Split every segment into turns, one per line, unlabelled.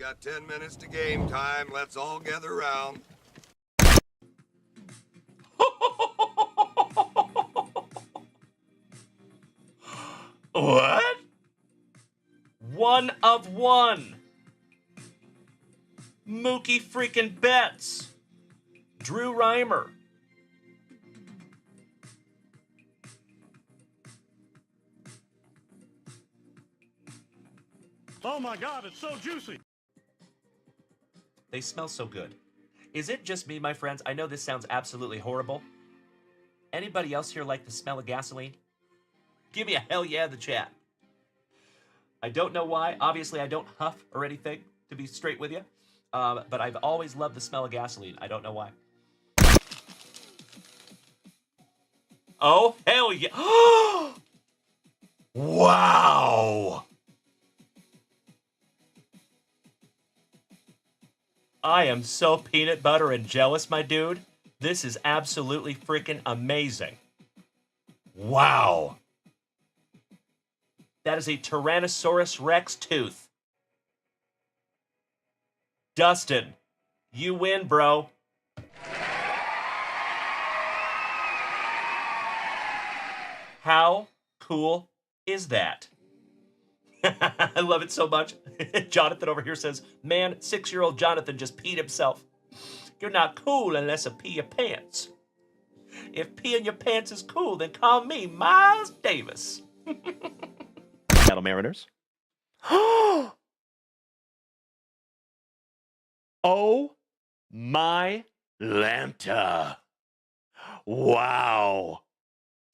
got 10 minutes to game time. Let's all gather around.
What? One of one. Mookie freaking Betts. Drew Reimer.
Oh my God, it's so juicy.
They smell so good. Is it just me, my friends? I know this sounds absolutely horrible. Anybody else here like the smell of gasoline? Give me a hell yeah in the chat. I don't know why. Obviously, I don't huff or anything, to be straight with you. But I've always loved the smell of gasoline. I don't know why. Oh, hell yeah. Wow. I am so peanut butter and jealous, my dude. This is absolutely freaking amazing. Wow. That is a Tyrannosaurus Rex tooth. Dustin, you win, bro. How cool is that? I love it so much. Jonathan over here says, man, 6-year-old Jonathan just peed himself. You're not cool unless you pee your pants. If peeing your pants is cool, then call me Miles Davis. Seattle Mariners. Oh my Lanta. Wow.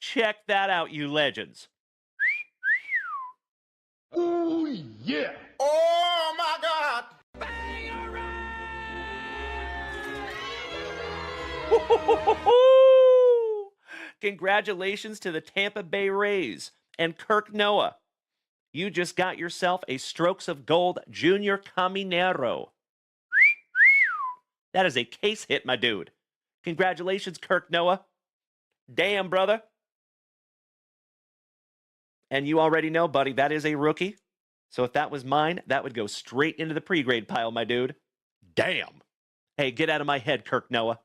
Check that out, you legends.
Oh yeah.
Oh my God!
Congratulations to the Tampa Bay Rays and Kirk Noah. You just got yourself a Strokes of Gold Junior Caminero. That is a case hit, my dude. Congratulations, Kirk Noah. Damn, brother. And you already know, buddy, that is a rookie. So if that was mine, that would go straight into the pre-grade pile, my dude. Damn. Hey, get out of my head, Kirk Noah.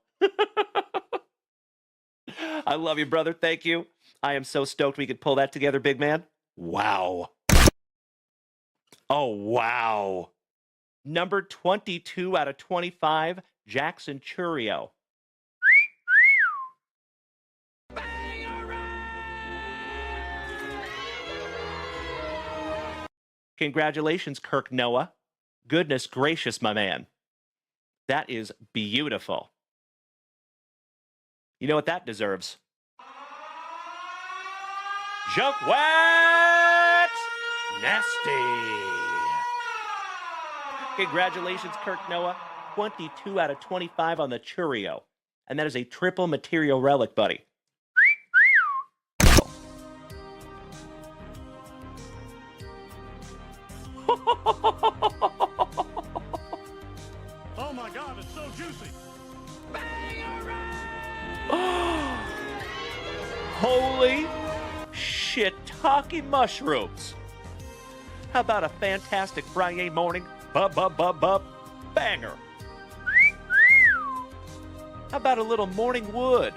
I love you, brother. Thank you. I am so stoked we could pull that together, big man. Wow. Oh, wow. Number 22 out of 25, Jackson Churio. Congratulations, Kirk Noah. Goodness gracious, my man. That is beautiful. You know what that deserves? Junk Wax Nasty. Congratulations, Kirk Noah. 22 out of 25 on the Churio. And that is a triple material relic, buddy.
Oh my God, it's so juicy.
Holy shiitake mushrooms. How about a fantastic Friday morning banger? How about a little morning wood?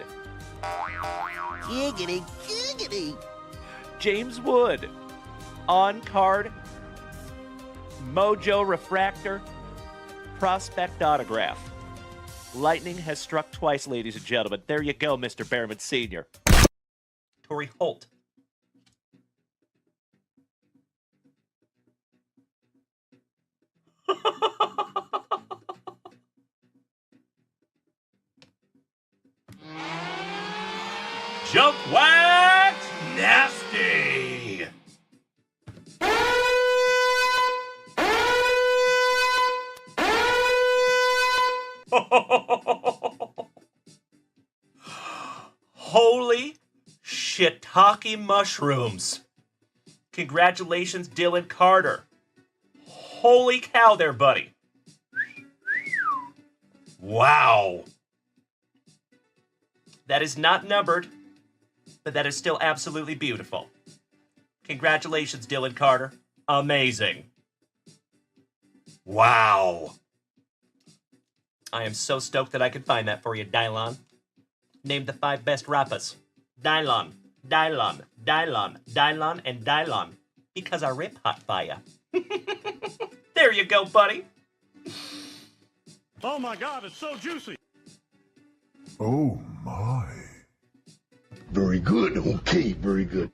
Giggity, giggity.
James Wood. On card. Mojo Refractor. Prospect autograph. Lightning has struck twice, ladies and gentlemen. There you go, Mr. Behrman Sr. Torrey Holt. Junk Wax Nasty. Holy shiitake mushrooms. Congratulations, Dylan Carter. Holy cow there, buddy. Wow. That is not numbered, but that is still absolutely beautiful. Congratulations, Dylan Carter. Amazing. Wow. I am so stoked that I could find that for you, Dalen. Name the 5 best rappers. Dalen, Dalen, Dalen, Dalen, and Dalen. Because I rip hot fire. There you go, buddy.
Oh my God, it's so juicy.
Oh my.
Very good. Okay, very good.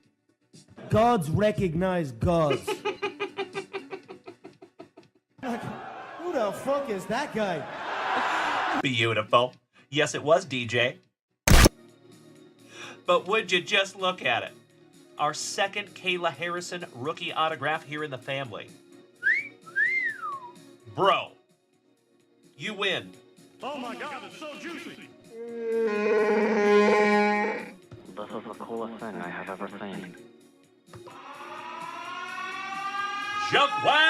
Gods recognize gods. Who the fuck is that guy?
Beautiful. Yes, it was DJ. But would you just look at it? Our second Kayla Harrison rookie autograph here in the family. Bro, you win.
Oh my God, it's so juicy.
This is the coolest thing I have ever seen.
Jump wax!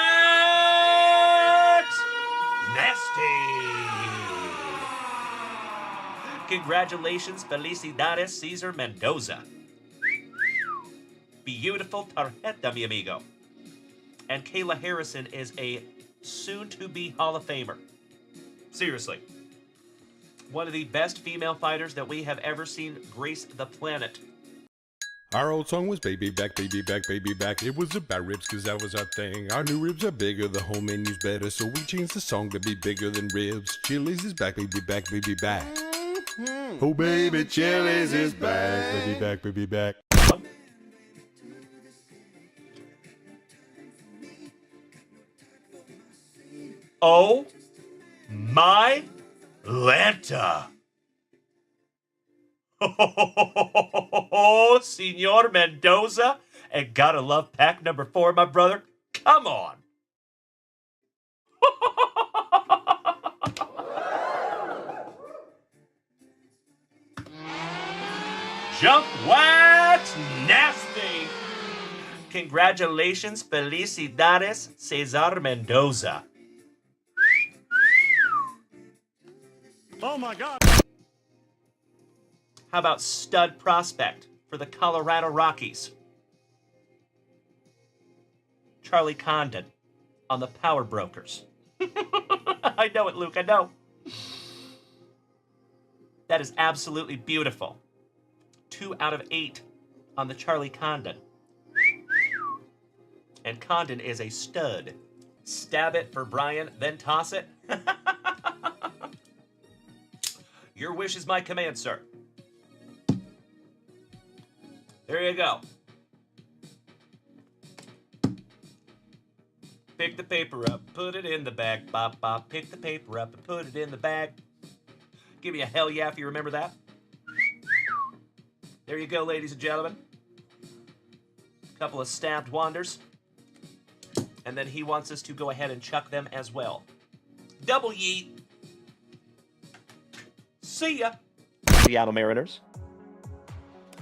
Nasty! Congratulations, Felicidades, Cesar Mendoza. Beautiful tarjeta, mi amigo. And Kayla Harrison is a soon-to-be Hall of Famer. Seriously. One of the best female fighters that we have ever seen grace the planet.
Our old song was Baby Back, Baby Back, Baby Back. It was about ribs cause that was our thing. Our new ribs are bigger, the whole menu's better. So we changed the song to be bigger than ribs. Chili's is back, baby back, baby back. Oh baby, Chili's is back, baby back, baby back.
Oh my Lanta. Oh, Senor Mendoza. And gotta love pack number 4, my brother. Come on. Jump wax nasty. Congratulations, Felicidades, Cesar Mendoza.
Oh my God.
How about stud prospect for the Colorado Rockies? Charlie Condon on the Power Brokers. I know it, Luke, I know. That is absolutely beautiful. 2 out of 8 on the Charlie Condon. And Condon is a stud. Stab it for Brian, then toss it. Your wish is my command, sir. There you go. Pick the paper up, put it in the bag. Bop, bop. Pick the paper up and put it in the bag. Give me a hell yeah if you remember that. There you go, ladies and gentlemen. A couple of stabbed wanders. And then he wants us to go ahead and chuck them as well. Double yeet. See ya. Seattle Mariners.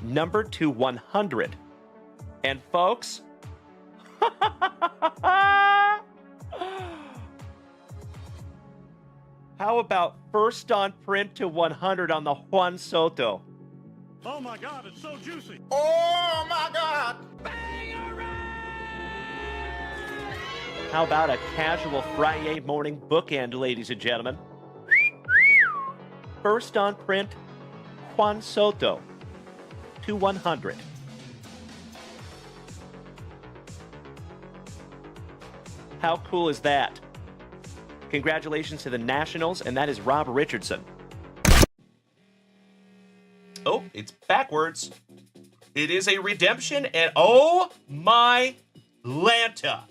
Number 2/100. And folks, how about first on print to 100 on the Juan Soto?
Oh my God, it's so juicy.
Oh my God.
How about a casual Friday morning bookend, ladies and gentlemen? First on print, Juan Soto to 100. How cool is that? Congratulations to the Nationals, and that is Rob Richardson. Oh, it's backwards. It is a redemption, and oh my Lanta.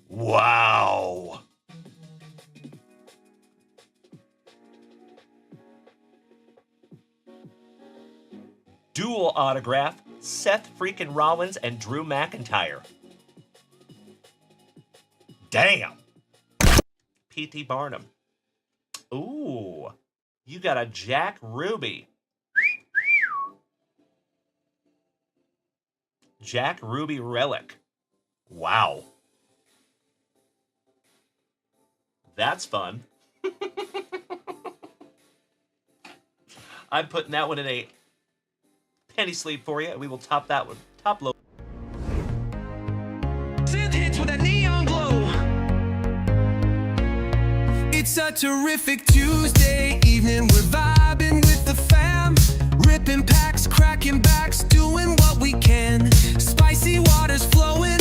Wow. Dual autograph, Seth freaking Rollins and Drew McIntyre. Damn. P.T. Barnum. Ooh, you got a Jack Ruby. Jack Ruby relic. Wow. That's fun. I'm putting that one in a penny sleeve for you, and we will top that one. Top load.
Terrific Tuesday evening, we're vibing with the fam. Ripping packs, cracking backs, doing what we can. Spicy waters flowing,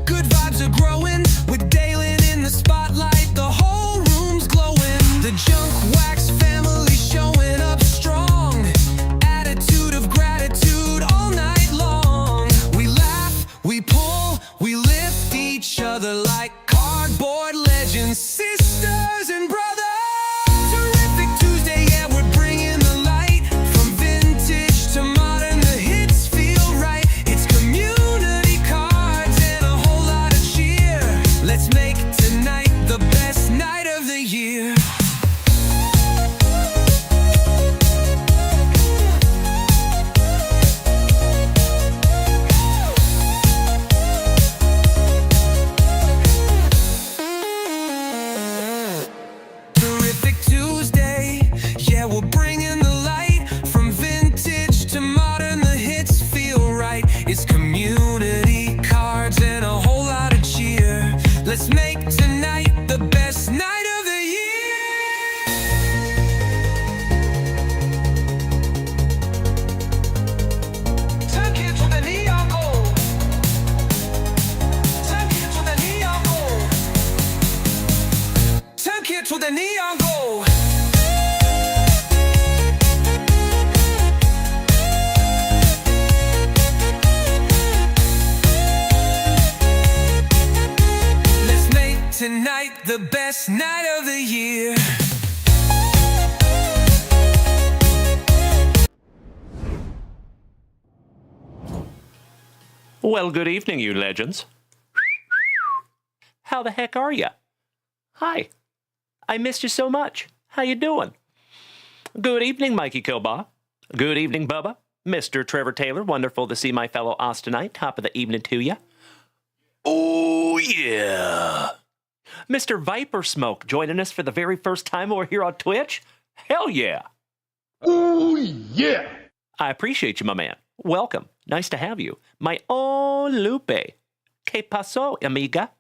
good vibes are growing. With Dalen in the spotlight, the whole room's glowing. The junk wax family showing up strong. Attitude of gratitude all night long. We laugh, we pull, we lift each other like cardboard legends, sisters and brothers. Terrific Tuesday, yeah, we're bringing the light. From vintage to modern, the hits feel right. It's community cards and a whole lot of cheer. Let's make tonight the best night of the year. Terrific Tuesday, yeah, we're bringing the light. From vintage to modern, the hits feel right. It's community cards and a whole lot of cheer. Let's make tonight the best night of the year. Take it to the neon gold. Take it to the neon gold. Take it to the neon gold. Let's make tonight the best night of the year.
Well, good evening, you legends. How the heck are ya? Hi. I missed you so much. How you doing? Good evening, Mikey Koba. Good evening, Bubba. Mr. Trevor Taylor, wonderful to see my fellow Austinite. Top of the evening to ya. Oh, yeah. Mr. Viper Smoke joining us for the very first time over here on Twitch. Hell yeah.
Oh, yeah.
I appreciate you, my man. Welcome. Nice to have you. My own Lupe. Que paso, amiga?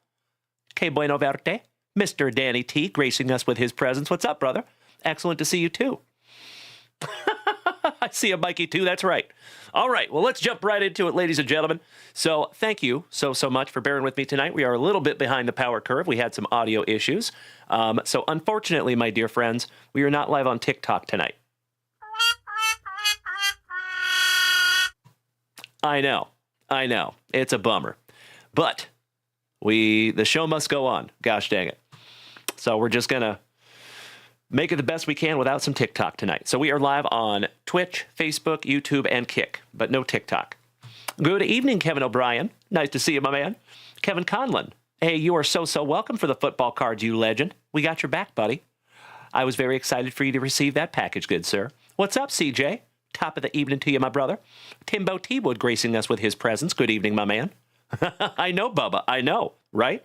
Que bueno verte. Mr. Danny T gracing us with his presence. What's up, brother? Excellent to see you, too. I see a Mikey, too. That's right. All right. Well, let's jump right into it, ladies and gentlemen. So thank you so much for bearing with me tonight. We are a little bit behind the power curve. We had some audio issues. So unfortunately, my dear friends, we are not live on TikTok tonight. I know. It's a bummer. But the show must go on. Gosh dang it. So we're just going to make it the best we can without some TikTok tonight. So we are live on Twitch, Facebook, YouTube, and Kick, but no TikTok. Good evening, Kevin O'Brien. Nice to see you, my man. Kevin Conlon. Hey, you are so welcome for the football cards, you legend. We got your back, buddy. I was very excited for you to receive that package, good sir. What's up, CJ? Top of the evening to you, my brother. Timbo T-Wood gracing us with his presence. Good evening, my man. I know, Bubba. I know, right?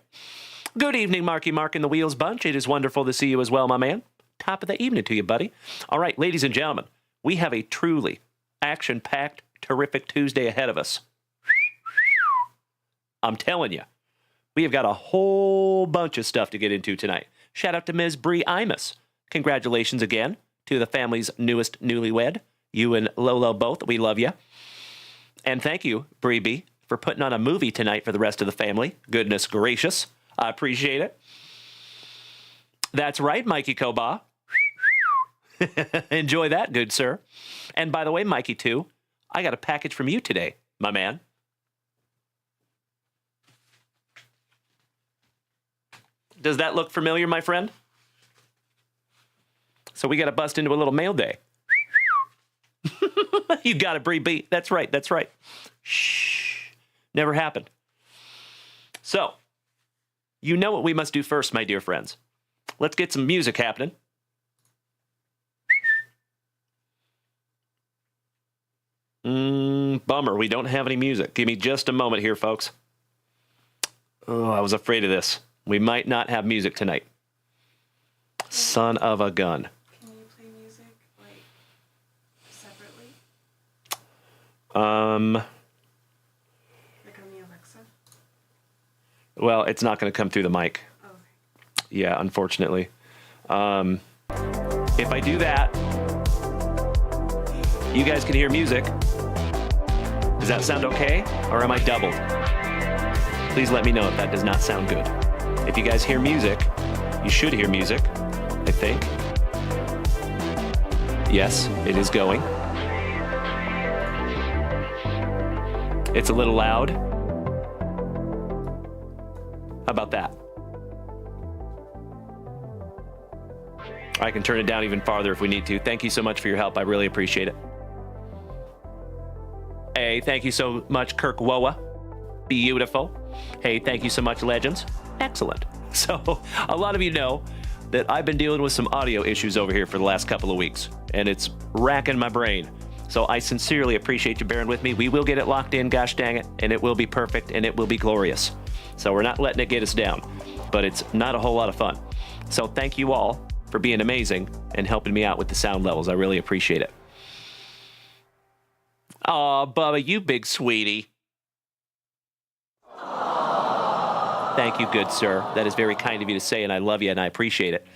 Good evening, Marky Mark and the Wheels Bunch. It is wonderful to see you as well, my man. Top of the evening to you, buddy. All right, ladies and gentlemen, we have a truly action-packed, terrific Tuesday ahead of us. I'm telling you, we have got a whole bunch of stuff to get into tonight. Shout out to Ms. Bree Imus. Congratulations again to the family's newest newlywed. You and Lolo both, we love you. And thank you, Bree B, for putting on a movie tonight for the rest of the family. Goodness gracious. I appreciate it. That's right, Mikey Koba. Enjoy that, good sir. And by the way, Mikey, too, I got a package from you today, my man. Does that look familiar, my friend? So we got to bust into a little mail day. You got it, Bree B. That's right. Shh. Never happened. So, you know what we must do first, my dear friends. Let's get some music happening. Bummer, we don't have any music. Give me just a moment here, folks. Oh, I was afraid of this. We might not have music tonight. Son of a gun.
Can you play music, like, separately? Like on the Alexa?
Well, it's not going to come through the mic.
Oh, okay.
Yeah, unfortunately. If I do that, you guys can hear music. Does that sound okay? Or am I doubled? Please let me know if that does not sound good. If you guys hear music, you should hear music, I think. Yes, it is going. It's a little loud. How about that? I can turn it down even farther if we need to. Thank you so much for your help. I really appreciate it. Hey, thank you so much, Kirk Woa. Beautiful. Hey, thank you so much, Legends. Excellent. So, a lot of you know that I've been dealing with some audio issues over here for the last couple of weeks, and it's racking my brain. So I sincerely appreciate you bearing with me. We will get it locked in, gosh dang it, and it will be perfect, and it will be glorious. So we're not letting it get us down, but it's not a whole lot of fun. So thank you all for being amazing and helping me out with the sound levels. I really appreciate it. Aw, Bubba, you big sweetie. Thank you, good sir. That is very kind of you to say, and I love you, and I appreciate it.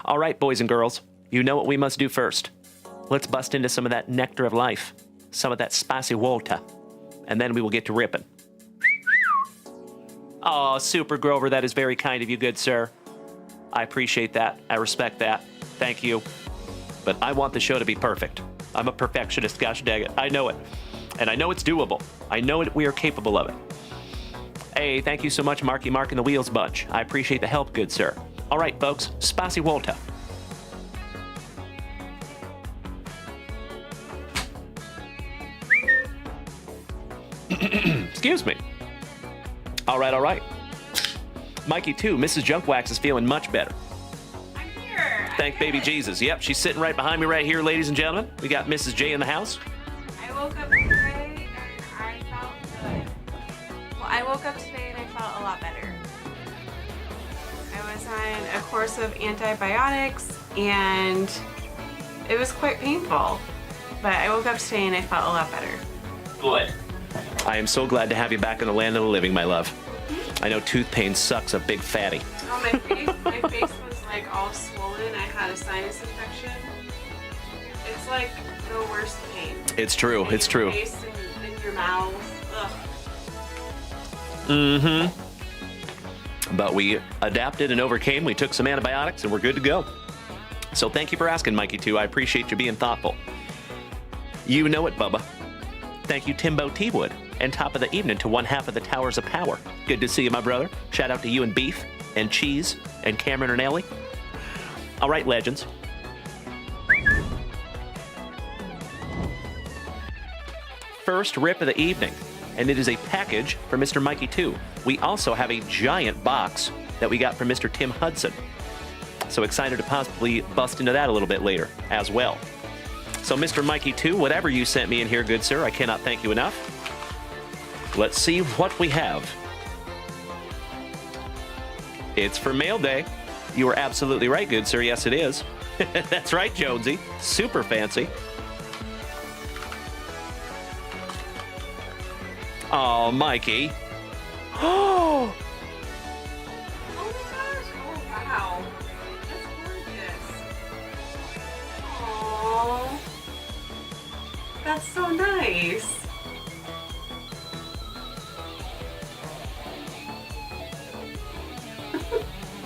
All right, boys and girls, you know what we must do first. Let's bust into some of that nectar of life, some of that spicy water, and then we will get to ripping. Oh, Super Grover, that is very kind of you, good sir. I appreciate that. I respect that. Thank you. But I want the show to be perfect. I'm a perfectionist, gosh dang it. I know it. And I know it's doable. I know we are capable of it. Hey, thank you so much, Marky Mark and the Wheels Bunch. I appreciate the help, good sir. All right, folks, spicy water. Excuse me. All right. Mikey, too. Mrs. Junkwax is feeling much better.
I'm here.
Thank baby Jesus. Yep, she's sitting right behind me right here, ladies and gentlemen. We got Mrs. J in the house.
I woke up today and I felt good. Well, I woke up today and I felt a lot better. I was on a course of antibiotics and it was quite painful. But I woke up today and I felt a lot better.
Good. I am so glad to have you back in the land of the living, my love. I know tooth pain sucks a big fatty.
Oh, my face was like all swollen. I had a sinus infection. It's like the worst pain.
It's true. It's true.
In your face and in your mouth. Ugh.
Mm-hmm. But we adapted and overcame. We took some antibiotics and we're good to go. So thank you for asking, Mikey, too. I appreciate you being thoughtful. You know it, Bubba. Thank you, Timbo T-Wood. And top of the evening to one half of the Towers of Power. Good to see you, my brother. Shout out to you and Beef and Cheese and Cameron and Ellie. All right, legends. First rip of the evening, and it is a package for Mr. Mikey 2. We also have a giant box that we got from Mr. Tim Hudson. So excited to possibly bust into that a little bit later as well. So Mr. Mikey 2, whatever you sent me in here, good sir, I cannot thank you enough. Let's see what we have. It's for mail day. You are absolutely right, good sir. Yes, it is. That's right, Jonesy. Super fancy. Oh, Mikey.
Oh my gosh. Oh, wow. That's gorgeous. Aww. That's so nice.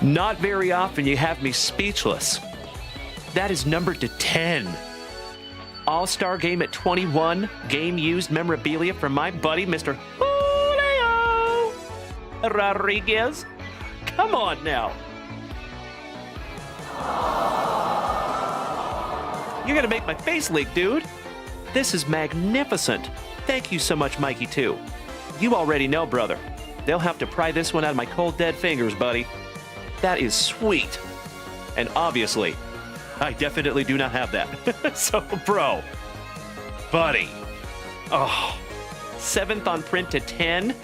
Not very often you have me speechless. That is numbered to 10. All-Star Game at 21. Game used memorabilia from my buddy, Mr. Julio Rodriguez. Come on now. You're gonna make my face leak, dude. This is magnificent. Thank you so much, Mikey, too. You already know, brother. They'll have to pry this one out of my cold, dead fingers, buddy. That is sweet. And obviously, I definitely do not have that. So, bro, buddy. Oh, 7th on print to 10?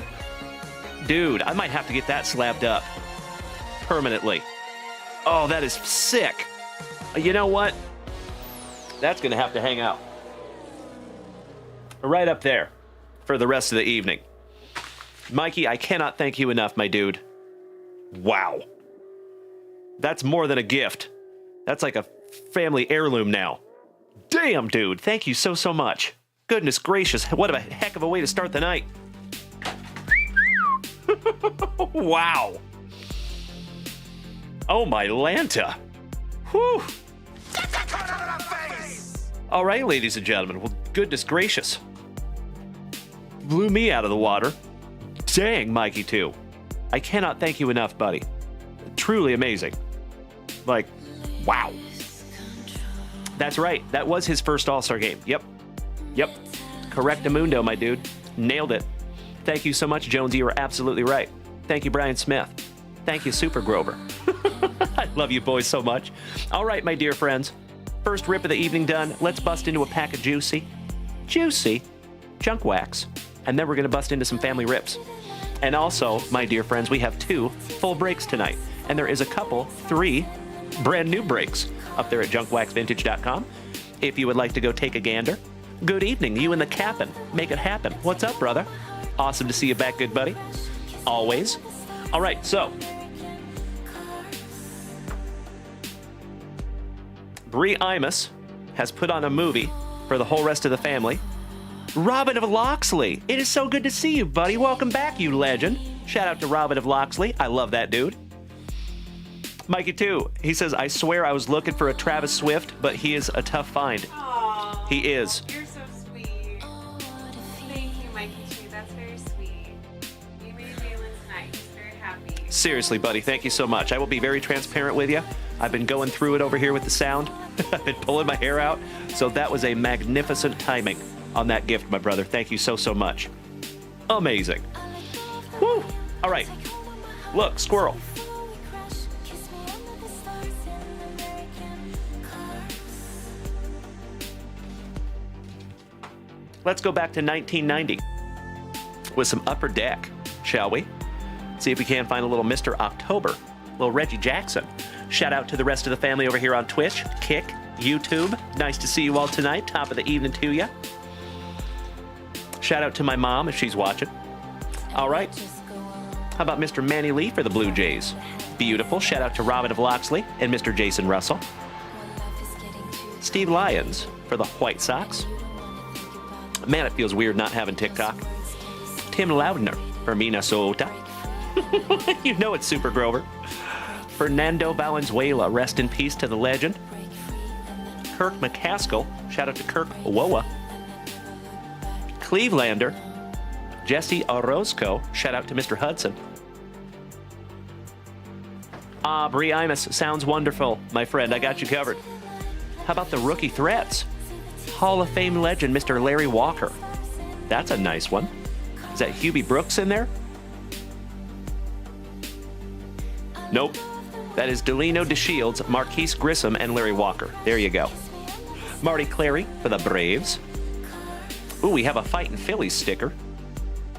Dude, I might have to get that slabbed up permanently. Oh, that is sick. You know what? That's going to have to hang out right up there for the rest of the evening. Mikey, I cannot thank you enough, my dude. Wow. That's more than a gift. That's like a family heirloom now. Damn, dude. Thank you so, so much. Goodness gracious. What a heck of a way to start the night. Wow. Oh, my Lanta. Whew. All right, ladies and gentlemen. Well, goodness gracious. Blew me out of the water. Dang, Mikey, too. I cannot thank you enough, buddy. Truly amazing. Like, wow. That's right. That was his first All-Star game. Yep. Correctamundo, my dude. Nailed it. Thank you so much, Jonesy. You were absolutely right. Thank you, Brian Smith. Thank you, Super Grover. I love you boys so much. All right, my dear friends. First rip of the evening done. Let's bust into a pack of juicy junk wax. And then we're going to bust into some family rips. And also, my dear friends, we have 2 full breaks tonight. And there is a couple, 3 brand new breaks up there at junkwaxvintage.com. If you would like to go take a gander. Good evening, you and the Cap'n. Make it happen. What's up, brother? Awesome to see you back, good buddy. Always. All right, so. Bree Imus has put on a movie for the whole rest of the family. Robin of Loxley. It is so good to see you, buddy. Welcome back, you legend. Shout out to Robin of Loxley. I love that dude. Mikey, too. He says, I swear I was looking for a Travis Swift, but he is a tough find.
Aww,
he is.
You're so sweet. Thank you, Mikey, too. That's very sweet. You made Dalen's night. He's very happy.
Seriously, buddy, thank you so much. I will be very transparent with you. I've been going through it over here with the sound. I've been pulling my hair out. So that was a magnificent timing on that gift, my brother. Thank you so, so much. Amazing. Woo! All right. Look, squirrel. Let's go back to 1990 with some Upper Deck, shall we? See if we can find a little Mr. October, little Reggie Jackson. Shout out to the rest of the family over here on Twitch, Kick, YouTube. Nice to see you all tonight. Top of the evening to you. Shout out to my mom if she's watching. All right. How about Mr. Manny Lee for the Blue Jays? Beautiful. Shout out to Robin of Loxley and Mr. Jason Russell. Steve Lyons for the White Sox. Man, it feels weird not having TikTok. Tim Loudner for Minnesota. You know it's Super Grover. Fernando Valenzuela, rest in peace to the legend. Kirk McCaskill, shout out to Kirk Woa. Clevelander, Jesse Orozco, shout out to Mr. Hudson. Bree Imus, sounds wonderful, my friend. I got you covered. How about the rookie threats? Hall of Fame legend, Mr. Larry Walker. That's a nice one. Is that Hubie Brooks in there? Nope. That is Delino DeShields, Marquise Grissom, and Larry Walker. There you go. Marty Clary for the Braves. Ooh, we have a Fightin' Phillies sticker.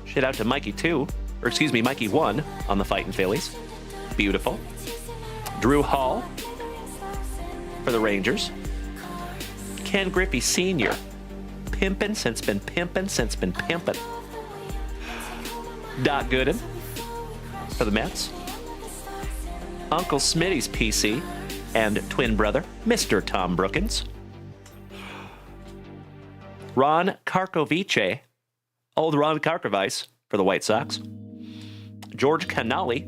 Shout out to Mikey 2, or excuse me, Mikey 1 on the Fightin' Phillies. Beautiful. Drew Hall for the Rangers. Ken Griffey Sr. Pimpin' since been pimpin'. Doc Gooden for the Mets. Uncle Smitty's PC and twin brother, Mr. Tom Brookins. Ron Karkovice, old Ron Karkovice for the White Sox. George Canali,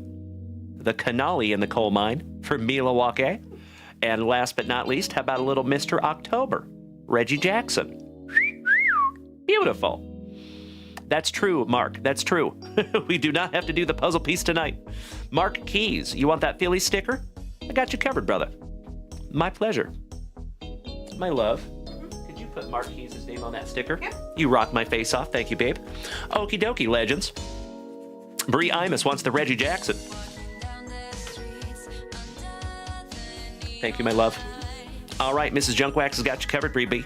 the Canali in the coal mine for Milwaukee. And last but not least, how about a little Mr. October, Reggie Jackson. Beautiful. That's true, Mark. That's true. We do not have to do the puzzle piece tonight. Mark Keys, you want that Philly sticker? I got you covered, brother. My pleasure. My love. Could you put Mark Keys' name on that sticker?
Yep.
You rock my face off. Thank you, babe. Okie dokie, legends. Bree Imus wants the Reggie Jackson. Thank you, my love. All right, Mrs. Junkwax has got you covered, Bree B.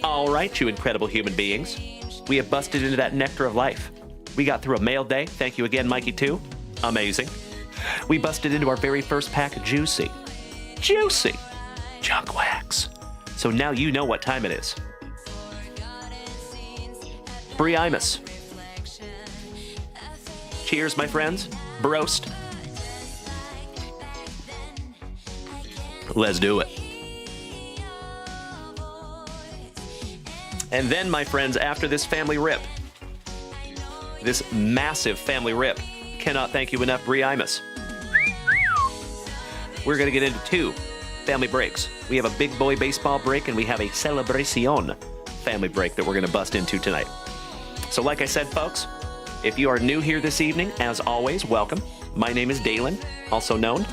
All right, you incredible human beings. We have busted into that nectar of life. We got through a mail day. Thank you again, Mikey 2. Amazing. We busted into our very first pack of juicy junk wax. So now you know what time it is. Bree Imus. Cheers, my friends. Broast. Let's do it. And then, my friends, after this family rip, this massive family rip, cannot thank you enough, Brie Imus. We're going to get into 2 family breaks. We have a big boy baseball break, and we have a celebration family break that we're going to bust into tonight. So like I said, folks, if you are new here this evening, as always, welcome. My name is Dalen, also known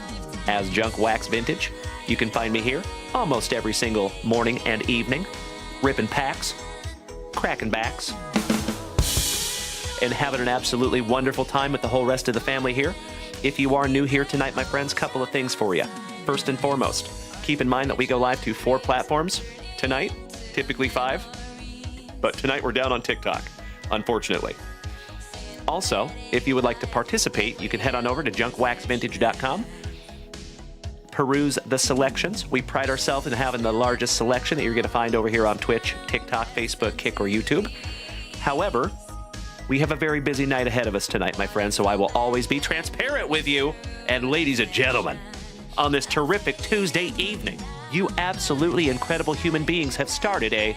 as Junk Wax Vintage. You can find me here almost every single morning and evening, ripping packs, cracking backs, and having an absolutely wonderful time with the whole rest of the family here. If you are new here tonight, my friends, couple of things for you. First and foremost, keep in mind that we go live to 4 platforms tonight, typically 5, but tonight we're down on TikTok, unfortunately. Also, if you would like to participate, you can head on over to junkwaxvintage.com. Peruse the selections. We pride ourselves in having the largest selection that you're going to find over here on Twitch, TikTok, Facebook, Kick, or YouTube. However, we have a very busy night ahead of us tonight, my friends, so I will always be transparent with you. And ladies and gentlemen, on this terrific Tuesday evening, you absolutely incredible human beings have started a...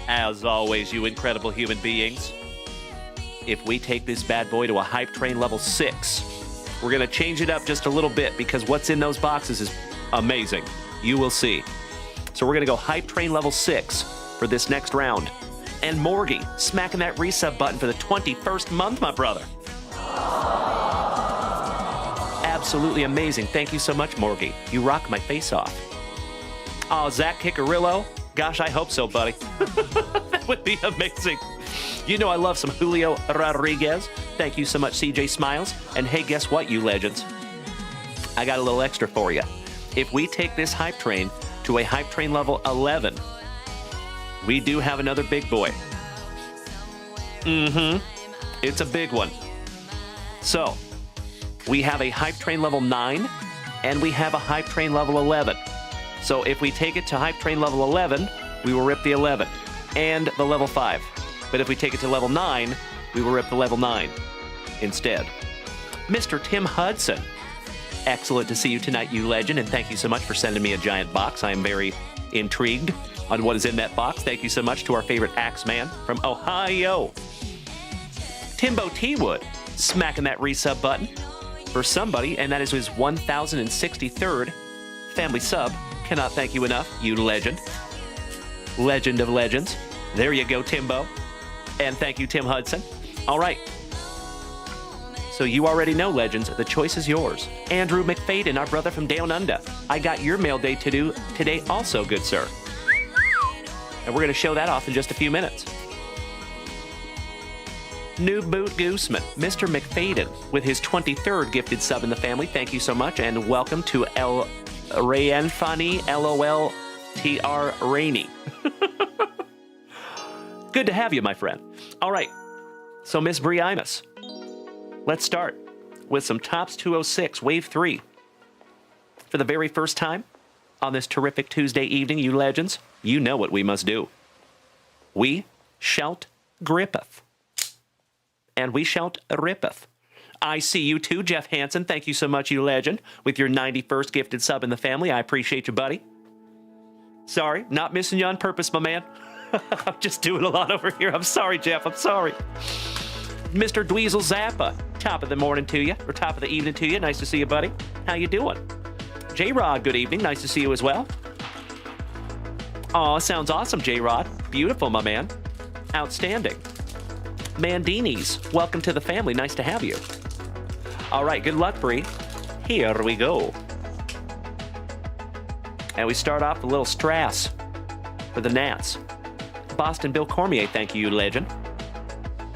As always, you incredible human beings, if we take this bad boy to a hype train level 6, we're going to change it up just a little bit because what's in those boxes is amazing. You will see. So we're going to go hype train level 6 for this next round. And Morgie, smacking that resub button for the 21st month, my brother. Absolutely amazing. Thank you so much, Morgie. You rock my face off. Oh, Zach Kickarillo. Gosh, I hope so, buddy. That would be amazing. You know I love some Julio Rodriguez. Thank you so much, CJ Smiles. And hey, guess what, you legends? I got a little extra for you. If we take this hype train to a hype train level 11, we do have another big boy. It's a big one. So, we have a hype train level 9, and we have a hype train level 11. So if we take it to hype train level 11, we will rip the 11 and the level 5. But if we take it to level 9, we will rip the level 9 instead. Mr. Tim Hudson, excellent to see you tonight, you legend, and thank you so much for sending me a giant box. I am very intrigued on what is in that box. Thank you so much to our favorite Axeman from Ohio. Timbo T. Wood, smacking that resub button for somebody, and that is his 1063rd family sub. Cannot thank you enough, you legend. Legend of legends. There you go, Timbo. And thank you, Tim Hudson. All right. So you already know, legends, the choice is yours. Andrew McFadden, our brother from Down Under. I got your mail day to do today also, good sir. And we're going to show that off in just a few minutes. New Boot Gooseman, Mr. McFadden, with his 23rd gifted sub in the family. Thank you so much, and welcome to El Rayan Funny, LOLTR Rainy. Good to have you, my friend. All right, so Miss Brie Imus, let's start with some Tops 206 Wave 3. For the very first time on this terrific Tuesday evening, you legends, you know what we must do. We shout grippeth. And we shout rippeth. I see you too, Jeff Hansen. Thank you so much, you legend, with your 91st gifted sub in the family. I appreciate you, buddy. Sorry, not missing you on purpose, my man. I'm just doing a lot over here. I'm sorry, Jeff. I'm sorry. Mr. Dweezil Zappa, top of the morning to you, or top of the evening to you. Nice to see you, buddy. How you doing? J-Rod, good evening. Nice to see you as well. Aw, sounds awesome, J-Rod. Beautiful, my man. Outstanding. Mandini's, welcome to the family. Nice to have you. All right, good luck, Bree. Here we go. And we start off with a little Strass for the Nats. Boston Bill Cormier, thank you, legend.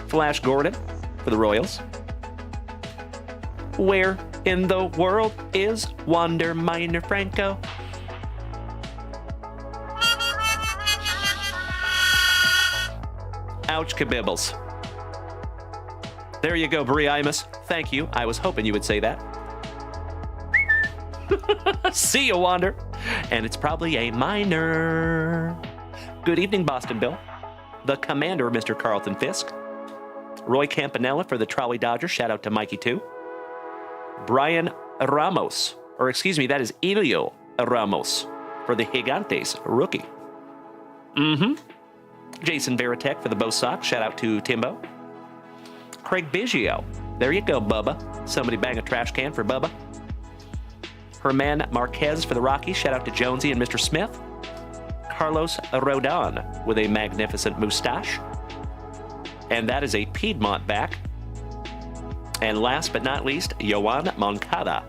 Flash Gordon for the Royals. Where in the world is Wander Minor Franco? Ouch, kabibbles. There you go, Brie Imus. Thank you. I was hoping you would say that. See you, Wander. And it's probably a minor. Good evening, Boston Bill. The Commander, Mr. Carlton Fisk. Roy Campanella for the Trolley Dodgers. Shout out to Mikey, too. Brian Ramos, or excuse me, that is Elio Ramos for the Gigantes, rookie. Jason Veritek for the Bo Sox. Shout out to Timbo. Craig Biggio. There you go, Bubba. Somebody bang a trash can for Bubba. Herman Marquez for the Rockies. Shout out to Jonesy and Mr. Smith. Carlos Rodon with a magnificent mustache. And that is a Piedmont back. And last but not least, Yoan Moncada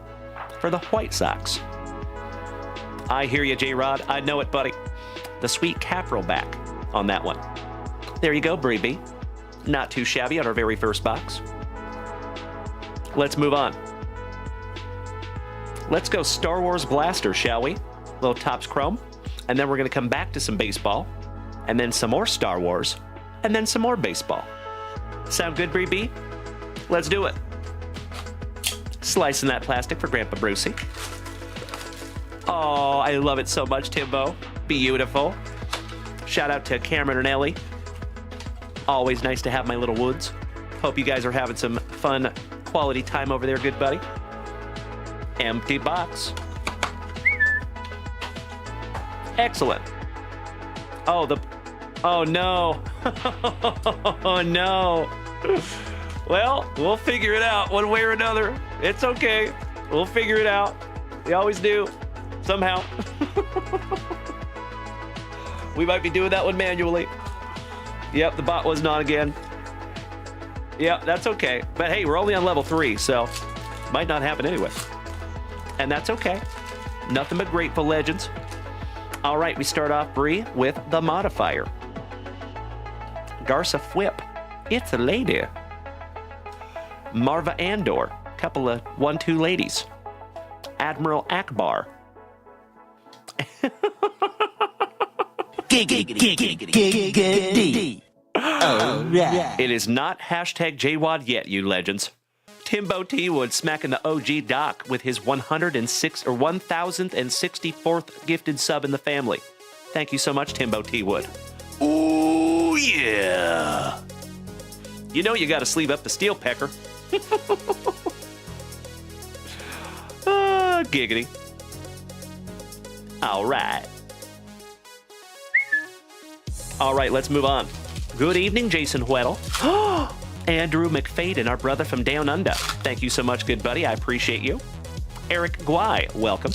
for the White Sox. I hear you, J-Rod. I know it, buddy. The sweet Capril back on that one. There you go, Bree B. Not too shabby on our very first box. Let's move on. Let's go Star Wars Blaster, shall we? Little Topps Chrome. And then we're going to come back to some baseball. And then some more Star Wars. And then some more baseball. Sound good, Bree B? Let's do it. Slicing that plastic for Grandpa Brucey. Oh, I love it so much, Timbo. Beautiful. Shout out to Cameron and Ellie. Always nice to have my little woods. Hope you guys are having some fun, quality time over there, good buddy. Empty box. Excellent. Oh no. Oh no. Well, we'll figure it out one way or another. It's okay. We'll figure it out. We always do. Somehow. We might be doing that one manually. Yep, the bot wasn't on again. Yep, that's okay. But hey, we're only on level 3, so might not happen anyway. And that's okay. Nothing but grateful legends. All right, we start off, Bree, with the modifier. Garza Whip. It's a lady. Marva Andor. Couple of 1-2 ladies. Admiral Akbar. It is not hashtag JWAD yet, you legends. Timbo T Wood smacking the OG Doc with his 106 or 1064th gifted sub in the family. Thank you so much, Timbo T Wood. Ooh, yeah. You know you got to sleeve up the steel pecker. Giggity. All right. All right, let's move on. Good evening, Jason Weddle. Andrew McFadden, our brother from Down Under. Thank you so much, good buddy. I appreciate you. Eric Guai, welcome.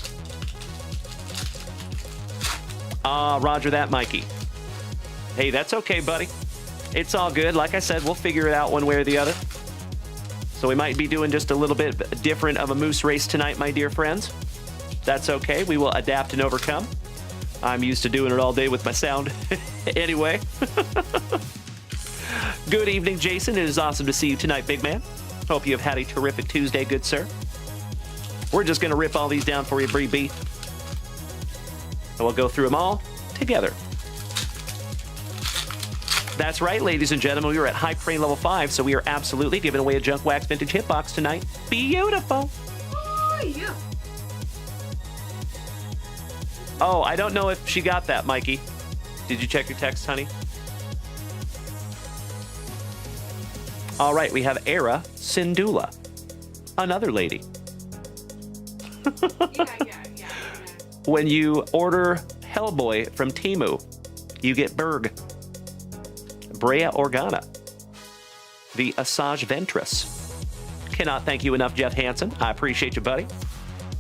Roger that, Mikey. Hey, that's okay, buddy. It's all good. Like I said, we'll figure it out one way or the other. So we might be doing just a little bit different of a moose race tonight, my dear friends. That's okay. We will adapt and overcome. I'm used to doing it all day with my sound anyway. Good evening, Jason. It is awesome to see you tonight, big man. Hope you have had a terrific Tuesday, good sir. We're just going to rip all these down for you, Bree B. And we'll go through them all together. That's right, ladies and gentlemen. We are at High Crane level 5, so we are absolutely giving away a Junk Wax Vintage Hitbox tonight. Beautiful.
Oh, yeah.
Oh, I don't know if she got that, Mikey. Did you check your text, honey? All right, we have Era Sindula, another lady.
Yeah.
When you order Hellboy from Temu, you get Berg. Brea Organa. The Asajj Ventress. Cannot thank you enough, Jeff Hansen. I appreciate you, buddy.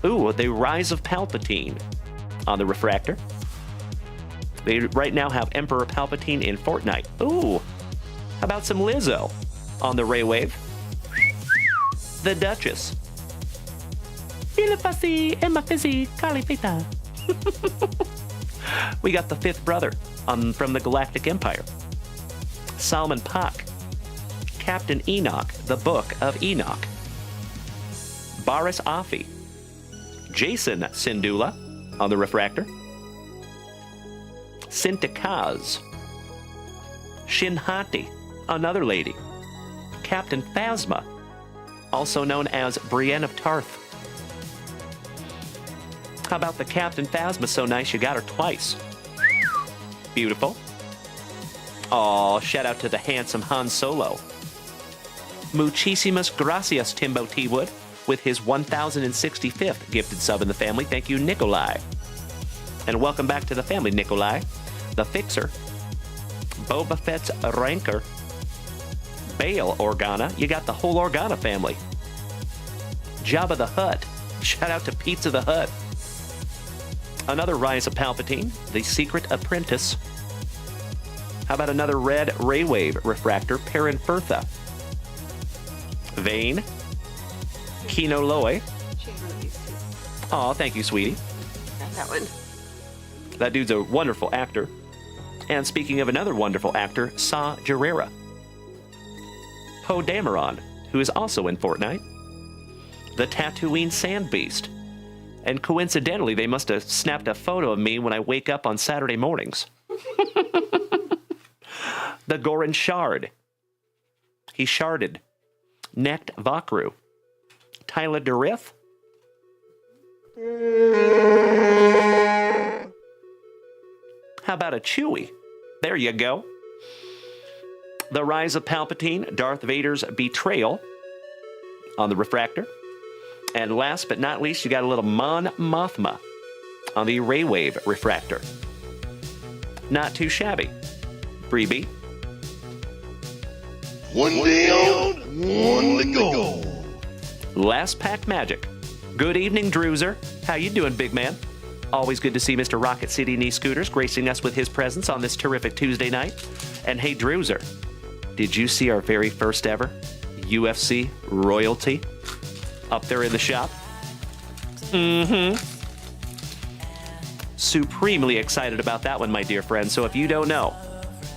Ooh, the Rise of Palpatine on the Refractor. They right now have Emperor Palpatine in Fortnite. Ooh, how about some Lizzo on the Ray Wave? The Duchess. We got the fifth brother from the Galactic Empire. Salman Pak. Captain Enoch, the Book of Enoch. Baris Afi. Jason Sindula on the Refractor. Sintikaz. Shinhati, another lady. Captain Phasma, also known as Brienne of Tarth. How about the Captain Phasma so nice you got her twice? Beautiful. Aw, shout out to the handsome Han Solo. Muchísimas gracias, Timbo T. Wood, with his 1065th gifted sub in the family. Thank you, Nikolai. And welcome back to the family, Nikolai. The Fixer, Boba Fett's Ranker, Bale Organa. You got the whole Organa family. Jabba the Hutt. Shout out to Pizza the Hut. Another Rise of Palpatine, the Secret Apprentice. How about another red Raywave refractor, Perrin Firtha. Vane. Kino Loe. Aw, thank you, sweetie.
Got that one.
That dude's a wonderful actor. And speaking of another wonderful actor, Saw Gerrera. Poe Dameron, who is also in Fortnite. The Tatooine Sand Beast. And coincidentally, they must have snapped a photo of me when I wake up on Saturday mornings. The Goran Shard. He sharded. Nect Vakru. Tyler Durith. How about a Chewie? There you go. The Rise of Palpatine, Darth Vader's Betrayal on the refractor. And last but not least, you got a little Mon Mothma on the Raywave refractor. Not too shabby. Freebie.
One down, one to go.
Last pack magic. Good evening, Drewzer. How you doing, big man? Always good to see Mr. Rocket City Knee Scooters gracing us with his presence on this terrific Tuesday night. And hey, Drewzer, did you see our very first ever UFC royalty up there in the shop? Mm-hmm. Supremely excited about that one, my dear friend. So if you don't know,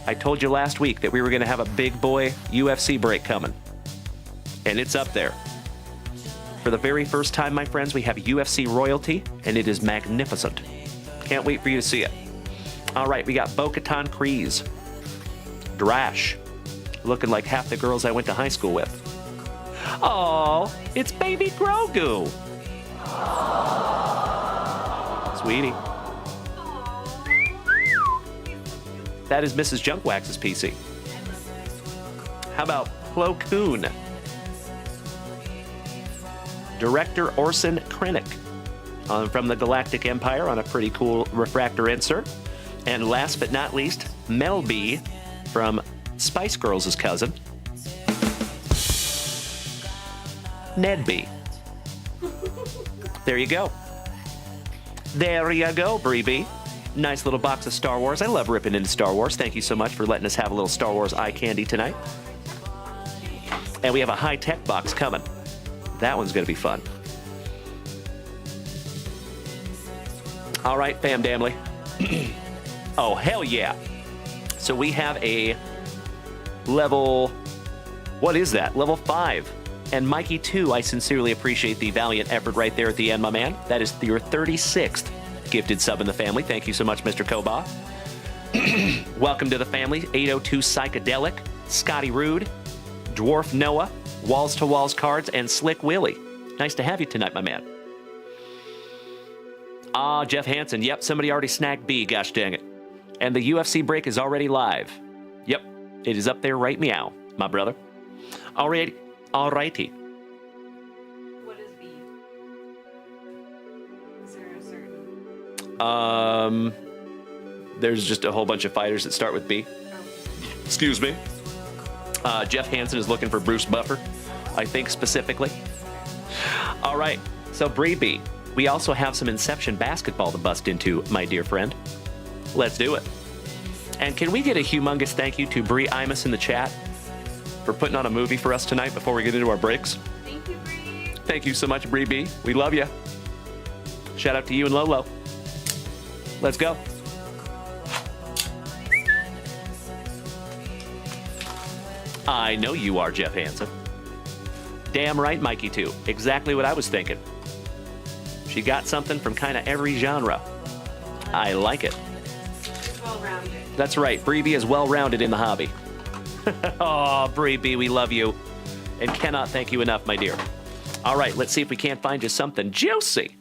I told you last week that we were going to have a big boy UFC break coming. And it's up there. For the very first time, my friends, we have UFC royalty, and it is magnificent. Can't wait for you to see it. All right, we got Bo-Katan Kryze. Drash. Looking like half the girls I went to high school with. Oh, it's baby Grogu. Sweetie. That is Mrs. Junkwax's PC. How about Plo Koon? Director Orson Krennic from the Galactic Empire on a pretty cool refractor insert. And last but not least, Mel B from Spice Girls' cousin, Ned B. There you go. There you go, Bree B. Nice little box of Star Wars. I love ripping into Star Wars. Thank you so much for letting us have a little Star Wars eye candy tonight. And we have a high-tech box coming. That one's going to be fun. All right, fam damly. Oh, hell yeah. So we have a level... What is that? Level 5. And Mikey 2, I sincerely appreciate the valiant effort right there at the end, my man. That is your 36th gifted sub in the family. Thank you so much, Mr. Koba. Welcome to the family. 802 Psychedelic, Scotty Rude, Dwarf Noah, Walls to Walls Cards, and Slick Willie. Nice to have you tonight, my man. Ah, Jeff Hansen. Yep, somebody already snagged B, gosh dang it. And the UFC break is already live. Yep, it is up there right meow, my brother. Alrighty.
What is B? Is there a certain...
There's just a whole bunch of fighters that start with B. Excuse me. Jeff Hansen is looking for Bruce Buffer, I think specifically. All right, so Bree B, we also have some Inception basketball to bust into, my dear friend. Let's do it. And can we get a humongous thank you to Bree Imus in the chat for putting on a movie for us tonight before we get into our breaks?
Thank you, Bree.
Thank you so much, Bree B. We love you. Shout out to you and Lolo. Let's go. I know you are, Jeff Hansen. Damn right, Mikey, too. Exactly what I was thinking. She got something from kind of every genre. I like it.
Well-rounded.
That's right. Bree B is well-rounded in the hobby. Oh, Bree B, we love you. And cannot thank you enough, my dear. All right, let's see if we can't find you something juicy.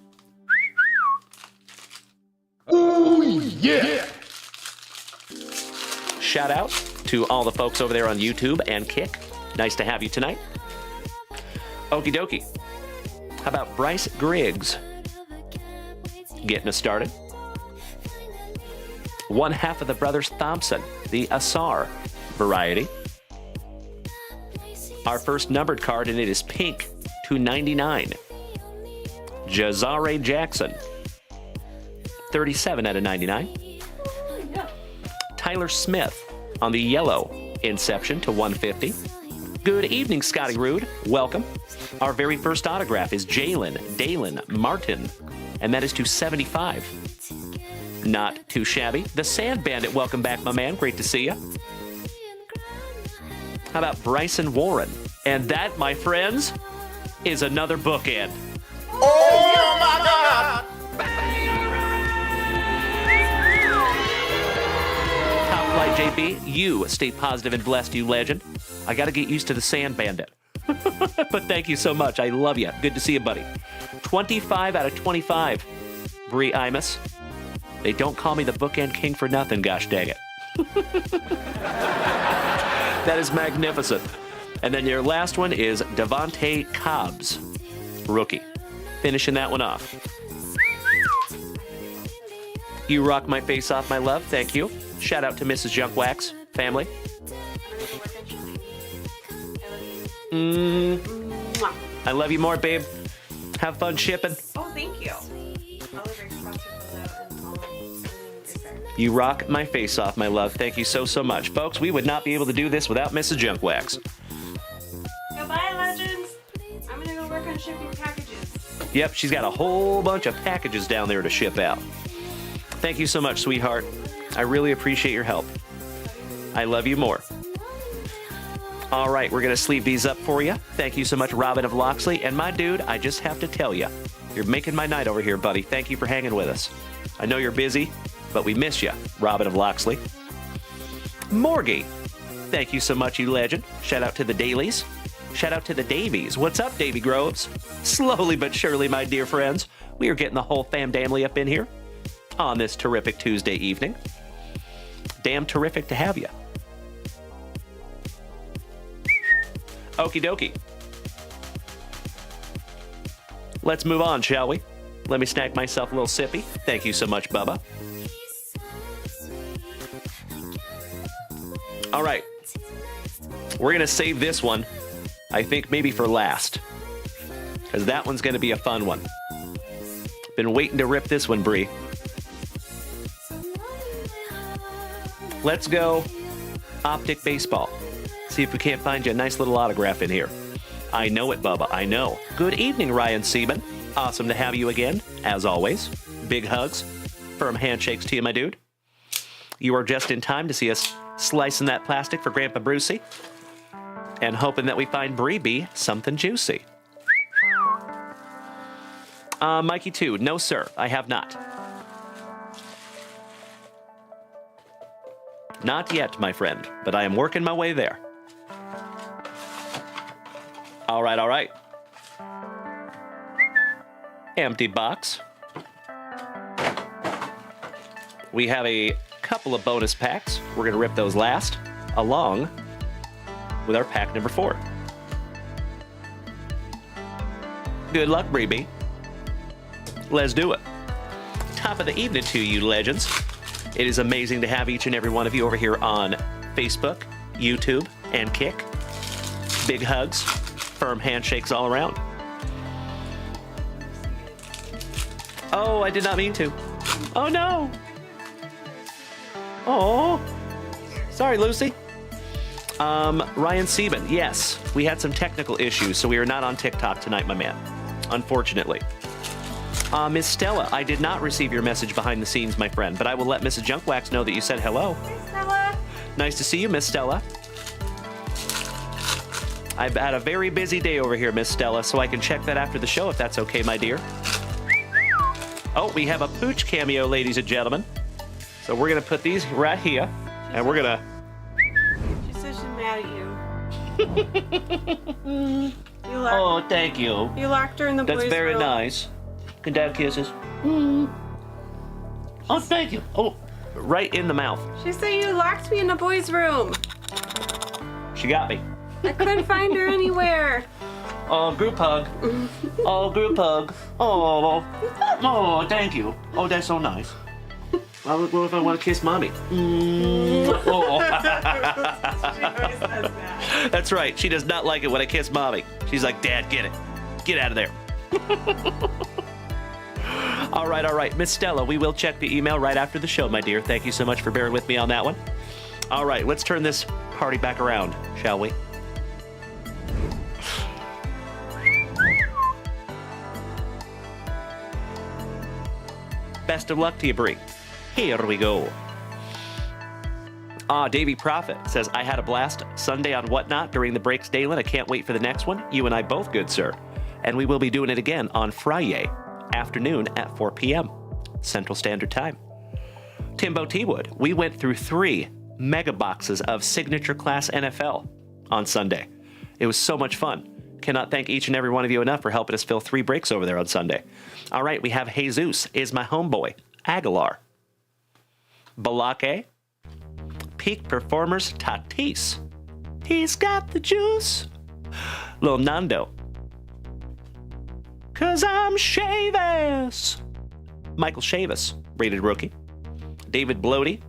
Oh, yeah.
Shout out to all the folks over there on YouTube and Kick. Nice to have you tonight. Okie dokie. How about Bryce Griggs? Getting us started. One half of the Brothers Thompson, the Asar variety. Our first numbered card, and it is pink, 299. Jazare Jackson, 37 out of 99. Tyler Smith on the yellow Inception to 150. Good evening, Scotty Rude. Welcome. Our very first autograph is Dalen Martin, and that is to 75. Not too shabby. The Sand Bandit, welcome back, my man. Great to see you. How about Bryson Warren? And that, my friends, is another bookend.
Oh my God!
Top Flight JB, you stay positive and blessed, you legend. I got to get used to the Sand Bandit. But thank you so much. I love you. Good to see you, buddy. 25 out of 25. Bree Imus. They don't call me the bookend king for nothing, gosh dang it. That is magnificent. And then your last one is Devontae Cobbs, rookie. Finishing that one off. You rock my face off, my love. Thank you. Shout out to Mrs. Junkwax family. I love you more, babe. Have fun shipping.
Oh, thank you. I'll be very responsive for that, and I'll is there.
You rock my face off, my love. Thank you so, so much. Folks, we would not be able to do this without Mrs. Junkwax.
Goodbye, legends. I'm gonna go work on shipping packages.
Yep, she's got a whole bunch of packages down there to ship out. Thank you so much, sweetheart. I really appreciate your help. I love you more. All right, we're going to sleeve these up for you. Thank you so much, Robin of Loxley. And my dude, I just have to tell you, you're making my night over here, buddy. Thank you for hanging with us. I know you're busy, but we miss you, Robin of Loxley. Morgie, thank you so much, you legend. Shout out to the Dailies. Shout out to the Davies. What's up, Davy Groves? Slowly but surely, my dear friends, we are getting the whole family up in here on this terrific Tuesday evening. Damn terrific to have you. Okie dokie. Let's move on, shall we? Let me snack myself a little sippy. Thank you so much, Bubba. All right. We're going to save this one, I think, maybe for last. Because that one's going to be a fun one. Been waiting to rip this one, Bree. Let's go Optic Baseball. See if we can't find you a nice little autograph in here. I know it, Bubba. I know. Good evening, Ryan Seaman. Awesome to have you again, as always. Big hugs. Firm handshakes to you, my dude. You are just in time to see us slicing that plastic for Grandpa Brucey and hoping that we find Bree B something juicy. Mikey 2. No, sir. I have not. Not yet, my friend, but I am working my way there. All right, all right. Empty box. We have a couple of bonus packs. We're going to rip those last, along with our pack number 4. Good luck, Bree. Let's do it. Top of the evening to you, legends. It is amazing to have each and every one of you over here on Facebook, YouTube, and Kick. Big hugs, firm handshakes all around. Oh, I did not mean to. Oh, no. Oh. Sorry, Lucy. Ryan Sieben, yes, we had some technical issues, so we are not on TikTok tonight, my man, unfortunately. Miss Stella, I did not receive your message behind the scenes, my friend, but I will let Mrs. Junkwax know that you said hello.
Hey, Stella.
Nice to see you, Miss Stella. I've had a very busy day over here, Miss Stella, so I can check that after the show if that's okay, my dear. Oh, we have a Pooch cameo, ladies and gentlemen. So we're going to put these right here, and we're going to...
She said she's mad at you.
Oh, thank you.
You locked her in the boys' room.
That's very nice. Can Dad kisses? Oh, thank you. Oh, right in the mouth.
She said you locked me in the boys' room.
She got me.
I couldn't find her anywhere.
Oh, group hug. Oh, group hug. Oh, thank you. Oh, that's so nice. What if I want to kiss mommy? Oh. That's right. She does not like it when I kiss mommy. She's like, Dad, get it. Get out of there. All right. Miss Stella, we will check the email right after the show, my dear. Thank you so much for bearing with me on that one. All right, let's turn this party back around, shall we? Best of luck to you, Bree. Here we go. Davey Prophet says, I had a blast Sunday on Whatnot during the breaks, Dalen. I can't wait for the next one. You and I both good, sir. And we will be doing it again on Friday afternoon at 4 p.m. Central Standard Time. Timbo T-Wood, we went through 3 mega boxes of Signature Class NFL on Sunday. It was so much fun. Cannot thank each and every one of you enough for helping us fill 3 breaks over there on Sunday. All right, we have Jesus is my homeboy, Aguilar, Balake, Peak Performers Tatis. He's got the juice. Lil Nando. Cause I'm Chavis. Michael Chavis, rated rookie. David Blody.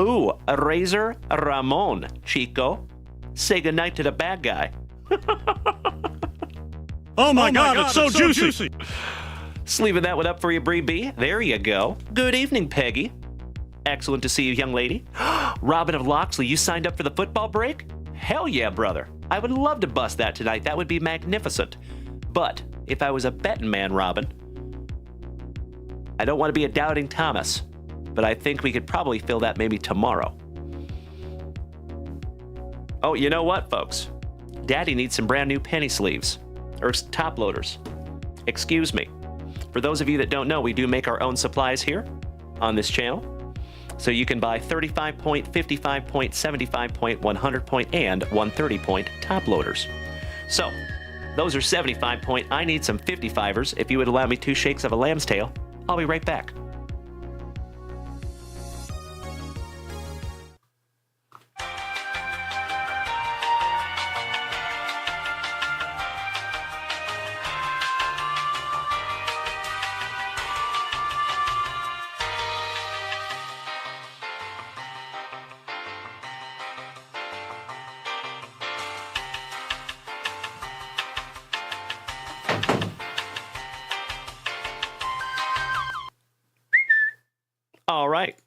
Ooh, Razor Ramon, Chico. Say goodnight to the bad guy.
Oh my God, it's so juicy.
Sleeving that one up for you, Bree B. There you go. Good evening, Peggy. Excellent to see you, young lady. Robin of Loxley, you signed up for the football break? Hell yeah, brother. I would love to bust that tonight. That would be magnificent. But if I was a betting man, Robin, I don't want to be a doubting Thomas, but I think we could probably fill that maybe tomorrow. Oh, you know what, folks? Daddy needs some brand new penny sleeves, or top loaders. Excuse me. For those of you that don't know, we do make our own supplies here on this channel. So you can buy 35 point, 55 point, 75 point, 100 point, and 130 point top loaders. So, those are 75 point. I need some 55ers. If you would allow me 2 shakes of a lamb's tail, I'll be right back. All right.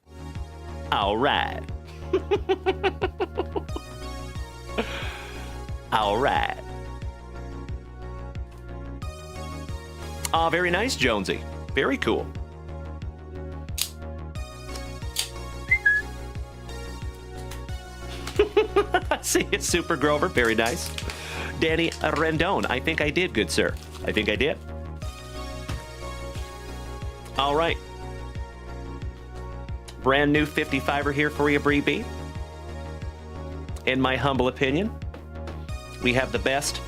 All right. All right. Ah, very nice, Jonesy. Very cool. See it, Super Grover. Very nice. Danny Rendon. I think I did, good sir. I think I did. All right. Brand new 55er here for you, Bree B. In my humble opinion, we have the best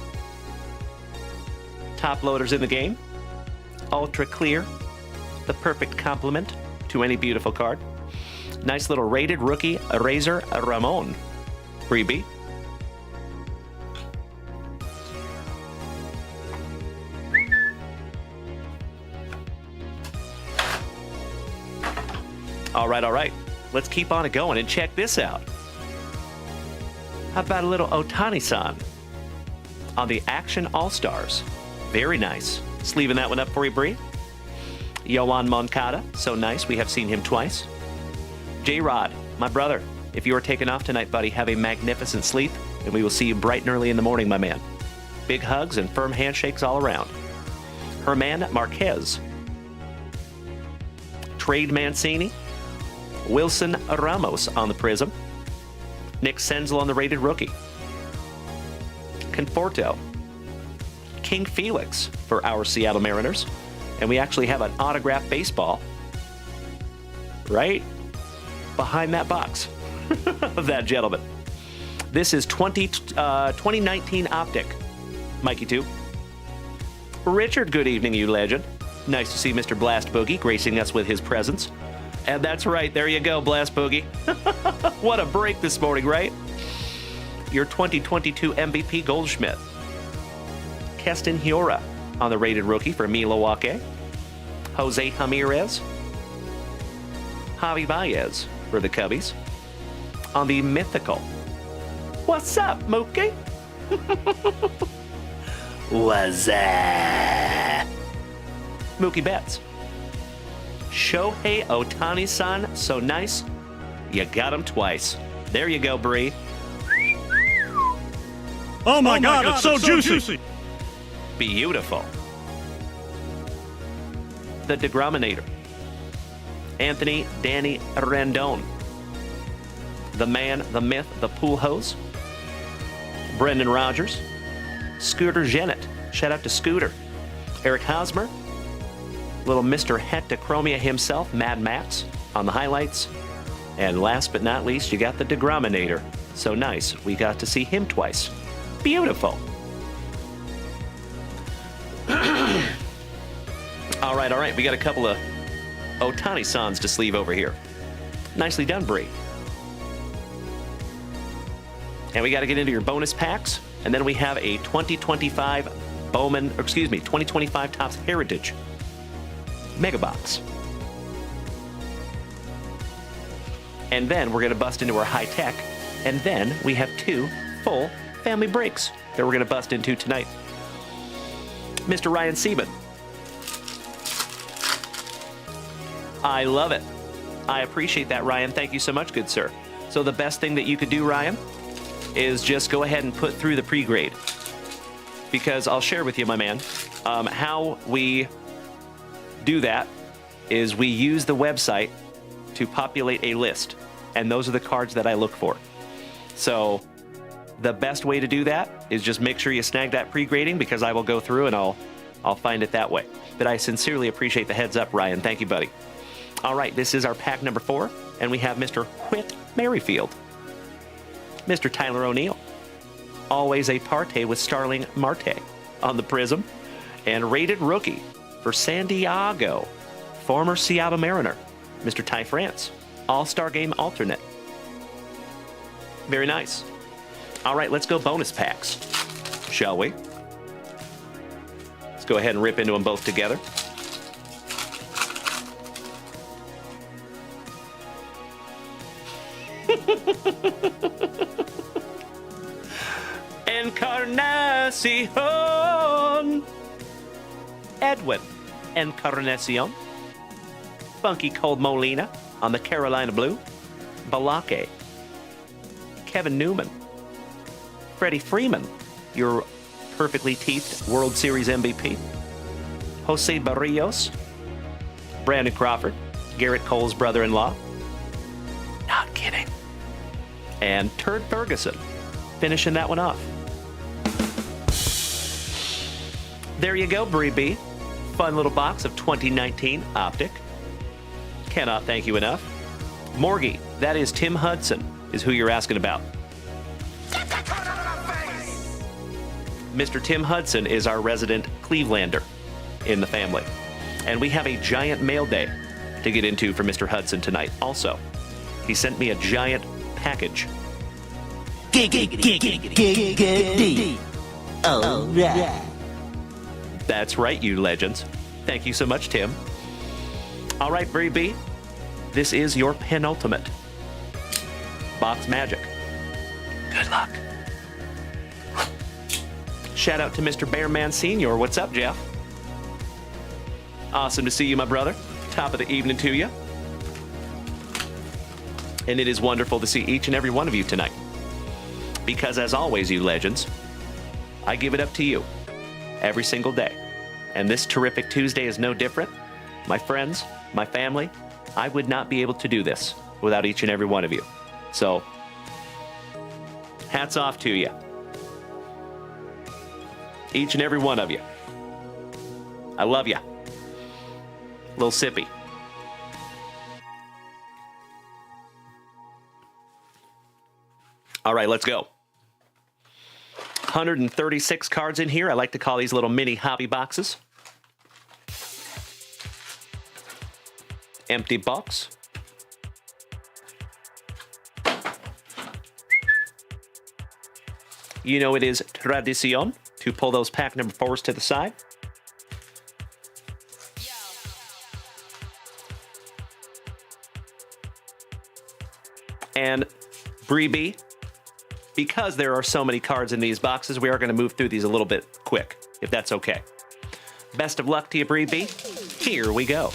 top loaders in the game. Ultra clear, the perfect complement to any beautiful card. Nice little rated rookie, Razor Ramon, Bree B. All right. Let's keep on it going and check this out. How about a little Otani-san on the Action All-Stars? Very nice. Sleeving that one up for you, Bree. Yoan Moncada, so nice. We have seen him twice. J-Rod, my brother, if you are taking off tonight, buddy, have a magnificent sleep, and we will see you bright and early in the morning, my man. Big hugs and firm handshakes all around. Herman Marquez. Trade Mancini. Wilson Ramos on the Prism. Nick Senzel on the rated rookie. Conforto. King Felix for our Seattle Mariners. And we actually have an autographed baseball right behind that box of that gentleman. This is 2019 Optic, Mikey 2. Richard, good evening, you legend. Nice to see Mr. Blast Boogie gracing us with his presence. And that's right, there you go, Blast Boogie. What a break this morning, right? Your 2022 MVP Goldschmidt. Keston Hiura on the rated rookie for Milwaukee. Jose Ramirez. Javi Baez for the Cubbies. On the mythical. What's up, Mookie? What's up? Mookie Betts. Shohei Ohtani-san, so nice. You got him twice. There you go, Bree.
Oh my God, it's so juicy.
Beautiful. The Degrominator. Anthony Danny Rendon. The man, the myth, the pool hose. Brendan Rodgers. Scooter Jennett. Shout out to Scooter. Eric Hosmer. Little Mr. Hectochromia himself, Mad Max, on the highlights. And last but not least, you got the Degrominator. So nice, we got to see him twice. Beautiful. All right. We got a couple of Ohtani-sans to sleeve over here. Nicely done, Bree. And we got to get into your bonus packs. And then we have a 2025 2025 Topps Heritage Mega Box. And then we're going to bust into our high tech. And then we have 2 full family breaks that we're going to bust into tonight. Mr. Ryan Sieben. I love it. I appreciate that, Ryan. Thank you so much, good sir. So the best thing that you could do, Ryan, is just go ahead and put through the pre-grade. Because I'll share with you, my man, how we do that is we use the website to populate a list. And those are the cards that I look for. So the best way to do that is just make sure you snag that pre-grading, because I will go through and I'll find it that way. But I sincerely appreciate the heads up, Ryan. Thank you, buddy. All right, this is our pack number 4, and we have Mr. Whit Merrifield. Mr. Tyler O'Neill. Always a parte with Starling Marte on the Prism. And rated rookie for San Diego, former Seattle Mariner, Mr. Ty France. All-Star Game alternate. Very nice. All right, let's go bonus packs, shall we? Let's go ahead and rip into them both together. Encarnacion. Edwin Encarnacion. Funky Cold Molina on the Carolina Blue. Balake. Kevin Newman. Freddie Freeman, your perfectly teethed World Series MVP. Jose Barrios. Brandon Crawford. Garrett Cole's brother-in-law. Not kidding. And Turd Ferguson, finishing that one off. There you go, Bree B. Fun little box of 2019 Optic. Cannot thank you enough. Morgie, that is Tim Hudson, is who you're asking about. Mr. Tim Hudson is our resident Clevelander in the family. And we have a giant mail day to get into for Mr. Hudson tonight also. He sent me a giant package.
All right.
That's right, you legends. Thank you so much, Tim. All right, Bree B, this is your penultimate box magic. Good luck. Shout out to Mr. Bearman Sr. What's up, Jeff? Awesome to see you, my brother. Top of the evening to you. And it is wonderful to see each and every one of you tonight. Because as always, you legends, I give it up to you every single day. And this terrific Tuesday is no different. My friends, my family, I would not be able to do this without each and every one of you. So, hats off to you. Each and every one of you. I love you. Little sippy. All right, let's go. 136 cards in here. I like to call these little mini hobby boxes. Empty box. You know it is tradición to pull those pack number 4s to the side. And Bree B, because there are so many cards in these boxes, we are going to move through these a little bit quick, if that's okay. Best of luck to you, Bree B. Here we go.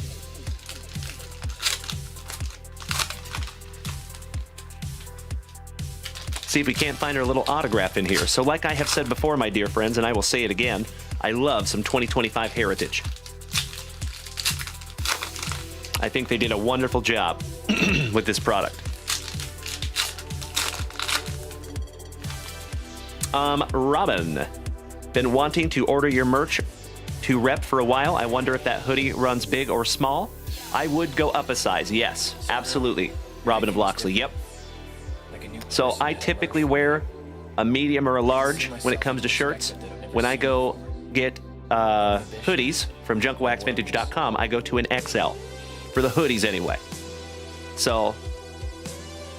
See if we can't find our little autograph in here. So like I have said before, my dear friends, and I will say it again, I love some 2025 Heritage. I think they did a wonderful job with this product. Robin, been wanting to order your merch to rep for a while. I wonder if that hoodie runs big or small. I would go up a size, yes, absolutely. Robin of Loxley, yep. So I typically wear a medium or a large when it comes to shirts. When I go get hoodies from junkwaxvintage.com, I go to an XL for the hoodies anyway. So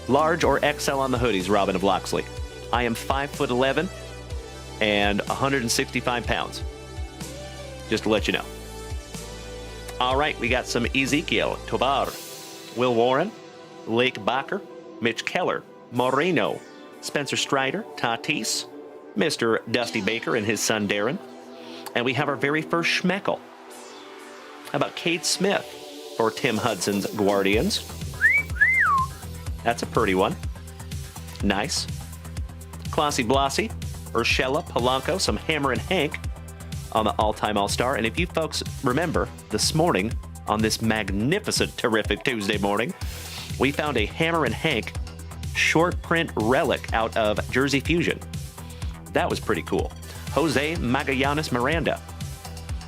large or XL on the hoodies, Robin of Loxley. I am 5'11" and 165 pounds. Just to let you know. All right, we got some Ezekiel Tobar, Will Warren, Lake Bacher, Mitch Keller, Moreno, Spencer Strider, Tatis, Mr. Dusty Baker and his son Darren. And we have our very first Schmeckel. How about Cade Smith for Tim Hudson's Guardians? That's a pretty one. Nice. Classy Blossy, Urshela, Polanco, some Hammer and Hank on the all-time All-Star. And if you folks remember, this morning, on this magnificent, terrific Tuesday morning, we found a Hammer and Hank short print relic out of Jersey Fusion. That was pretty cool. Jose Magallanes Miranda.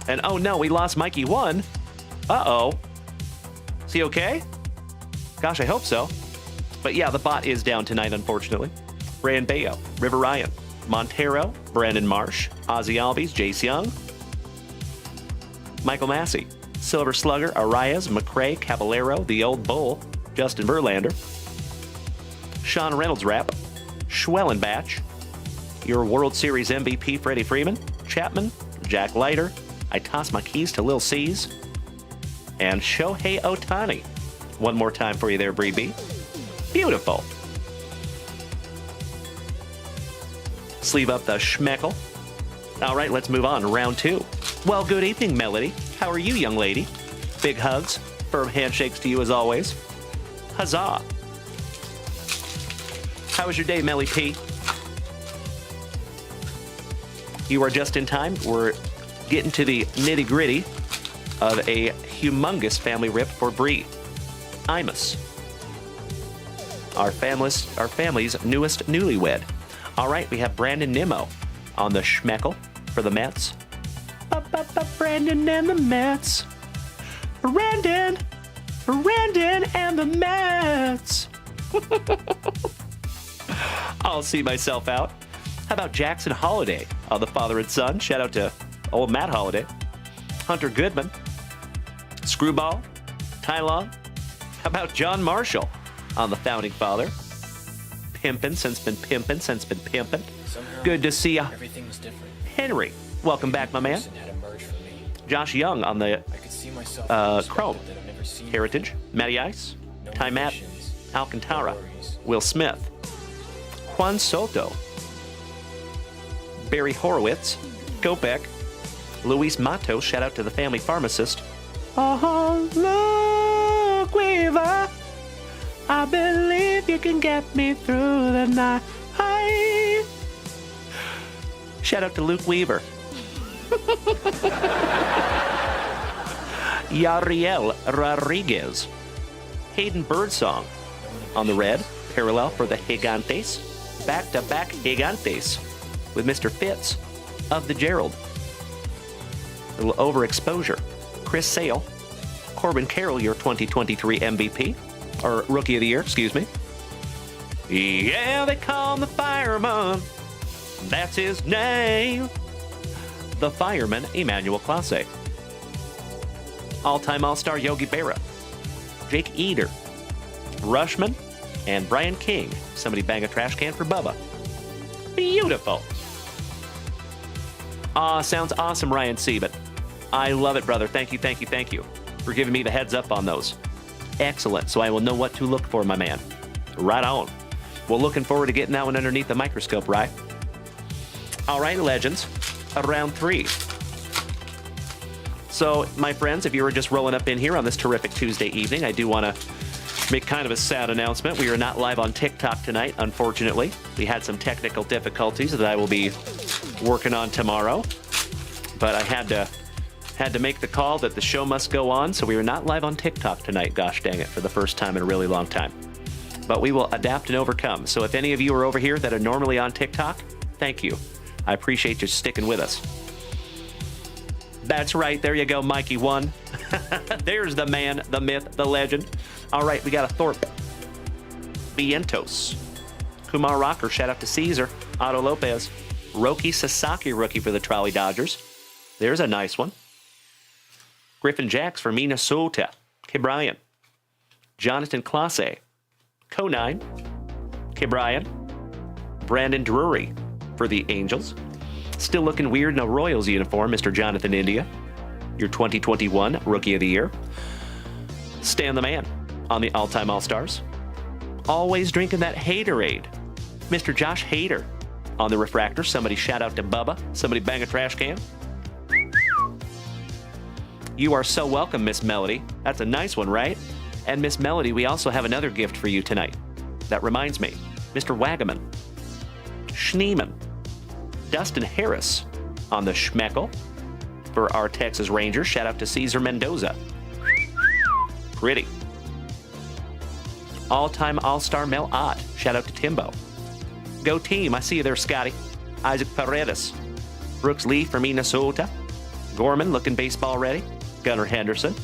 And oh no, we lost Mikey 1. Uh-oh. Is he okay? Gosh, I hope so. But yeah, the bot is down tonight, unfortunately. Brian Bayo, River Ryan, Montero, Brandon Marsh, Ozzy Albies, Jace Young, Michael Massey, Silver Slugger, Arias, McRae, Caballero, The Old Bull, Justin Verlander, Sean Reynolds Rap, Schwellenbach, your World Series MVP Freddie Freeman, Chapman, Jack Leiter, I Toss My Keys to Lil C's, and Shohei Ohtani. One more time for you there, Bree B. Beautiful. Sleeve up the schmeckel. All right, let's move on. Round 2. Well, good evening, Melody. How are you, young lady? Big hugs. Firm handshakes to you as always. Huzzah. How was your day, Melly P? You are just in time. We're getting to the nitty-gritty of a humongous family rip for Bree. Imus. Our family's newest newlywed. All right, we have Brandon Nimmo on the schmeckel for the Mets. Brandon and the Mets. Brandon and the Mets. I'll see myself out. How about Jackson Holiday on the father and son? Shout out to old Matt Holiday. Hunter Goodman. Screwball. Ty Long. How about John Marshall on the founding father? Pimpin' since been pimpin'. Good to see ya.
Everything was different.
Henry, welcome back, my man. Josh Young on the Chrome. Heritage. Matty Ice. Ty Matt. Alcantara. Will Smith. Juan Soto. Barry Horowitz. Kopek. Luis Matos. Shout out to the family pharmacist. Oh, look, Weaver. I believe you can get me through the night. Shout out to Luke Weaver. Yariel Rodriguez. Hayden Birdsong on the red. Parallel for the Gigantes. Back-to-back Gigantes with Mr. Fitz of the Gerald. A little overexposure. Chris Sale. Corbin Carroll, your 2023 MVP. Or Rookie of the Year, excuse me. Yeah, they call him the Fireman. That's his name. The Fireman, Emmanuel Clase. All-time All-Star Yogi Berra. Jake Eder. Rushman. And Brian King. Somebody bang a trash can for Bubba. Beautiful. Sounds awesome, Ryan C. But I love it, brother. Thank you for giving me the heads up on those. Excellent. So I will know what to look for, my man. Right on. Well, looking forward to getting that one underneath the microscope, right? All right, legends. Round 3. So, my friends, if you were just rolling up in here on this terrific Tuesday evening, I do want to make kind of a sad announcement. We are not live on TikTok tonight, unfortunately. We had some technical difficulties that I will be working on tomorrow. But I had to make the call that the show must go on, so we are not live on TikTok tonight, gosh dang it, for the first time in a really long time. But we will adapt and overcome. So if any of you are over here that are normally on TikTok, thank you. I appreciate you sticking with us. That's right. There you go, Mikey 1. There's the man, the myth, the legend. All right, we got a Thorpe. Vientos. Kumar Rocker, shout out to Caesar. Otto Lopez. Roki Sasaki, rookie for the Trolley Dodgers. There's a nice one. Griffin Jacks for Minnesota. K. Bryan. Jonathan Clase. Conine. K. Bryan. Brandon Drury for the Angels. Still looking weird in a Royals uniform, Mr. Jonathan India. Your 2021 Rookie of the Year. Stan the Man on the All-Time All-Stars. Always drinking that Haterade. Mr. Josh Hader on the Refractor. Somebody shout out to Bubba. Somebody bang a trash can. You are so welcome, Miss Melody. That's a nice one, right? And Miss Melody, we also have another gift for you tonight. That reminds me. Mr. Wagaman. Schneeman. Dustin Harris on the Schmeckle for our Texas Rangers. Shout out to Cesar Mendoza. Pretty. All-time All-Star Mel Ott. Shout out to Timbo. Go team. I see you there, Scotty. Isaac Paredes. Brooks Lee from Minnesota. Gorman looking baseball ready. Gunnar Henderson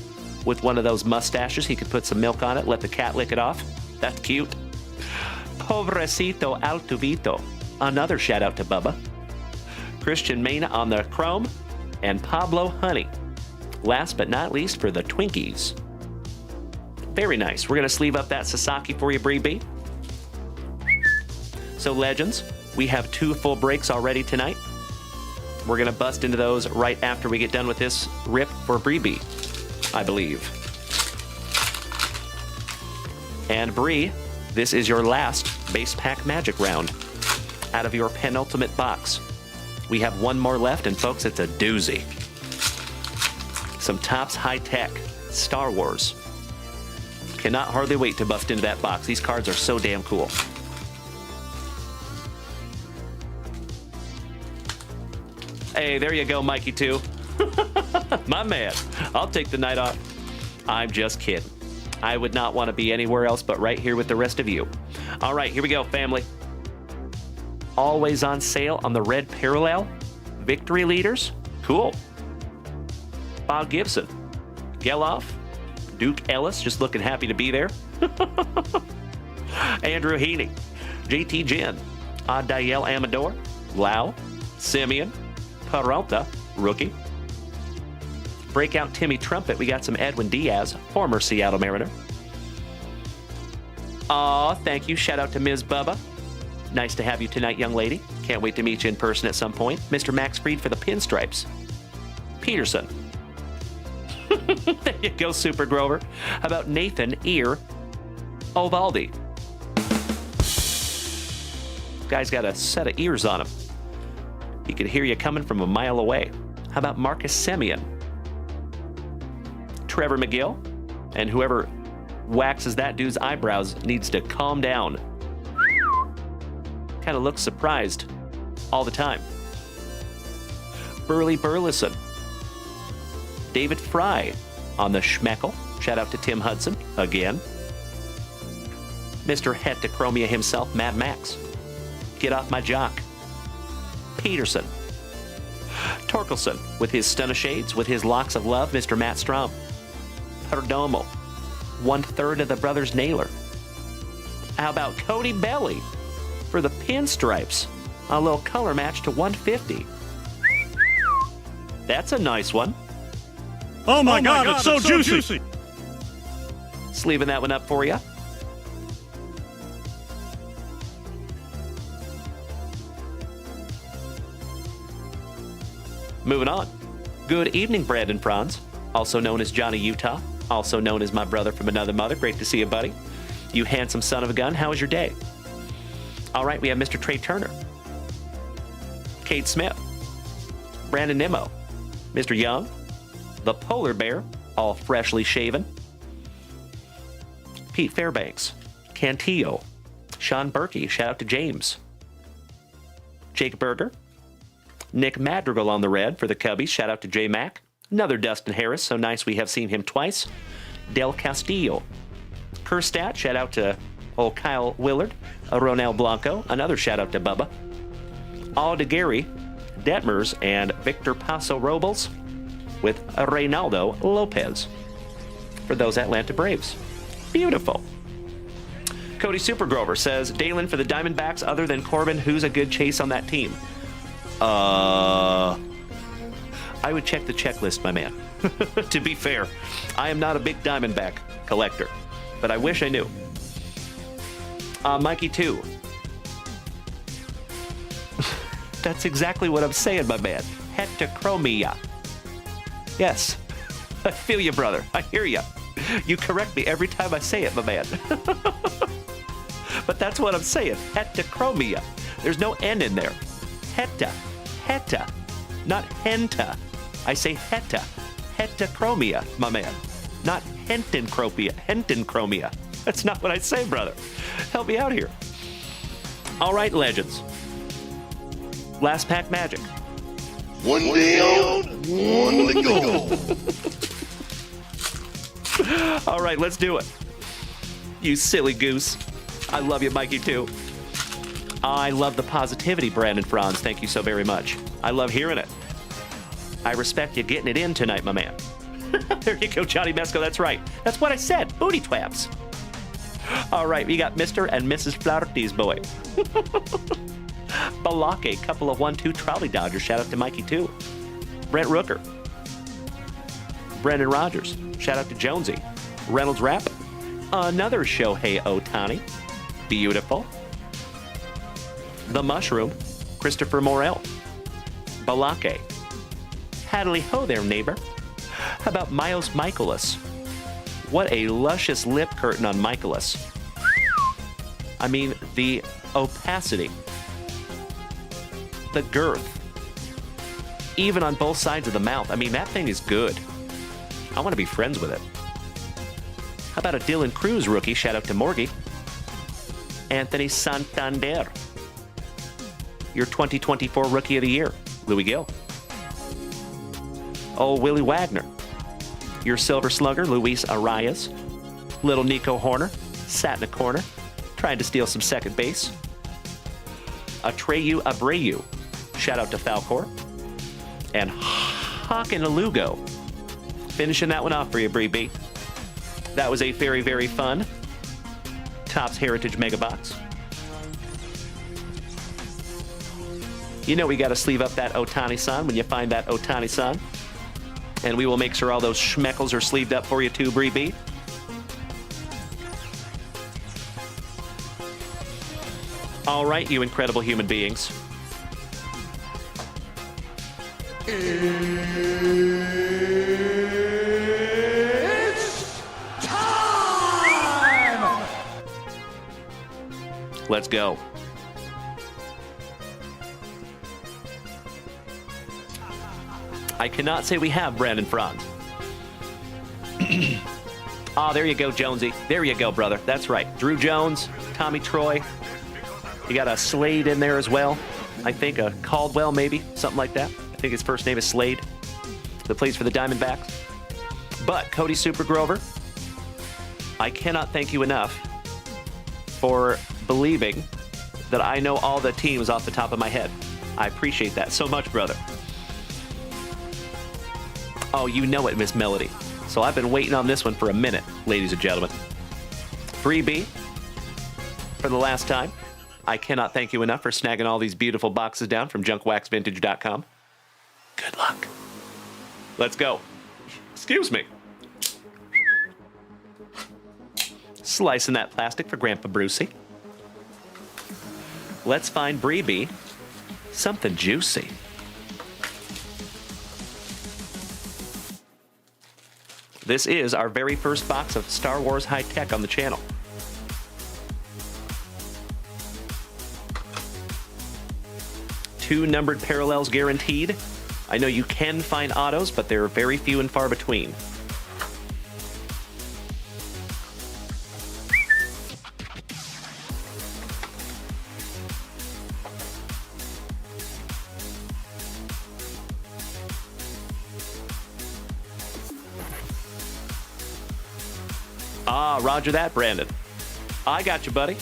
with one of those mustaches. He could put some milk on it, let the cat lick it off. That's cute. Pobrecito Altuvito. Another shout out to Bubba. Christian Mena on the Chrome, and Pablo Honey. Last but not least for the Twinkies. Very nice. We're going to sleeve up that Sasaki for you, Bree B. So, legends, we have 2 full breaks already tonight. We're going to bust into those right after we get done with this rip for Bree B, I believe. And Bree, this is your last base pack magic round out of your penultimate box. We have one more left, and folks, it's a doozy. Some Topps High Tech Star Wars. Cannot hardly wait to bust into that box. These cards are so damn cool. Hey, there you go, Mikey 2. My man. I'll take the night off. I'm just kidding. I would not want to be anywhere else but right here with the rest of you. All right, here we go, family. Always on sale on the red parallel. Victory leaders. Cool. Bob Gibson. Geloff. Duke Ellis, just looking happy to be there. Andrew Heaney. JT Jen. Adael Amador. Lau. Simeon. Peralta. Rookie. Breakout Timmy Trumpet. We got some Edwin Diaz, former Seattle Mariner. Aw, thank you. Shout out to Ms. Bubba. Nice to have you tonight, young lady. Can't wait to meet you in person at some point. Mr. Max Fried for the Pinstripes. Peterson. There you go, Super Grover. How about Nathan Ear Ovaldi? Guy's got a set of ears on him. He could hear you coming from a mile away. How about Marcus Semien? Trevor McGill? And whoever waxes that dude's eyebrows needs to calm down. Kind of looks surprised all the time. Burley Burleson. David Fry on the Schmeckle. Shout out to Tim Hudson again. Mr. Heterochromia himself, Mad Max. Get off my jock. Peterson. Torkelson with his stun of shades, with his locks of love, Mr. Matt Strom. Perdomo. 1/3 of the Brothers Naylor. How about Cody Belly for the Pinstripes? A little color match to 150. That's a nice one.
Oh my God, it's so juicy.
Sleeving that one up for you. Moving on. Good evening, Brandon Franz, also known as Johnny Utah, also known as my brother from another mother. Great to see you, buddy. You handsome son of a gun. How was your day? All right, we have Mr. Trey Turner, Kate Smith, Brandon Nimmo, Mr. Young, the Polar Bear, all freshly shaven, Pete Fairbanks, Cantillo, Sean Berkey, shout out to James, Jake Berger, Nick Madrigal on the red for the Cubbies, shout out to J Mac, another Dustin Harris, so nice we have seen him twice, Del Castillo, Kerstat, shout out to old Kyle Willard, Ronel Blanco, another shout out to Bubba, Alda Gary, Detmers, and Victor Paso Robles with Reynaldo Lopez for those Atlanta Braves. Beautiful. Cody Supergrover says, Dalen for the Diamondbacks, other than Corbin, who's a good chase on that team? I would check the checklist, my man. To be fair, I am not a big Diamondback collector, but I wish I knew. Mikey 2. That's exactly what I'm saying, my man. Heterochromia. Yes. I feel you, brother. I hear you. You correct me every time I say it, my man. But that's what I'm saying. Heterochromia. There's no N in there. Heta. Not henta. I say heta. Heterochromia, my man. Not hentenchromia. That's not what I say, brother. Help me out here. All right, legends. Last pack magic.
One down, one to go.
All right, let's do it. You silly goose. I love you, Mikey, too. I love the positivity, Brandon Franz. Thank you so very much. I love hearing it. I respect you getting it in tonight, my man. There you go, Johnny Mesco. That's right. That's what I said. Booty twabs. All right, we got Mr. and Mrs. Flaherty's boy. Balake, couple of 1-2 trolley dodgers. Shout out to Mikey, too. Brent Rooker. Brendan Rogers. Shout out to Jonesy. Reynolds Rapp. Another Shohei Ohtani. Beautiful. The Mushroom. Christopher Morel. Balake. Haddly ho there, neighbor. How about Miles Michaelis? What a luscious lip curtain on Michaelis. I mean, the opacity. The girth. Even on both sides of the mouth. I mean, that thing is good. I want to be friends with it. How about a Dylan Cruz rookie? Shout out to Morgie. Anthony Santander. Your 2024 Rookie of the Year, Louis Gill. Oh, Willie Wagner. Your Silver Slugger, Luis Arias. Little Nico Horner, sat in a corner, trying to steal some second base. Atreyu Abreu. Shout out to Falcor. And Hawkin Alugo. Finishing that one off for you, Bree B. That was a very, very fun Topps Heritage Mega Box. You know we got to sleeve up that Ohtani-san when you find that Ohtani-san. And we will make sure all those schmeckles are sleeved up for you too, Bree B. All right, you incredible human beings.
It's time!
Let's go. I cannot say we have Brandon Franz. Ah, there you go, Jonesy. There you go, brother. That's right. Drew Jones, Tommy Troy. You got a Slade in there as well. I think a Caldwell, maybe. Something like that. I think his first name is Slade. That plays for the Diamondbacks. But Cody Supergrover, I cannot thank you enough for believing that I know all the teams off the top of my head. I appreciate that so much, brother. Oh, you know it, Miss Melody. So I've been waiting on this one for a minute, ladies and gentlemen. Free B, for the last time, I cannot thank you enough for snagging all these beautiful boxes down from junkwaxvintage.com. Good luck. Let's go. Excuse me. Slicing that plastic for Grandpa Brucey. Let's find Bree B something juicy. This is our very first box of Star Wars high-tech on the channel. Two numbered parallels guaranteed. I know you can find autos, but they're very few and far between. Ah, roger that, Brandon. I got you, buddy.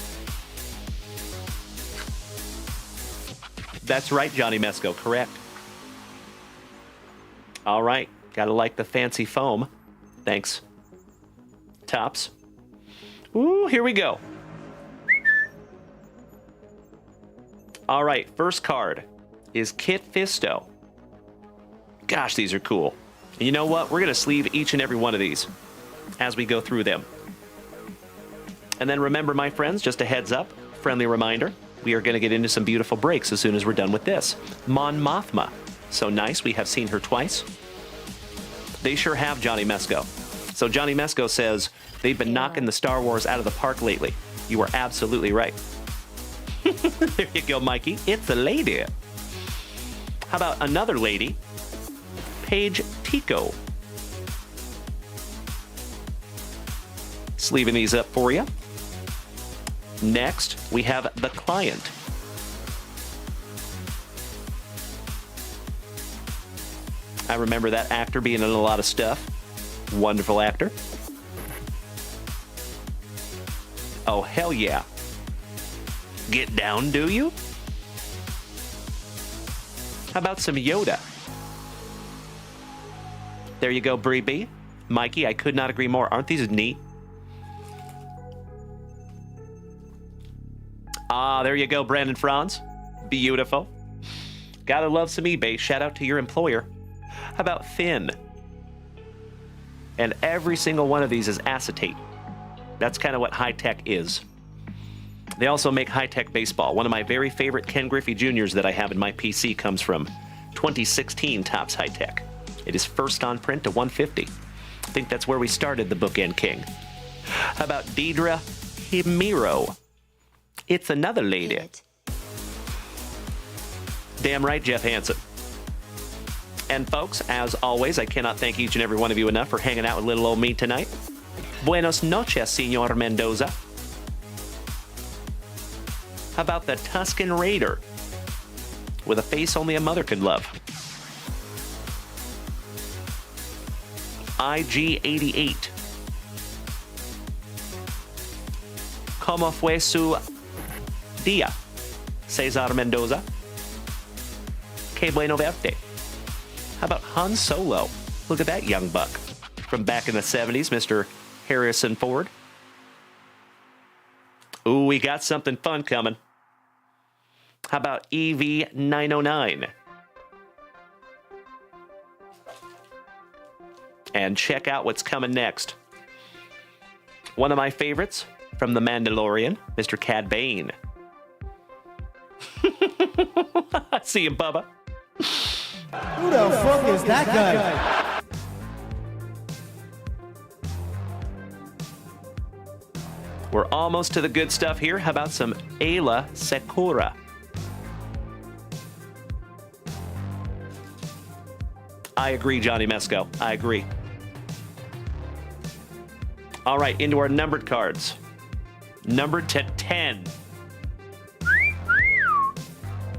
That's right, Johnny Mesco, correct. All right, gotta like the fancy foam. Thanks. Tops. Ooh, here we go. All right, first card is Kit Fisto. Gosh, these are cool. And you know what? We're gonna sleeve each and every one of these as we go through them. And then remember, my friends, just a heads up, friendly reminder, we are going to get into some beautiful breaks as soon as we're done with this. Mon Mothma. So nice, we have seen her twice. They sure have, Johnny Mesco. So Johnny Mesco says, they've been knocking the Star Wars out of the park lately. You are absolutely right. There you go, Mikey. It's a lady. How about another lady? Paige Tico. Sleeving these up for you. Next, we have The Client. I remember that actor being in a lot of stuff. Wonderful actor. Oh, hell yeah. Get down, do you? How about some Yoda? There you go, Bree B. Mikey, I could not agree more. Aren't these neat? Ah, there you go, Brandon Franz. Beautiful. Gotta love some eBay. Shout out to your employer. How about Finn? And every single one of these is acetate. That's kind of what high-tech is. They also make high-tech baseball. One of my very favorite Ken Griffey Jr.'s that I have in my PC comes from 2016 Topps High-Tech. It is first on print to 150. I think that's where we started the Bookend King. How about Deidre Himiro? It's another lady. Damn right, Jeff Hansen. And folks, as always, I cannot thank each and every one of you enough for hanging out with little old me tonight. Buenos noches, Senor Mendoza. How about the Tusken Raider? With a face only a mother could love. IG-88. Como fue su día, Cesar Mendoza? Que bueno verte. How about Han Solo? Look at that young buck. From back in the 70s, Mr. Harrison Ford. Ooh, we got something fun coming. How about EV-909? And check out what's coming next. One of my favorites from The Mandalorian, Mr. Cad Bane. See you, Bubba.
Who the fuck is that guy?
We're almost to the good stuff here. How about some Ayla Secura? I agree, Johnny Mesco. I agree. All right, into our numbered cards. Numbered to 10.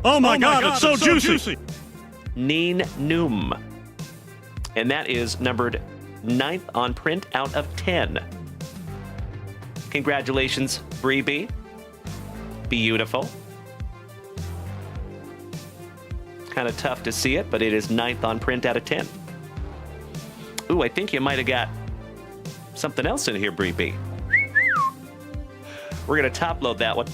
Oh my God, it's so juicy.
Neen Noom. And that is numbered 9th on print out of 10. Congratulations, Bree B. Beautiful. Kind of tough to see it, but it is 9th on print out of 10. Ooh, I think you might have got something else in here, Bree B. We're going to top load that one.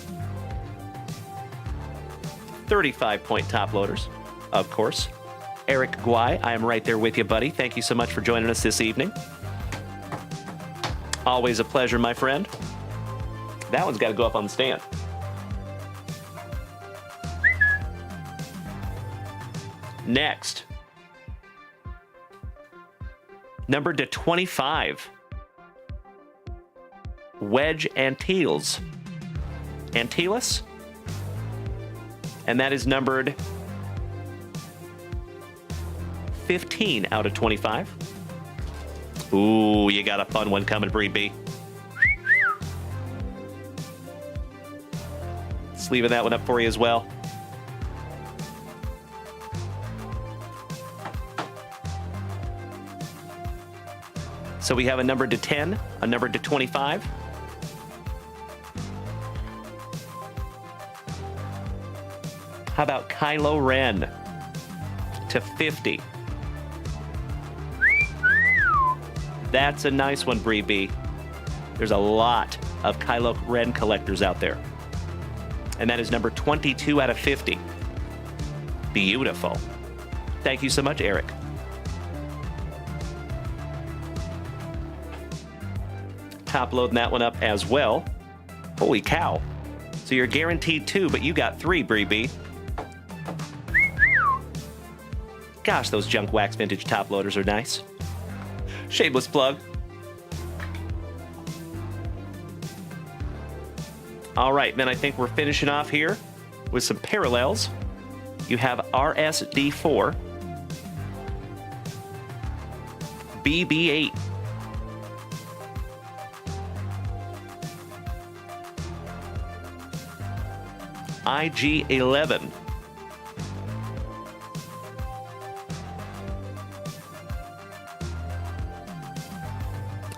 35-point top loaders, of course. Eric Guai, I am right there with you, buddy. Thank you so much for joining us this evening. Always a pleasure, my friend. That one's got to go up on the stand. Next. Numbered to 25. Wedge Antilles. Antilles? And that is numbered 15 out of 25. Ooh, you got a fun one coming, Bree B. Sleeving that one up for you as well. So we have a number to 10, a number to 25. How about Kylo Ren to 50? That's a nice one, Bree B. There's a lot of Kylo Ren collectors out there. And that is number 22 out of 50. Beautiful. Thank you so much, Eric. Top loading that one up as well. Holy cow. So you're guaranteed 2, but you got 3, Bree B. Gosh, those junk wax vintage top loaders are nice. Shameless plug. All right, then I think we're finishing off here with some parallels. You have RSD4, BB8, IG11,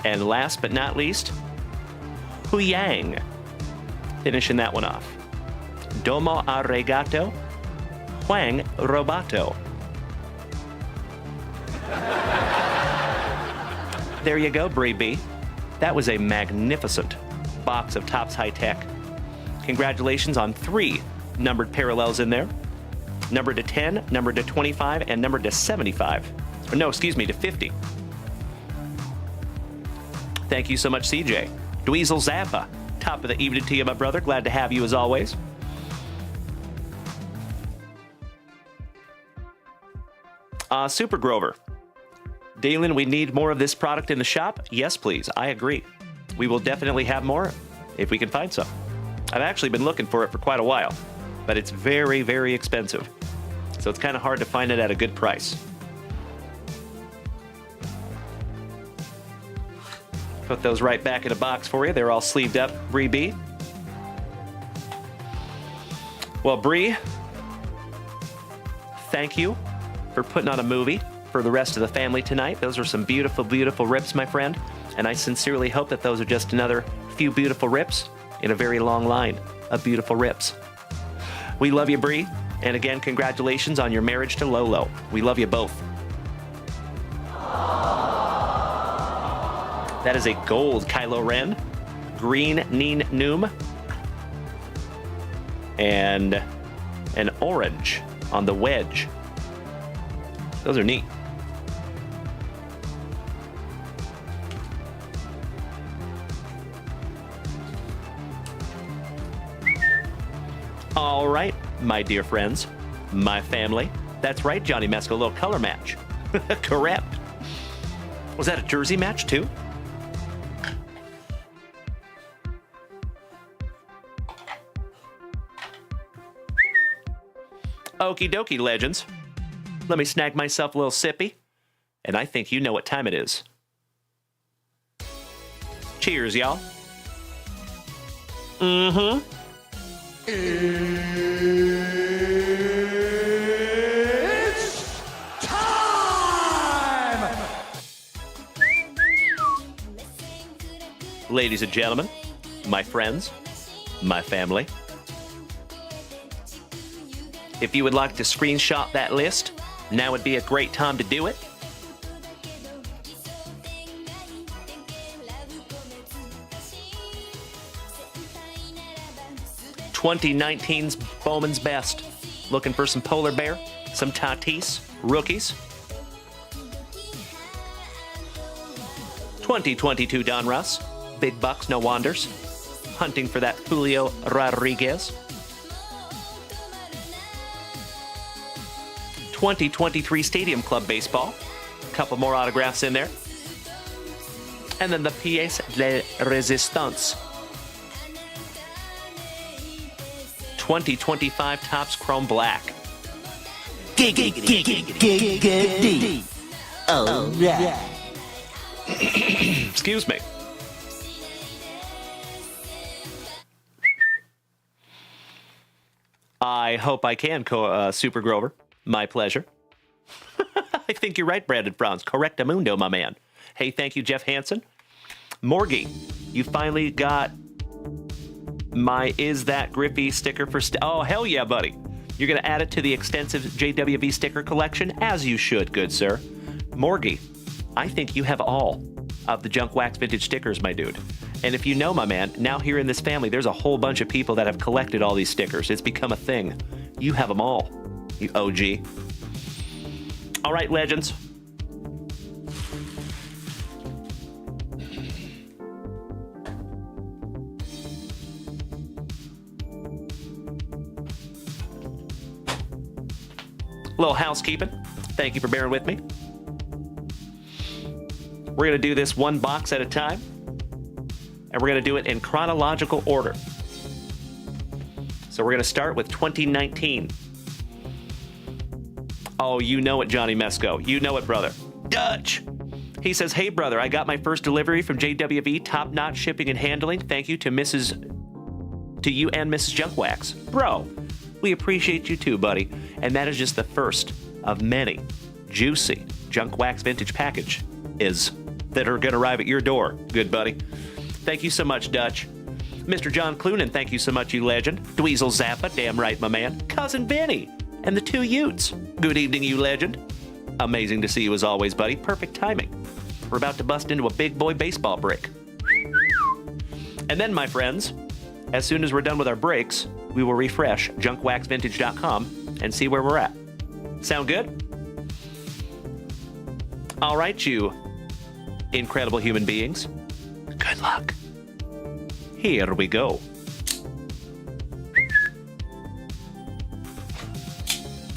and last but not least, Huyang. Finishing that one off. Domo Arigato, Huang Robato. There you go, Bree B. That was a magnificent box of Topps High Tech. Congratulations on 3 numbered parallels in there. Numbered to 10, numbered to 25, and numbered to 75. Or no, excuse me, to 50. Thank you so much, CJ. Dweezil Zappa. Top of the evening to you, my brother. Glad to have you as always. Super Grover. Dalen, we need more of this product in the shop. Yes, please. I agree. We will definitely have more if we can find some. I've actually been looking for it for quite a while, but it's very, very expensive. So it's kind of hard to find it at a good price. Put those right back in a box for you. They're all sleeved up, Bree B. Well, Bree, thank you for putting on a movie for the rest of the family tonight. Those are some beautiful, beautiful rips, my friend. And I sincerely hope that those are just another few beautiful rips in a very long line of beautiful rips. We love you, Bree. And again, congratulations on your marriage to Lolo. We love you both. That is a gold Kylo Ren, green Neen Noom, and an orange on the wedge. Those are neat. All right, my dear friends, my family. That's right, Johnny Mesco, a little color match. Correct. Was that a jersey match too? Okie dokie, legends. Let me snag myself a little sippy, and I think you know what time it is. Cheers, y'all. Mm-hmm.
It's time!
Ladies and gentlemen, my friends, my family. If you would like to screenshot that list, now would be a great time to do it. '19's Bowman's Best. Looking for some Polar Bear, some Tatis, rookies. 2022 Don Russ, big bucks, no wanders. Hunting for that Julio Rodriguez. 2023 Stadium Club Baseball. A couple more autographs in there. And then the pièce de résistance. 2025 Topps Chrome Black.
Oh, yeah.
Excuse me. I hope I can, Super Grover. My pleasure. I think you're right, Brandon Frowns. Correctamundo, my man. Hey, thank you, Jeff Hansen. Morgie, you finally got my Is That Griffey sticker for... oh, hell yeah, buddy. You're going to add it to the extensive JWV sticker collection, as you should, good sir. Morgie, I think you have all of the Junk Wax Vintage stickers, my dude. And if you know, my man, now here in this family, there's a whole bunch of people that have collected all these stickers. It's become a thing. You have them all, you OG. All right, legends. Little housekeeping. Thank you for bearing with me. We're going to do this one box at a time, and we're going to do it in chronological order. So we're going to start with 2019. Oh, you know it, Johnny Mesco. You know it, brother. Dutch. He says, hey, brother, I got my first delivery from JWV, top-notch shipping and handling. Thank you to you and Mrs. Junkwax. Bro, we appreciate you too, buddy. And that is just the first of many juicy Junkwax Vintage packages that are going to arrive at your door, good buddy. Thank you so much, Dutch. Mr. John Clunan, thank you so much, you legend. Dweezil Zappa, damn right, my man. Cousin Benny, and the two Utes. Good evening, you legend. Amazing to see you as always, buddy. Perfect timing. We're about to bust into a big boy baseball break. And then, my friends, as soon as we're done with our breaks, we will refresh junkwaxvintage.com and see where we're at. Sound good? All right, you incredible human beings. Good luck. Here we go.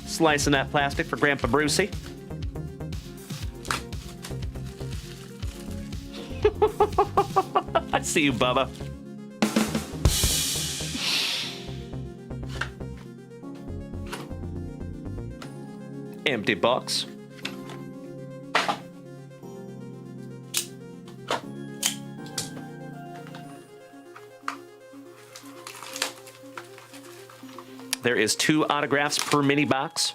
Slicing that plastic for Grandpa Brucey. I see you, Bubba. Empty box. There is 2 autographs per mini box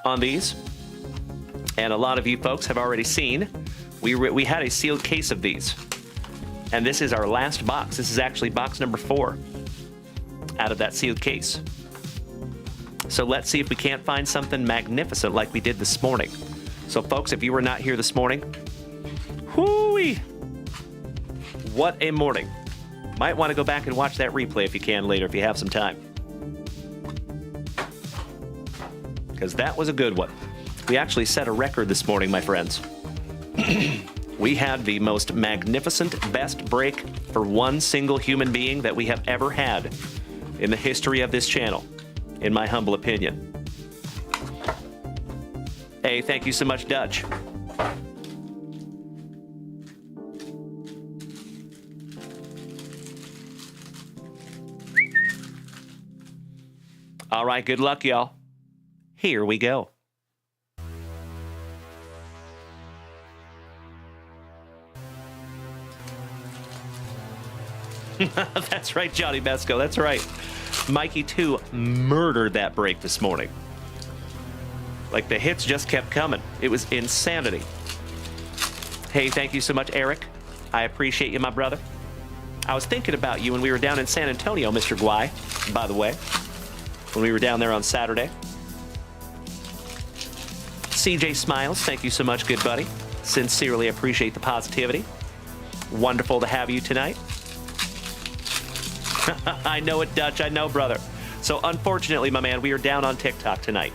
on these. And a lot of you folks have already seen, we had a sealed case of these. And this is our last box. This is actually box number 4 out of that sealed case. So let's see if we can't find something magnificent like we did this morning. So folks, if you were not here this morning, whoo-wee, what a morning. Might want to go back and watch that replay if you can later, if you have some time. Because that was a good one. We actually set a record this morning, my friends. We had the most magnificent best break for one single human being that we have ever had in the history of this channel, in my humble opinion. Hey, thank you so much, Dutch. All right, good luck, y'all. Here we go. That's right, Johnny Mesco. That's right. Mikey 2 murdered that break this morning. Like, the hits just kept coming. It was insanity. Hey, thank you so much, Eric. I appreciate you, my brother. I was thinking about you when we were down in San Antonio, Mr. Guy, by the way, when we were down there on Saturday. CJ Smiles, thank you so much, good buddy. Sincerely appreciate the positivity. Wonderful to have you tonight. I know it, Dutch. I know, brother. So unfortunately, my man, we are down on TikTok tonight.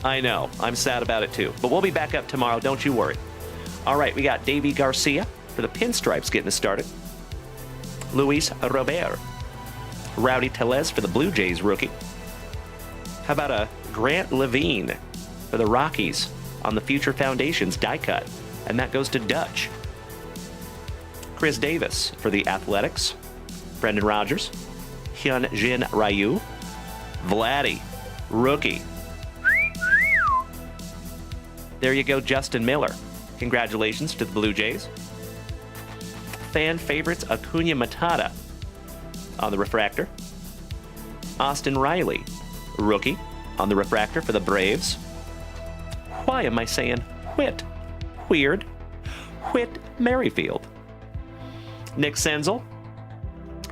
I know. I'm sad about it, too. But we'll be back up tomorrow. Don't you worry. All right, we got Davey Garcia for the Pinstripes getting us started. Luis Robert. Rowdy Tellez for the Blue Jays rookie. How about a Grant Levine for the Rockies on the Future Foundation's die cut, and that goes to Dutch. Chris Davis for the Athletics. Brendan Rogers. Hyun Jin Ryu. Vladdy, rookie. There you go, Justin Miller. Congratulations to the Blue Jays. Fan favorites Acuna Matata on the refractor. Austin Riley, rookie, on the refractor for the Braves. Why am I saying Whit? Weird. Whit Merrifield. Nick Senzel.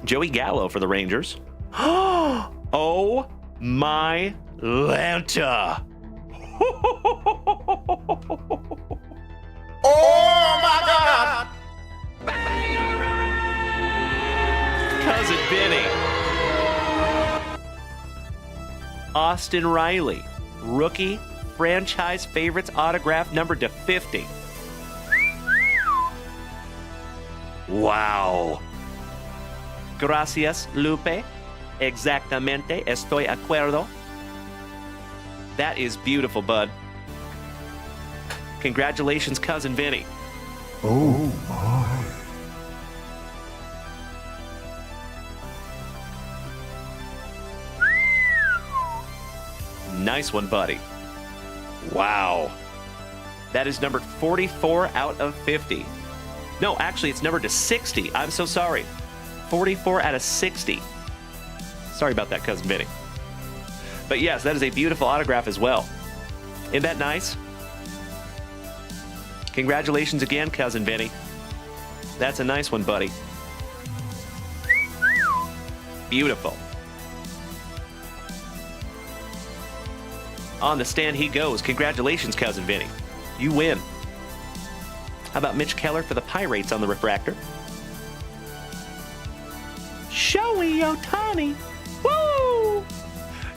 Joey Gallo for the Rangers. Oh my Lanta.
Oh my God!
Cousin Benny. Austin Riley, rookie, franchise favorites autograph numbered to 50. Wow. Gracias, Lupe. Exactamente, estoy acuerdo. That is beautiful, bud. Congratulations, Cousin Vinny.
Oh my.
Nice one, buddy. Wow. That is numbered 44 out of 50. No, actually, it's numbered to 60. I'm so sorry. 44 out of 60. Sorry about that, Cousin Vinny. But yes, that is a beautiful autograph as well. Isn't that nice? Congratulations again, Cousin Vinny. That's a nice one, buddy. Beautiful. On the stand he goes. Congratulations, Cousin Vinny. You win. How about Mitch Keller for the Pirates on the refractor? Shohei Ohtani. Woo!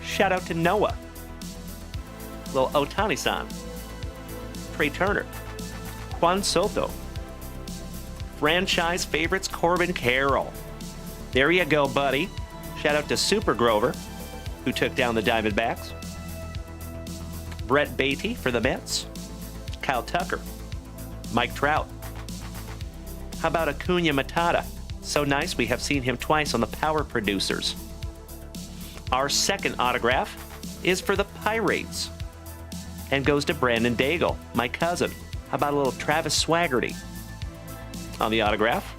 Shout out to Noah. Little Ohtani-san. Trey Turner. Juan Soto. Franchise favorites Corbin Carroll. There you go, buddy. Shout out to Super Grover, who took down the Diamondbacks. Brett Beatty for the Mets. Kyle Tucker. Mike Trout. How about Acuna Matata? So nice, we have seen him twice on the Power Producers. Our second autograph is for the Pirates and goes to Brandon Daigle, my cousin. How about a little Travis Swaggerty on the autograph?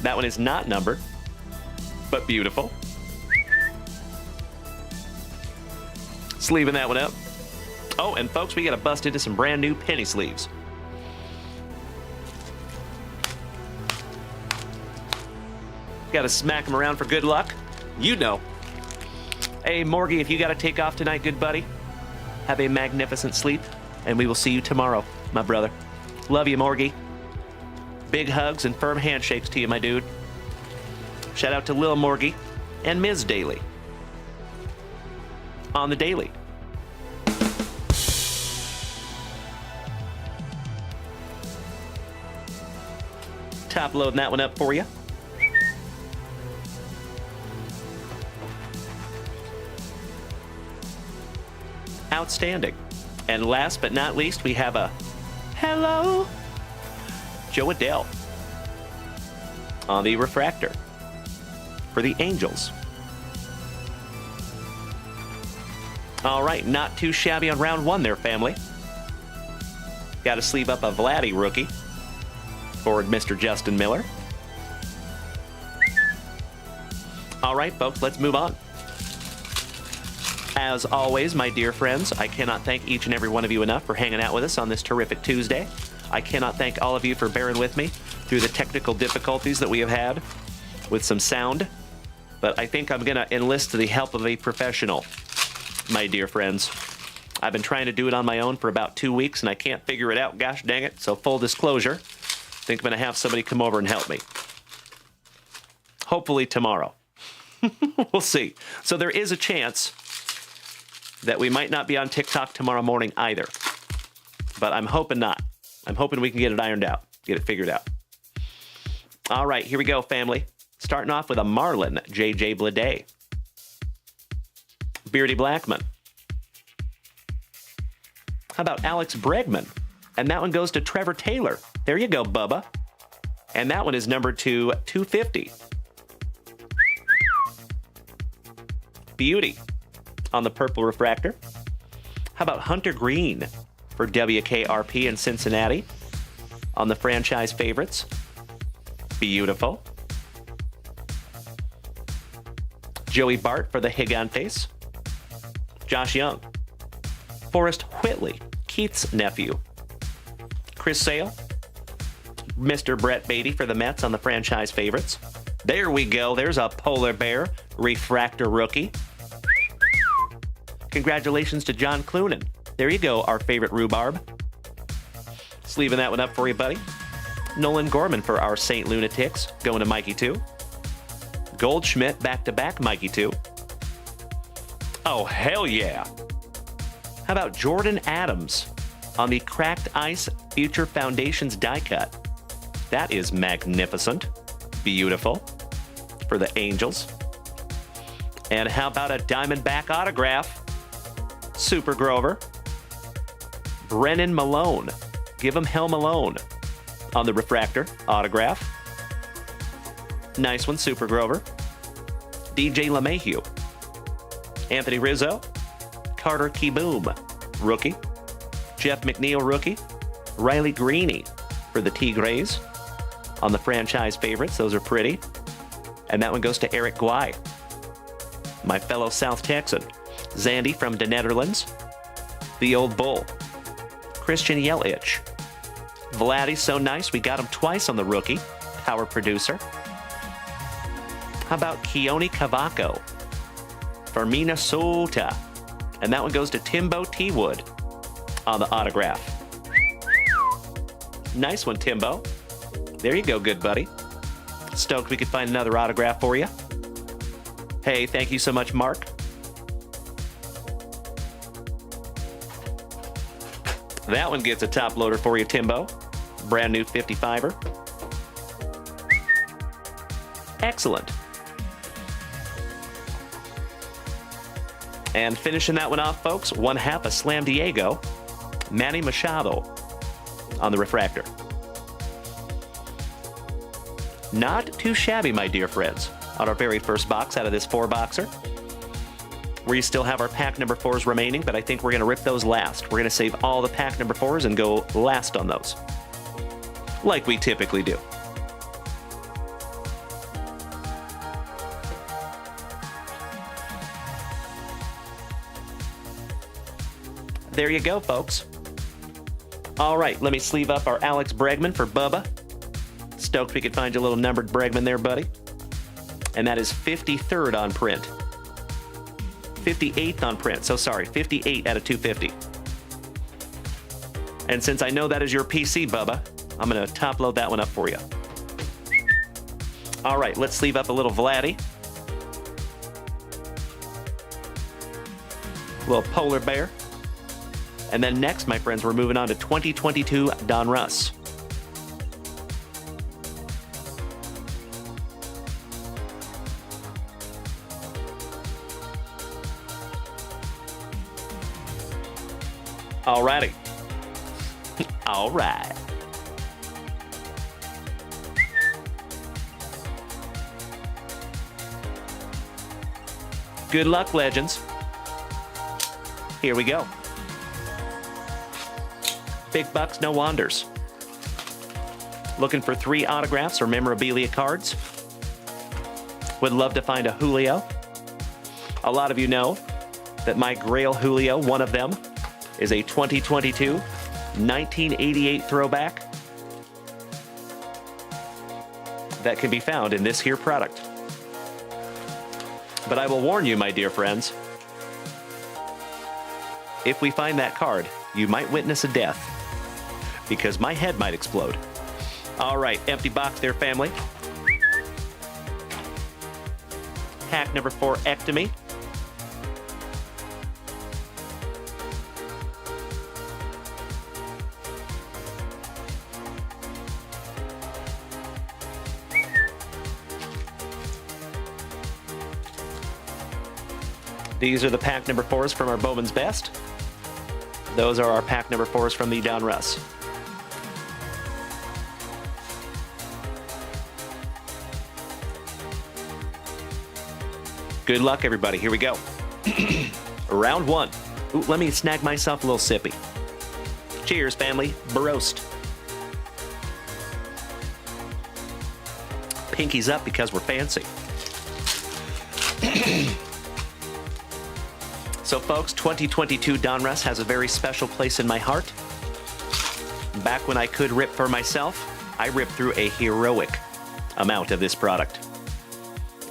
That one is not numbered, but beautiful. Sleeving that one up. Oh, and folks, we got to bust into some brand new penny sleeves. Got to smack them around for good luck. You know. Hey, Morgie, if you got to take off tonight, good buddy, have a magnificent sleep, and we will see you tomorrow, my brother. Love you, Morgie. Big hugs and firm handshakes to you, my dude. Shout out to Lil Morgie and Ms. Daly. On the Daily. Top loading that one up for you. Outstanding. And last but not least, we have a hello, Joe Adele on the refractor for the Angels. All right, not too shabby on round one there, family. Got to sleeve up a Vladdy rookie for Mr. Justin Miller. All right, folks, let's move on. As always, my dear friends, I cannot thank each and every one of you enough for hanging out with us on this terrific Tuesday. I cannot thank all of you for bearing with me through the technical difficulties that we have had with some sound. But I think I'm going to enlist the help of a professional, my dear friends. I've been trying to do it on my own for about 2 weeks, and I can't figure it out. Gosh dang it. So full disclosure, I think I'm going to have somebody come over and help me. Hopefully tomorrow. We'll see. So there is a chance that we might not be on TikTok tomorrow morning either. But I'm hoping not. I'm hoping we can get it ironed out, get it figured out. All right, here we go, family. Starting off with a Marlin, J.J. Bleday. Beardy Blackman. How about Alex Bregman? And that one goes to Trevor Taylor. There you go, Bubba. And that one is numbered to 250. Beauty on the purple refractor. How about Hunter Green for WKRP in Cincinnati on the franchise favorites? Beautiful. Joey Bart for the Gigantes. Josh Young. Forrest Whitley, Keith's nephew. Chris Sale. Mr. Brett Beatty for the Mets on the franchise favorites. There we go. There's a polar bear refractor rookie. Congratulations to John Clunan. There you go, our favorite rhubarb. Sleeving that one up for you, buddy. Nolan Gorman for our St. Lunatics, going to Mikey 2. Goldschmidt back-to-back Mikey 2. Oh, hell yeah. How about Jordan Adams on the Cracked Ice Future Foundations die cut? That is magnificent. Beautiful. For the Angels. And how about a Diamondback autograph? Super Grover. Brennan Malone. Give him Hell Malone on the refractor autograph. Nice one, Super Grover. DJ LeMahieu. Anthony Rizzo. Carter Kieboom, rookie. Jeff McNeil, rookie. Riley Greene for the Tigres on the franchise favorites. Those are pretty. And that one goes to Eric Guay, my fellow South Texan. Zandy from the Netherlands. The Old Bull. Christian Yelich. Vladdy's so nice, we got him twice on the rookie. Power producer. How about Keone Cavaco for Minnesota? And that one goes to Timbo T. Wood on the autograph. Nice one, Timbo. There you go, good buddy. Stoked we could find another autograph for you. Hey, thank you so much, Mark. That one gets a top loader for you, Timbo. Brand new 55er. Excellent. And finishing that one off, folks, one half a Slam Diego, Manny Machado on the refractor. Not too shabby, my dear friends, on our very first box out of this 4-boxer. We still have our pack number 4s remaining, but I think we're going to rip those last. We're going to save all the pack number 4s and go last on those, like we typically do. There you go, folks. All right, let me sleeve up our Alex Bregman for Bubba. Stoked we could find you a little numbered Bregman there, buddy. And that is 53rd on print. 58th on print, so sorry, 58 out of 250. And since I know that is your PC, Bubba, I'm going to top load that one up for you. All right, let's sleeve up a little Vladdy. A little polar bear. And then next, my friends, we're moving on to 2022 Don Russ. Alrighty. All right. Good luck, legends. Here we go. Big bucks, no wanders. Looking for 3 autographs or memorabilia cards. Would love to find a Julio. A lot of you know that my Grail Julio, one of them, is a 2022 1988 throwback that can be found in this here product. But I will warn you, my dear friends, if we find that card, you might witness a death, because my head might explode. All right, empty box there, family. Pack number 4, Ectomy. These are the pack number 4s from our Bowman's Best. Those are our pack number 4s from the Donruss. Good luck, everybody. Here we go. Round 1. Ooh, let me snag myself a little sippy. Cheers, family. Broasted. Pinkies up because we're fancy. So, folks, 2022 Donruss has a very special place in my heart. Back when I could rip for myself, I ripped through a heroic amount of this product.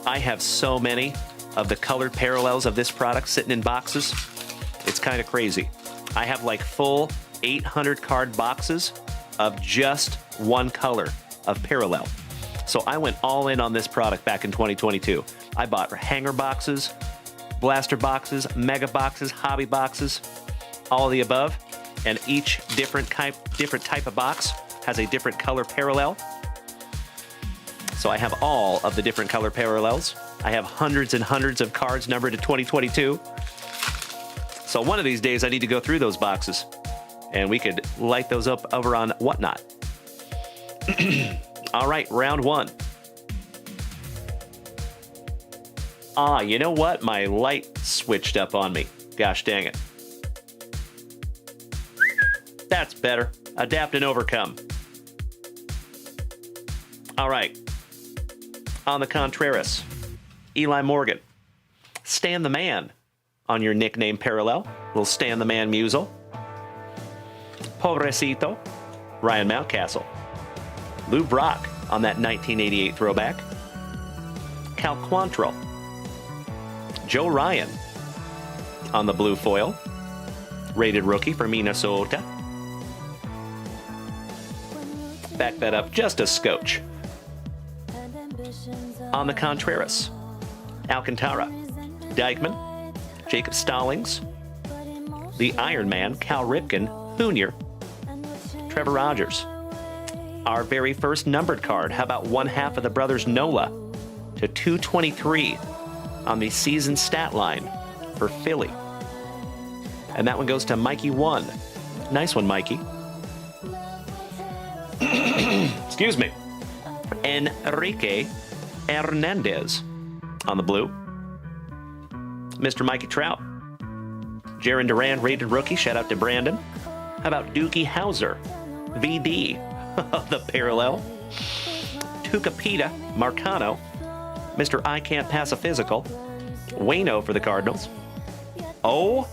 I have so many of the colored parallels of this product sitting in boxes. It's kind of crazy. I have like full 800 card boxes of just one color of parallel. So I went all in on this product back in 2022. I bought hanger boxes, blaster boxes, mega boxes, hobby boxes, all of the above. And each different type of box has a different color parallel. So I have all of the different color parallels. I have hundreds and hundreds of cards numbered to 2022. So one of these days I need to go through those boxes and we could light those up over on Whatnot. All right, round 1. You know what? My light switched up on me. Gosh dang it. That's better. Adapt and overcome. All right. On the Contreras, Eli Morgan. Stan the Man on your nickname parallel. Little Stan the Man Musel. Pobrecito, Ryan Mountcastle. Lou Brock on that 1988 throwback. Cal Quantrill. Joe Ryan on the blue foil. Rated rookie for Minnesota. Back that up just a scotch. On the Contreras, Alcantara, Dykeman, Jacob Stallings, the Iron Man, Cal Ripken, Jr., Trevor Rogers. Our very first numbered card, how about one half of the brothers Nola to 223 on the season stat line for Philly. And that one goes to Mikey 1. Nice one, Mikey. Excuse me. Enrique Hernandez on the blue. Mr. Mikey Trout. Jaron Duran, rated rookie. Shout out to Brandon. How about Doogie Howser, VD, the parallel. Tucapita Marcano. Mr. I Can't Pass a Physical. Wayno for the Cardinals. Oh,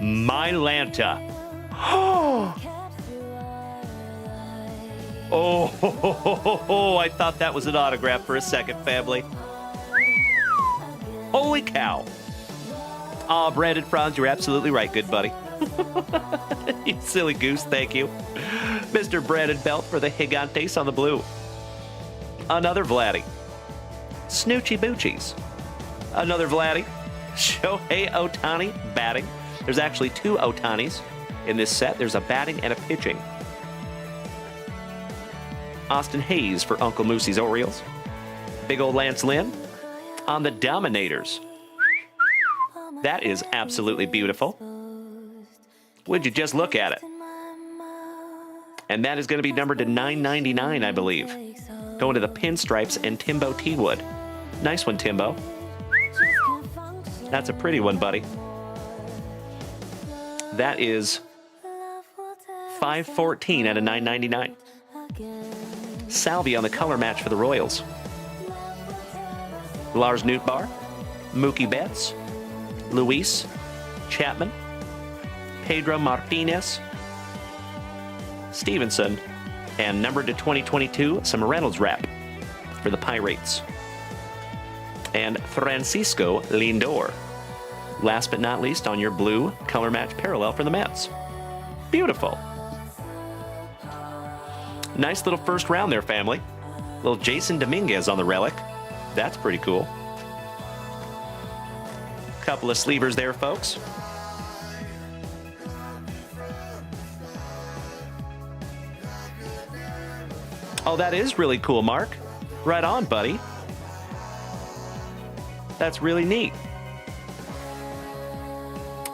my Lanta. Oh, I thought that was an autograph for a second, family. Holy cow. Aw, Brandon Franz, you're absolutely right, good buddy. You silly goose, thank you. Mr. Brandon Belt for the Gigantes on the blue. Another Vladdy. Snoochie Boochies. Another Vladdy. Shohei Ohtani, batting. There's actually 2 Ohtanis in this set. There's a batting and a pitching. Austin Hayes for Uncle Moosey's Orioles. Big old Lance Lynn on the Dominators. That is absolutely beautiful. Would you just look at it? And that is going to be numbered to 999, I believe. Going to the Pinstripes and Timbo T-Wood. Nice one, Timbo. That's a pretty one, buddy. That is 514 out of 999. Salvi on the color match for the Royals. Lars Nootbaar, Mookie Betts, Luis Chapman, Pedro Martinez, Stevenson, and numbered to 2022, some Reynolds wrap for the Pirates. And Francisco Lindor. Last but not least, on your blue color match parallel for the Mets. Beautiful. Nice little first round there, family. Little Jason Dominguez on the relic. That's pretty cool. Couple of sleevers there, folks. Oh, that is really cool, Mark. Right on, buddy. That's really neat.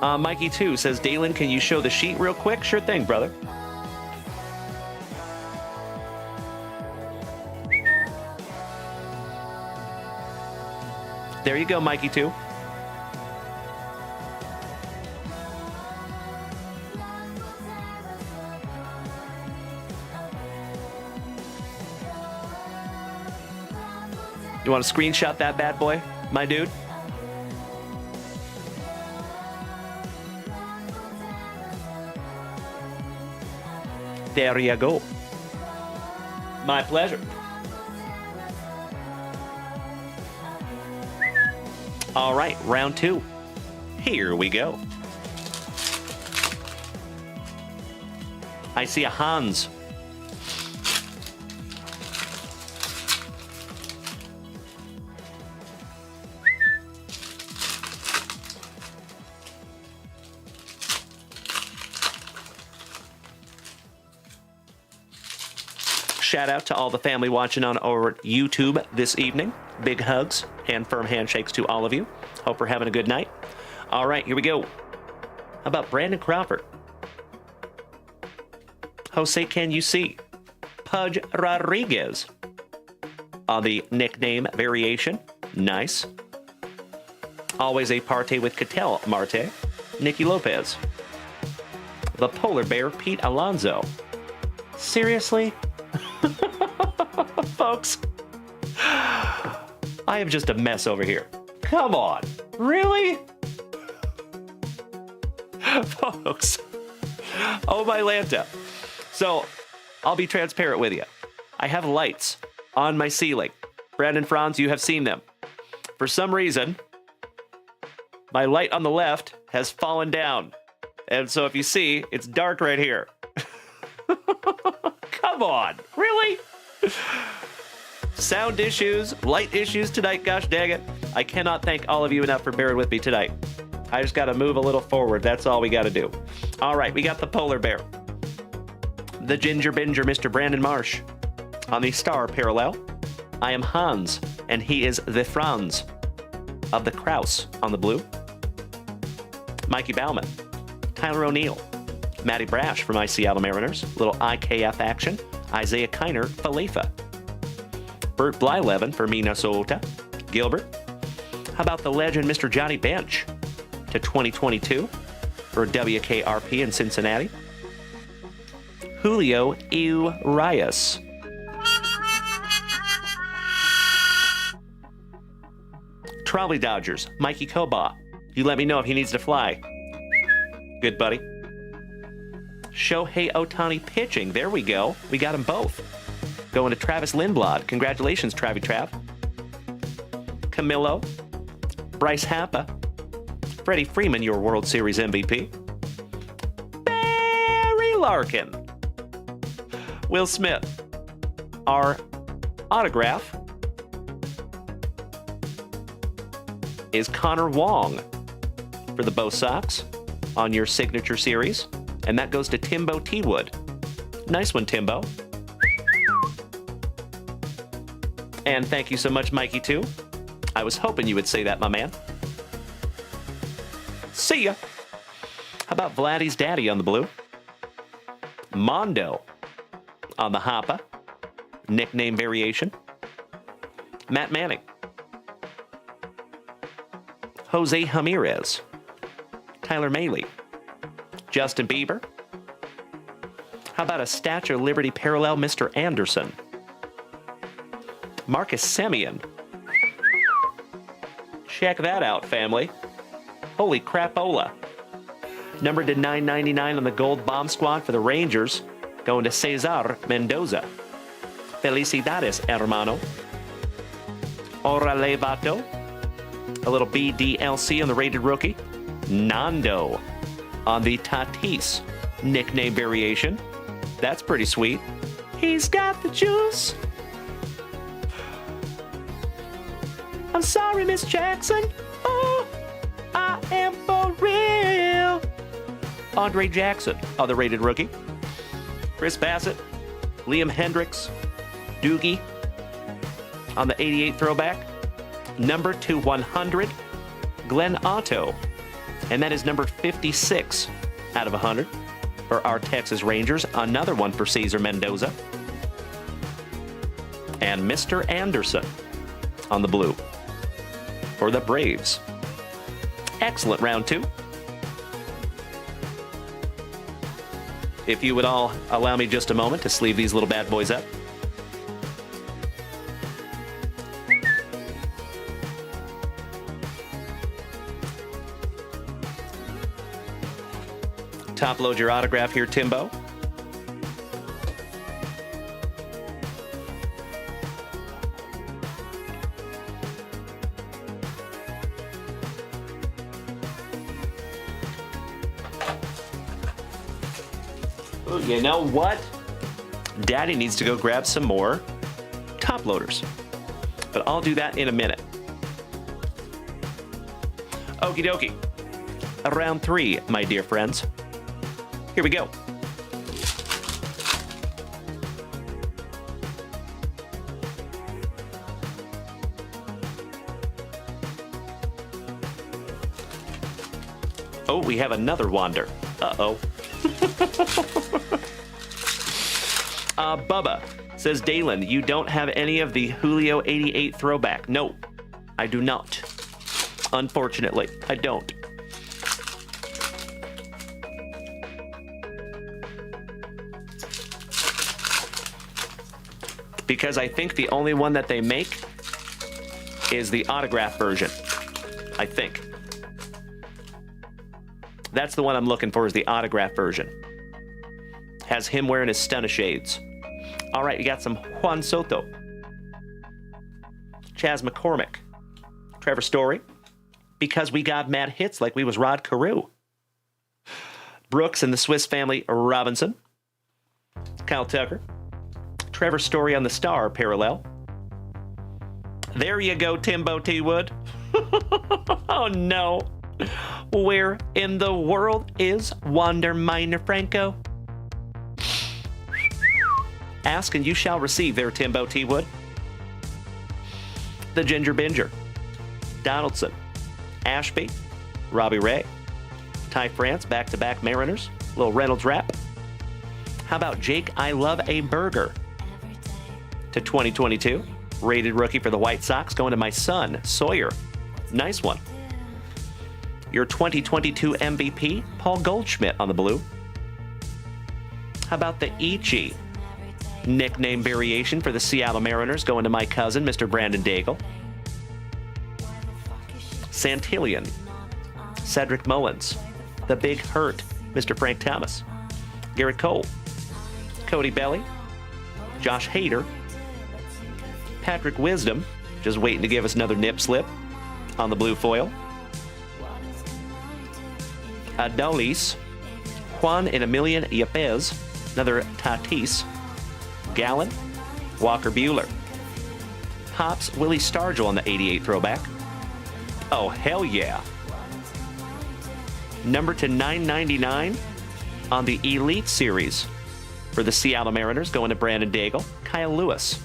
Mikey 2 says, Dalen, can you show the sheet real quick? Sure thing, brother. There you go, Mikey 2. You want to screenshot that bad boy, my dude? There you go. My pleasure. All right, round 2. Here we go. I see a Hans. Shout out to all the family watching on our YouTube this evening. Big hugs and firm handshakes to all of you. Hope we're having a good night. All right, here we go. How about Brandon Crawford? Jose, can you see? Pudge Rodriguez on the nickname variation. Nice. Always a parte with Cattell Marte. Nicky Lopez. The polar bear, Pete Alonso. Seriously? Folks, I am just a mess over here. Come on. Really? Folks. Oh, my Lanta. So, I'll be transparent with you. I have lights on my ceiling. Brandon Franz, you have seen them. For some reason, my light on the left has fallen down. And so if you see, it's dark right here. Come on. Really? Sound issues, light issues tonight, gosh dang it. I cannot thank all of you enough for bearing with me tonight. I just got to move a little forward. That's all we got to do. All right, we got the polar bear. The ginger binger, Mr. Brandon Marsh. On the star parallel, I am Hans, and he is the Franz of the Kraus on the blue. Mikey Bauman, Tyler O'Neill, Matty Brash for my Seattle Mariners, little IKF action, Isaiah Kiner, Falefa. Bert Blyleven for Minnesota, Gilbert. How about the legend, Mr. Johnny Bench, to 2022 for WKRP in Cincinnati. Julio Urias. Trolley Dodgers, Mikey Koba. You let me know if he needs to fly. Good, buddy. Shohei Ohtani pitching. There we go. We got them both. Going to Travis Lindblad. Congratulations, Travie Trav. Camilo. Bryce Happa. Freddie Freeman, your World Series MVP. Barry Larkin. Will Smith. Our autograph is Connor Wong for the Bo Sox on your signature series. And that goes to Timbo T-Wood. Nice one, Timbo. And thank you so much, Mikey, too. I was hoping you would say that, my man. See ya. How about Vladdy's daddy on the blue? Mondo on the Hoppa. Nickname variation. Matt Manning. Jose Ramirez. Tyler Mahle. Justin Bieber. How about a Statue of Liberty parallel, Mr. Anderson? Marcus Semien. Check that out, family. Holy crapola. Numbered to $9.99 on the Gold Bomb Squad for the Rangers, going to Cesar Mendoza. Felicidades, hermano. Orale vato. A little BDLC on the rated rookie. Nando on the Tatis nickname variation. That's pretty sweet. He's got the juice. I'm sorry, Miss Jackson. Oh, I am for real. Andre Jackson on the rated rookie. Chris Bassett, Liam Hendricks, Doogie on the 88 throwback. Number 2/100, Glenn Otto And that is number 56 out of 100 for our Texas Rangers. Another one for Cesar Mendoza. And Mr. Anderson on the blue for the Braves. Excellent round 2. If you would all allow me just a moment to sleeve these little bad boys up. Top load your autograph here, Timbo. Ooh, you know what? Daddy needs to go grab some more top loaders. But I'll do that in a minute. Okie dokie. Round 3, my dear friends. Here we go. Oh, we have another Wander. Uh-oh. Bubba says, Dalen, you don't have any of the Julio 88 throwback. No, I do not. Unfortunately, I don't. Because I think the only one that they make is the autograph version. I think. That's the one I'm looking for, is the autograph version. Has him wearing his stunner shades. All right, you got some Juan Soto. Chaz McCormick. Trevor Story. Because we got mad hits like we was Rod Carew. Brooks and the Swiss Family Robinson. Kyle Tucker. Trevor Story on the Star parallel. There you go, Timbo T. Wood. Oh no. Where in the world is Wander Minor Franco? Ask and you shall receive there, Timbo T. Wood. The Ginger Binger. Donaldson. Ashby. Robbie Ray. Ty France, back-to-back Mariners. Little Reynolds rap. How about Jake I Love a Burger? To 2022. Rated rookie for the White Sox going to my son, Sawyer. Nice one. Your 2022 MVP, Paul Goldschmidt on the blue. How about the Ichi nickname variation for the Seattle Mariners going to my cousin, Mr. Brandon Daigle. Santillan. Cedric Mullins. The Big Hurt, Mr. Frank Thomas. Garrett Cole. Cody Belly. Josh Hader. Patrick Wisdom, just waiting to give us another nip slip on the blue foil. Adolis. Juan and Emilian Yepez. Another Tatis. Gallen. Walker Buehler. Pops Willie Stargell on the 88 throwback. Oh, hell yeah. Number to 999 on the Elite Series for the Seattle Mariners going to Brandon Daigle. Kyle Lewis.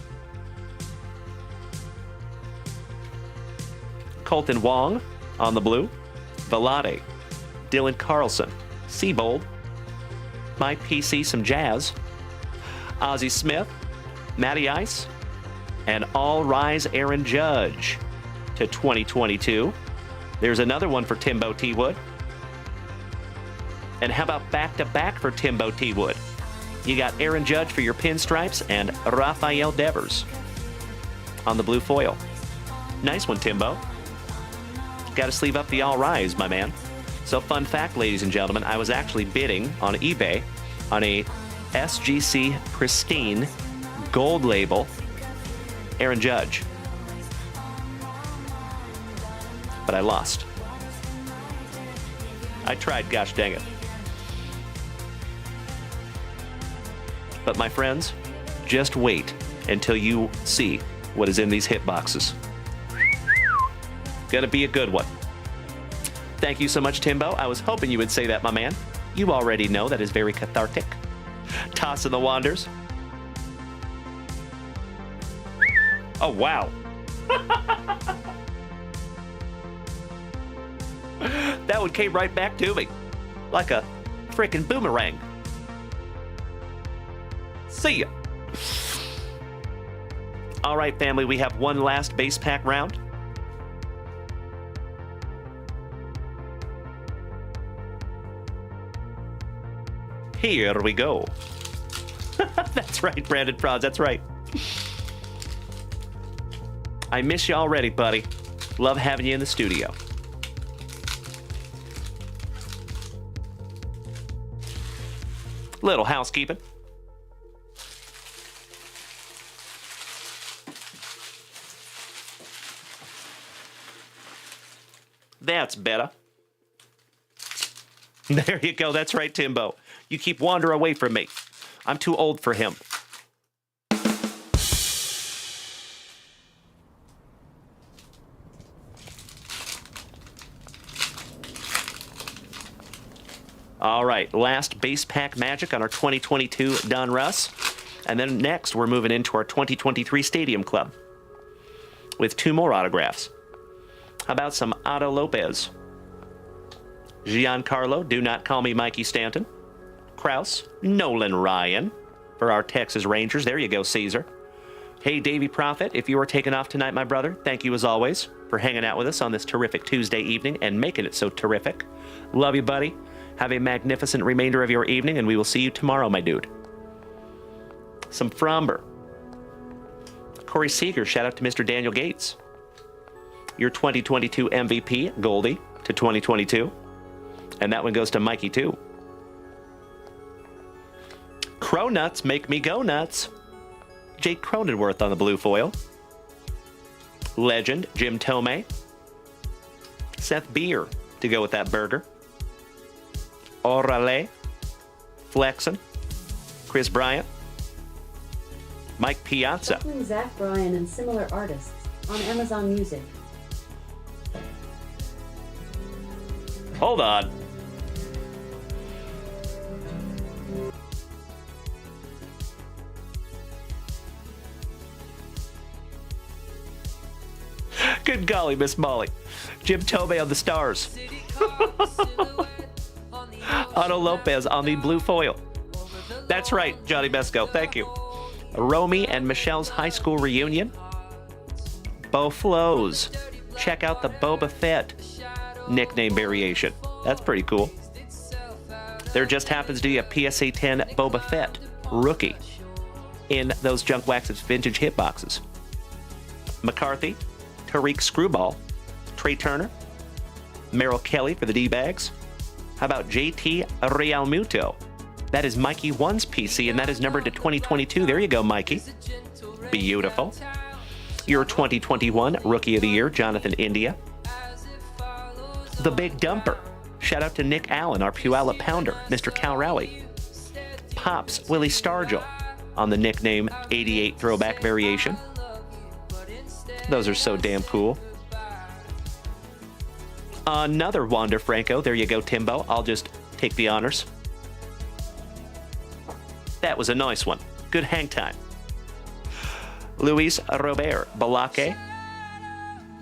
Colton Wong on the blue. Velade. Dylan Carlson. Seabold. My PC some jazz. Ozzie Smith. Matty Ice. And All Rise Aaron Judge to 2022. There's another one for Timbo T. Wood. And how about back-to-back for Timbo T. Wood? You got Aaron Judge for your pinstripes and Rafael Devers on the blue foil. Nice one, Timbo. Got to sleeve up the All Rise, my man. So fun fact, ladies and gentlemen, I was actually bidding on eBay on a SGC Pristine gold label Aaron Judge. But I lost. I tried, gosh dang it. But my friends, just wait until you see what is in these hit boxes. Gonna be a good one. Thank you so much, Timbo. I was hoping you would say that, my man. You already know that is very cathartic. Toss in the Wanders. Oh, wow. That one came right back to me. Like a freaking boomerang. See ya. All right, family, we have one last base pack round. Here we go. That's right, Brandon Franz, that's right. I miss you already, buddy. Love having you in the studio. Little housekeeping. That's better. There you go. That's right, Timbo. You keep wandering away from me. I'm too old for him. All right, last base pack magic on our 2022 Don Russ. And then next, we're moving into our 2023 Stadium Club with 2 more autographs. How about some Otto Lopez? Giancarlo, do not call me Mikey Stanton. Kraus, Nolan Ryan for our Texas Rangers. There you go, Caesar. Hey, Davey Prophet, if you are taking off tonight, my brother, thank you as always for hanging out with us on this terrific Tuesday evening and making it so terrific. Love you, buddy. Have a magnificent remainder of your evening, and we will see you tomorrow, my dude. Some Fromber. Corey Seager, shout out to Mr. Daniel Gates. Your 2022 MVP, Goldie, to 2022. And that one goes to Mikey, too. Cronuts make me go nuts. Jake Cronenworth on the blue foil. Legend, Jim Tomei. Seth Beer to go with that burger. Orale. Flexen. Chris Bryant. Mike Piazza.
Zach Bryan and similar artists on Amazon Music.
Hold on. Good golly, Miss Molly. Jim Tomei on the stars. Otto Lopez on the blue foil. That's right, Johnny Besco. Thank you. Romy and Michelle's high school reunion. Bo Flows. Check out the Boba Fett nickname variation. That's pretty cool. There just happens to be a PSA 10 Boba Fett rookie in those Junk Wax's vintage hit boxes. McCarthy, Tariq Screwball, Trey Turner, Merrill Kelly for the D-Bags. How about JT Realmuto? That is Mikey 1's PC, and that is numbered to 2022. There you go, Mikey. Beautiful. Your 2021 Rookie of the Year, Jonathan India. The Big Dumper. Shout out to Nick Allen, our Puyallup Pounder, Mr. Cal Rowley. Pops Willie Stargell on the nickname 88 throwback variation. Those are so damn cool. Another Wander Franco. There you go, Timbo. I'll just take the honors. That was a nice one. Good hang time. Luis Robert Balake.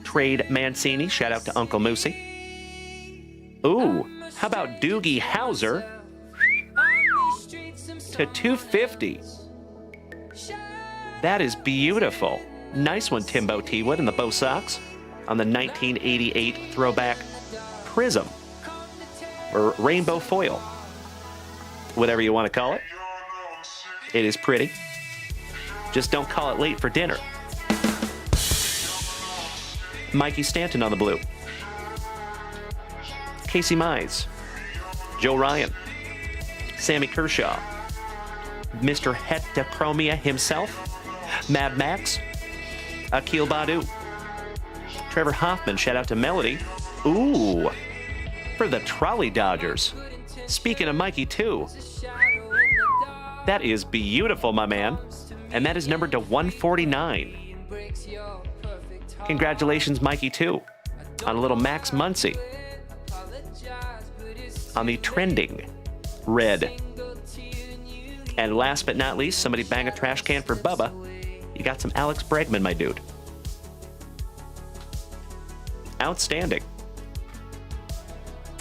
Trade Mancini. Shout out to Uncle Moosey. Ooh, how about Doogie Howser to 250? That is beautiful. Nice one, Timbo T-Wood in the Bo Sox on the 1988 throwback Prism or Rainbow Foil, whatever you want to call it. It is pretty. Just don't call it late for dinner. Mikey Stanton on the blue. Casey Mize. Joe Ryan. Sammy Kershaw. Mr. Hetachromia himself. Mad Max. Akil Badu. Trevor Hoffman, shout out to Melody. Ooh, for the Trolley Dodgers. Speaking of Mikey, too. That is beautiful, my man. And that is numbered to 149. Congratulations, Mikey, too, on a little Max Muncy. On the trending red. And last but not least, somebody bang a trash can for Bubba. You got some Alex Bregman, my dude. Outstanding.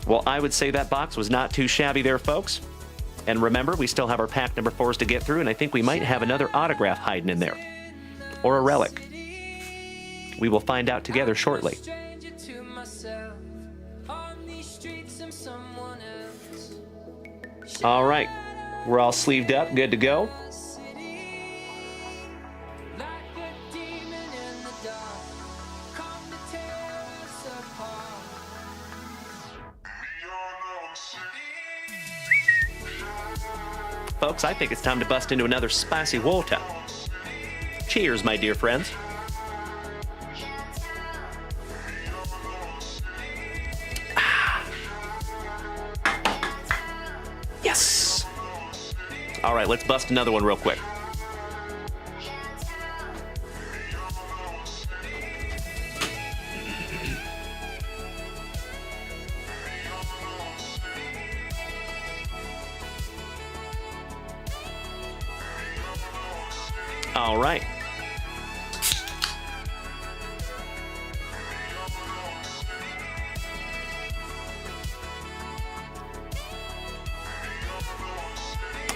Well, I would say that box was not too shabby there, folks. And remember, we still have our pack number 4s to get through, and I think we might have another autograph hiding in there. Or a relic. We will find out together shortly. All right. We're all sleeved up, good to go. Folks, I think it's time to bust into another spicy water. Cheers, my dear friends. Yes! All right, let's bust another one real quick. All right.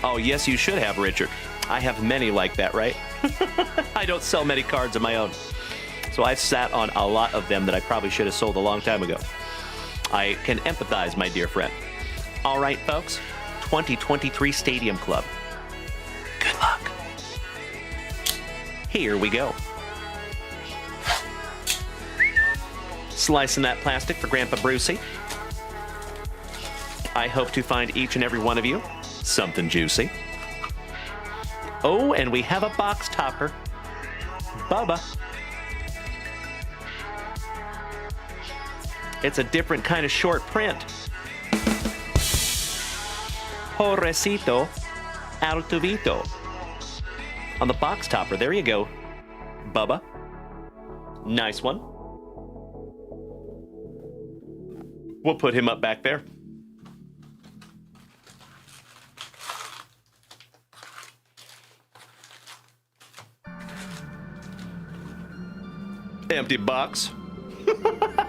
Oh, yes, you should have, Richard. I have many like that, right? I don't sell many cards of my own. So I've sat on a lot of them that I probably should have sold a long time ago. I can empathize, my dear friend. All right, folks. 2023 Stadium Club. Good luck. Here we go. Slicing that plastic for Grandpa Brucey. I hope to find each and every one of you something juicy. Oh, and we have a box topper. Bubba. It's a different kind of short print. Pobrecito Artuvito. On the box topper, there you go, Bubba. Nice one. We'll put him up back there. Empty box.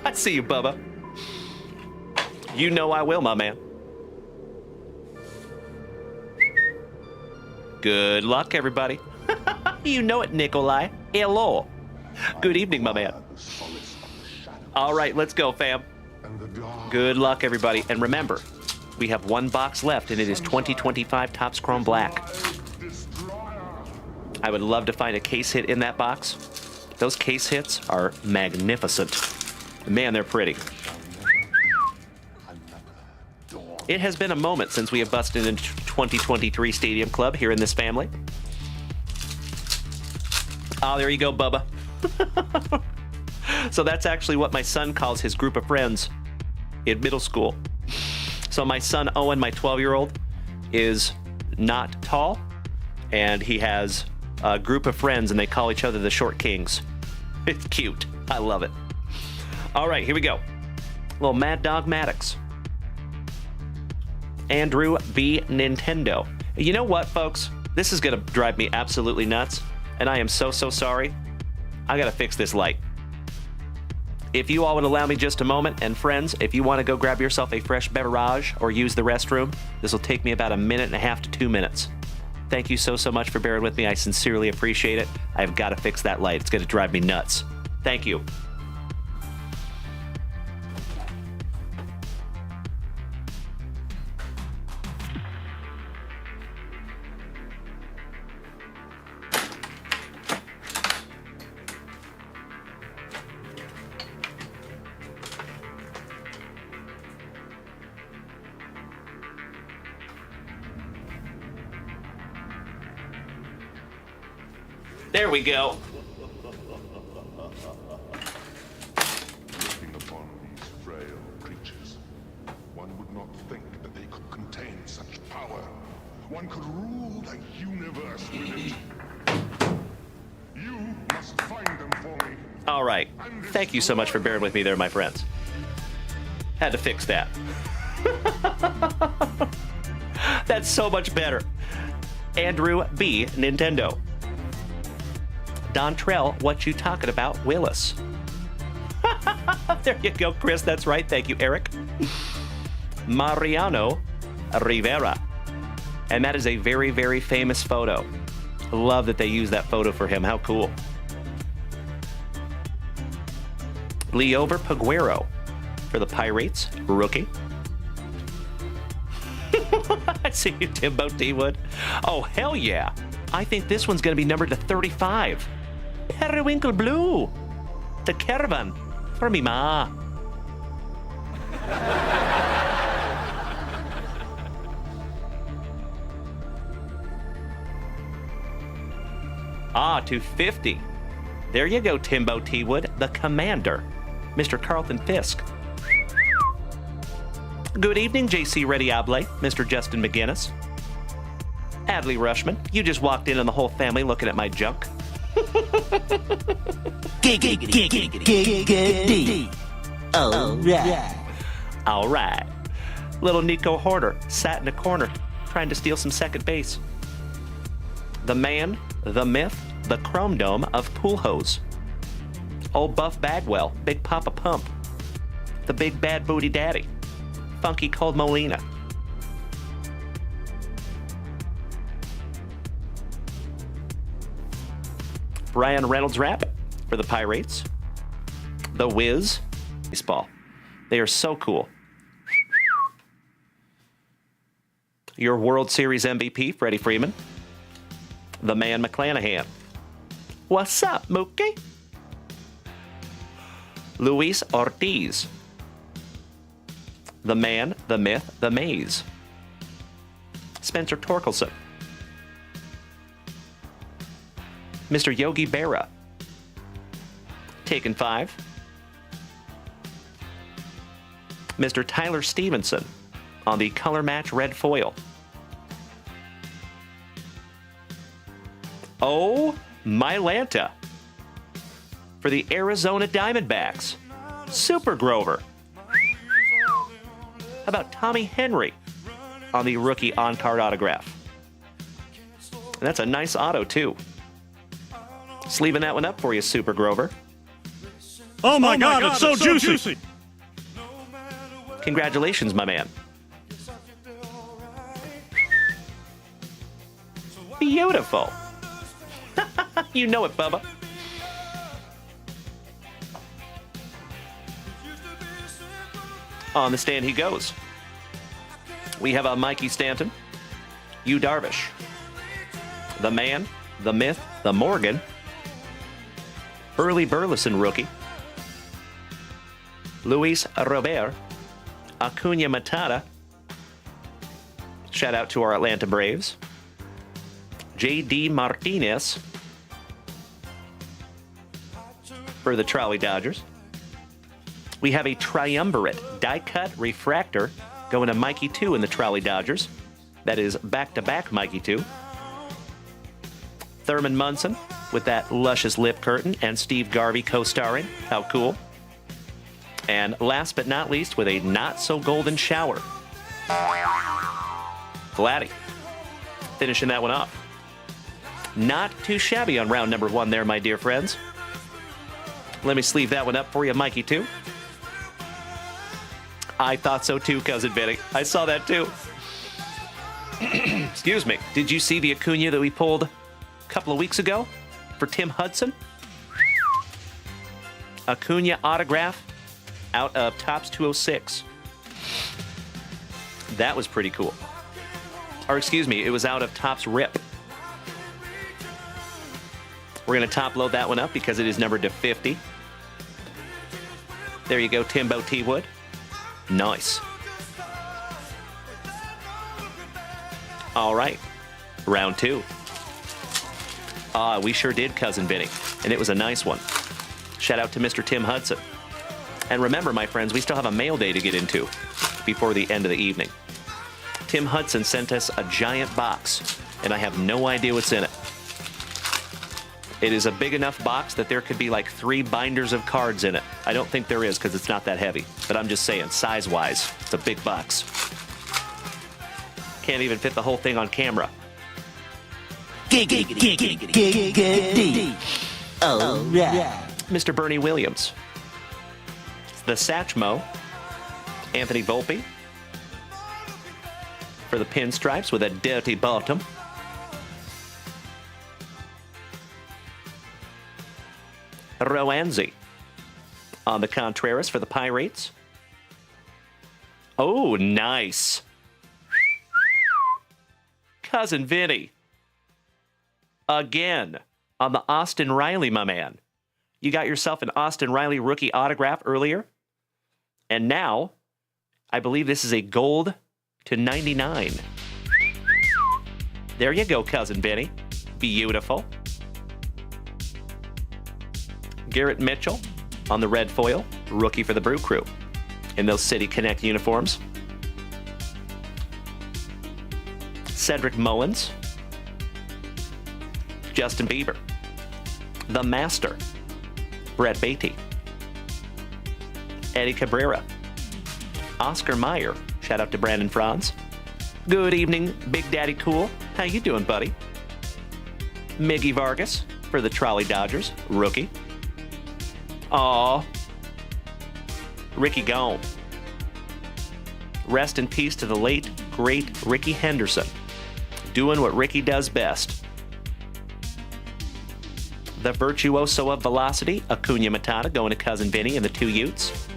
I see you, Bubba. You know I will, my man. Good luck, everybody. You know it, Nikolai. Hello. Good evening, my man. All right, let's go, fam. Good luck, everybody. And remember, we have one box left, and it is 2025 Topps Chrome Black. I would love to find a case hit in that box. Those case hits are magnificent. Man, they're pretty. It has been a moment since we have busted into 2023 Stadium Club here in this family. Oh, there you go, Bubba. So that's actually what my son calls his group of friends in middle school. So my son Owen, my 12-year-old, is not tall, and he has a group of friends, and they call each other the Short Kings. It's cute. I love it. All right, here we go. Little Mad Dog Maddox. Andrew B. Nintendo. You know what, folks? This is going to drive me absolutely nuts, and I am so sorry. I got to fix this light. If you all would allow me just a moment, and friends, if you want to go grab yourself a fresh beverage or use the restroom, this will take me about 1.5 to 2 minutes. Thank you so much for bearing with me. I sincerely appreciate it. I've got to fix that light. It's going to drive me nuts. Thank you. There we go.
Looking upon these frail creatures, one would not think that they could contain such power. One could rule the universe with it. You must find them for me.
All right. Thank you so much for bearing with me there, my friends. Had to fix that. That's so much better. Andrew B. Nintendo. Dontrell, what you talking about, Willis? There you go, Chris. That's right. Thank you, Eric. Mariano Rivera. And that is a very, very famous photo. Love that they use that photo for him. How cool. Leover Paguero for the Pirates, rookie. I see you, Timbo T-Wood. Oh, hell yeah. I think this one's going to be numbered to 35. Periwinkle Blue. The Caravan for me ma. Ah, 250. There you go, Timbo T-Wood, the Commander, Mr. Carlton Fisk. Good evening, J.C. Rediable, Mr. Justin McGinnis. Adley Rushman, you just walked in and the whole family looking at my junk. All right. Little Nico Hoarder sat in a corner trying to steal some second base. The man, the myth, the chrome dome of Pool Hose. Old Buff Bagwell, Big Papa Pump. The Big Bad Booty Daddy. Funky Cold Molina. Brian Reynolds Rabbit for the Pirates. The Wiz. Baseball. They are so cool. Your World Series MVP, Freddie Freeman. The man McClanahan. What's up, Mookie? Luis Ortiz. The man, the myth, the maze. Spencer Torkelson. Mr. Yogi Berra. Taken 5. Mr. Tyler Stevenson on the color match red foil. Oh, Mylanta for the Arizona Diamondbacks. Super Grover. How about Tommy Henry on the rookie on-card autograph? And that's a nice auto, too. Sleeving that one up for you, Super Grover.
Oh my God, it's so juicy.
Congratulations, my man. Beautiful. You know it, Bubba. On the stand he goes. We have a Mikey Stanton, Yu Darvish, the man, the myth, the Morgan, Burley Burleson rookie, Luis Robert, Acuna Matata, shout out to our Atlanta Braves, J.D. Martinez for the Trolley Dodgers. We have a triumvirate die-cut refractor going to Mikey 2 in the Trolley Dodgers. That is back-to-back Mikey 2. Thurman Munson with that luscious lip curtain and Steve Garvey co-starring. How cool. And last but not least, with a not-so-golden shower, Vladdy finishing that one off. Not too shabby on round number 1 there, my dear friends. Let me sleeve that one up for you, Mikey 2. I thought so too, Cousin Benny. I saw that too. Excuse me. Did you see the Acuna that we pulled a couple of weeks ago for Tim Hudson? Acuna autograph out of Topps 206. That was pretty cool. Or excuse me, it was out of Topps Rip. We're going to top load that one up because it is numbered to 50. There you go, Timbo T-Wood. Nice. All right. Round 2. We sure did, Cousin Vinny. And it was a nice one. Shout out to Mr. Tim Hudson. And remember, my friends, we still have a mail day to get into before the end of the evening. Tim Hudson sent us a giant box, and I have no idea what's in it. It is a big enough box that there could be like 3 binders of cards in it. I don't think there is because it's not that heavy. But I'm just saying, size-wise, it's a big box. Can't even fit the whole thing on camera.
Oh, yeah.
Mr. Bernie Williams. The Satchmo. Anthony Volpe. for the pinstripes with a dirty bottom. Roanzi on the Contreras for the Pirates. Oh, nice. Cousin Vinny. Again on the Austin Riley, my man. You got yourself an Austin Riley rookie autograph earlier. And now, I believe this is a gold to 99. There you go, Cousin Vinny. Beautiful. Garrett Mitchell on the red foil, rookie for the Brew Crew in those City Connect uniforms. Cedric Mullins. Justin Bieber. The Master. Brett Beatty. Eddie Cabrera. Oscar Mayer. Shout out to Brandon Franz. Good evening, Big Daddy Cool. How you doing, buddy? Miggy Vargas for the Trolley Dodgers, rookie. Aw. Ricky gone. Rest in peace to the late, great Ricky Henderson. Doing what Ricky does best. The virtuoso of velocity, Acuna Matata, going to Cousin Vinny and the two Utes.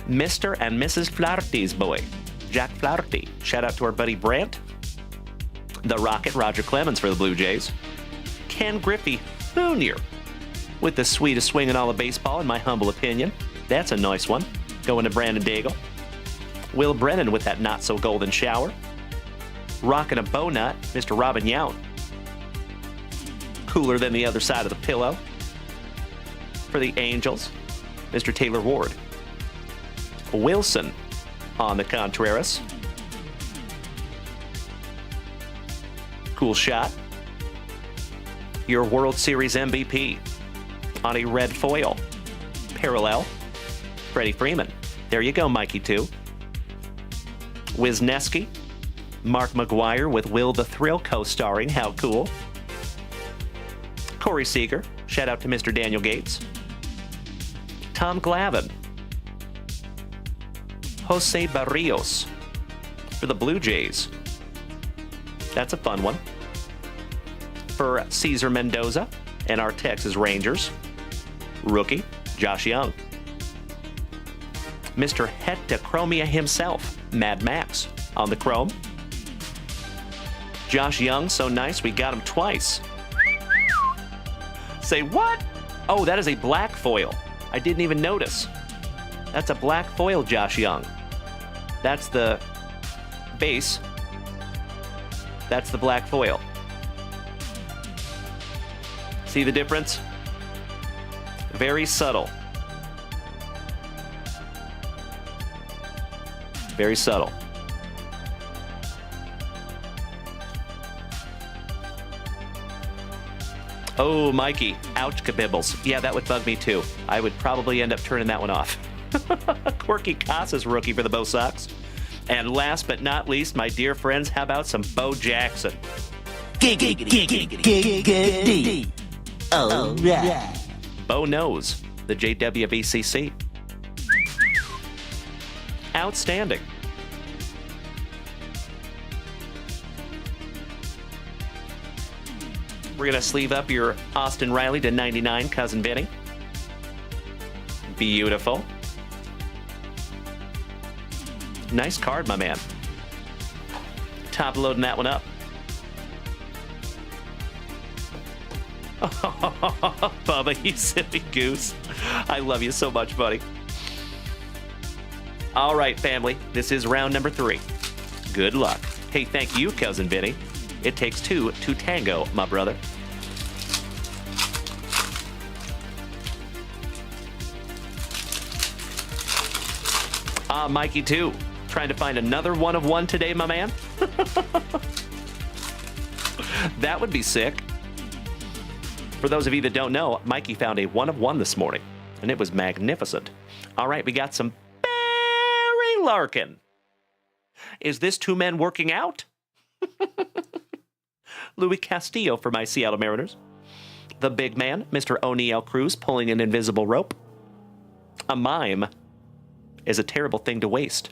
Mr. and Mrs. Flaherty's boy, Jack Flaherty. Shout out to our buddy Brant. The Rocket, Roger Clemens for the Blue Jays. Ken Griffey Jr. with the sweetest swing in all of baseball, in my humble opinion. That's a nice one. Going to Brandon Daigle. Will Brennan with that not-so-golden shower. Rocking a bow nut, Mr. Robin Yount. Cooler than the other side of the pillow. For the Angels, Mr. Taylor Ward. Wilson on the Contreras. Cool shot. Your World Series MVP on a red foil. Parallel. Freddie Freeman. There you go, Mikey 2. Wisniewski. Mark McGuire with Will the Thrill co-starring. How cool. Corey Seager. Shout out to Mr. Daniel Gates. Tom Glavine. Jose Barrios for the Blue Jays. That's a fun one. For Cesar Mendoza and our Texas Rangers, rookie Josh Young. Mr. Hectachromia himself, Mad Max, on the chrome. Josh Young, so nice, we got him twice. Say what? Oh, that is a black foil. I didn't even notice. That's a black foil, Josh Young. That's the base. That's the black foil. See the difference? Very subtle. Very subtle. Oh, Mikey. Ouch, kabibbles. Yeah, that would bug me too. I would probably end up turning that one off. Quirky Casas rookie for the Bo Sox. And last but not least, my dear friends, how about some Bo Jackson?
Giggity. Oh, yeah.
Bo knows the JWBCC. Outstanding. We're going to sleeve up your Austin Riley to 99, Cousin Vinny. Beautiful. Nice card, my man. Top loading that one up. Oh, Bubba, you silly goose. I love you so much, buddy. All right, family. This is round number 3. Good luck. Hey, thank you, Cousin Vinny. It takes 2 to tango, my brother. Mikey, too. Trying to find another 1 of 1 today, my man? That would be sick. For those of you that don't know, Mikey found a 1 of 1 this morning, and it was magnificent. All right, we got some Barry Larkin. Is this 2 men working out? Louis Castillo for my Seattle Mariners. The big man, Mr. O'Neill Cruz, pulling an invisible rope. A mime is a terrible thing to waste.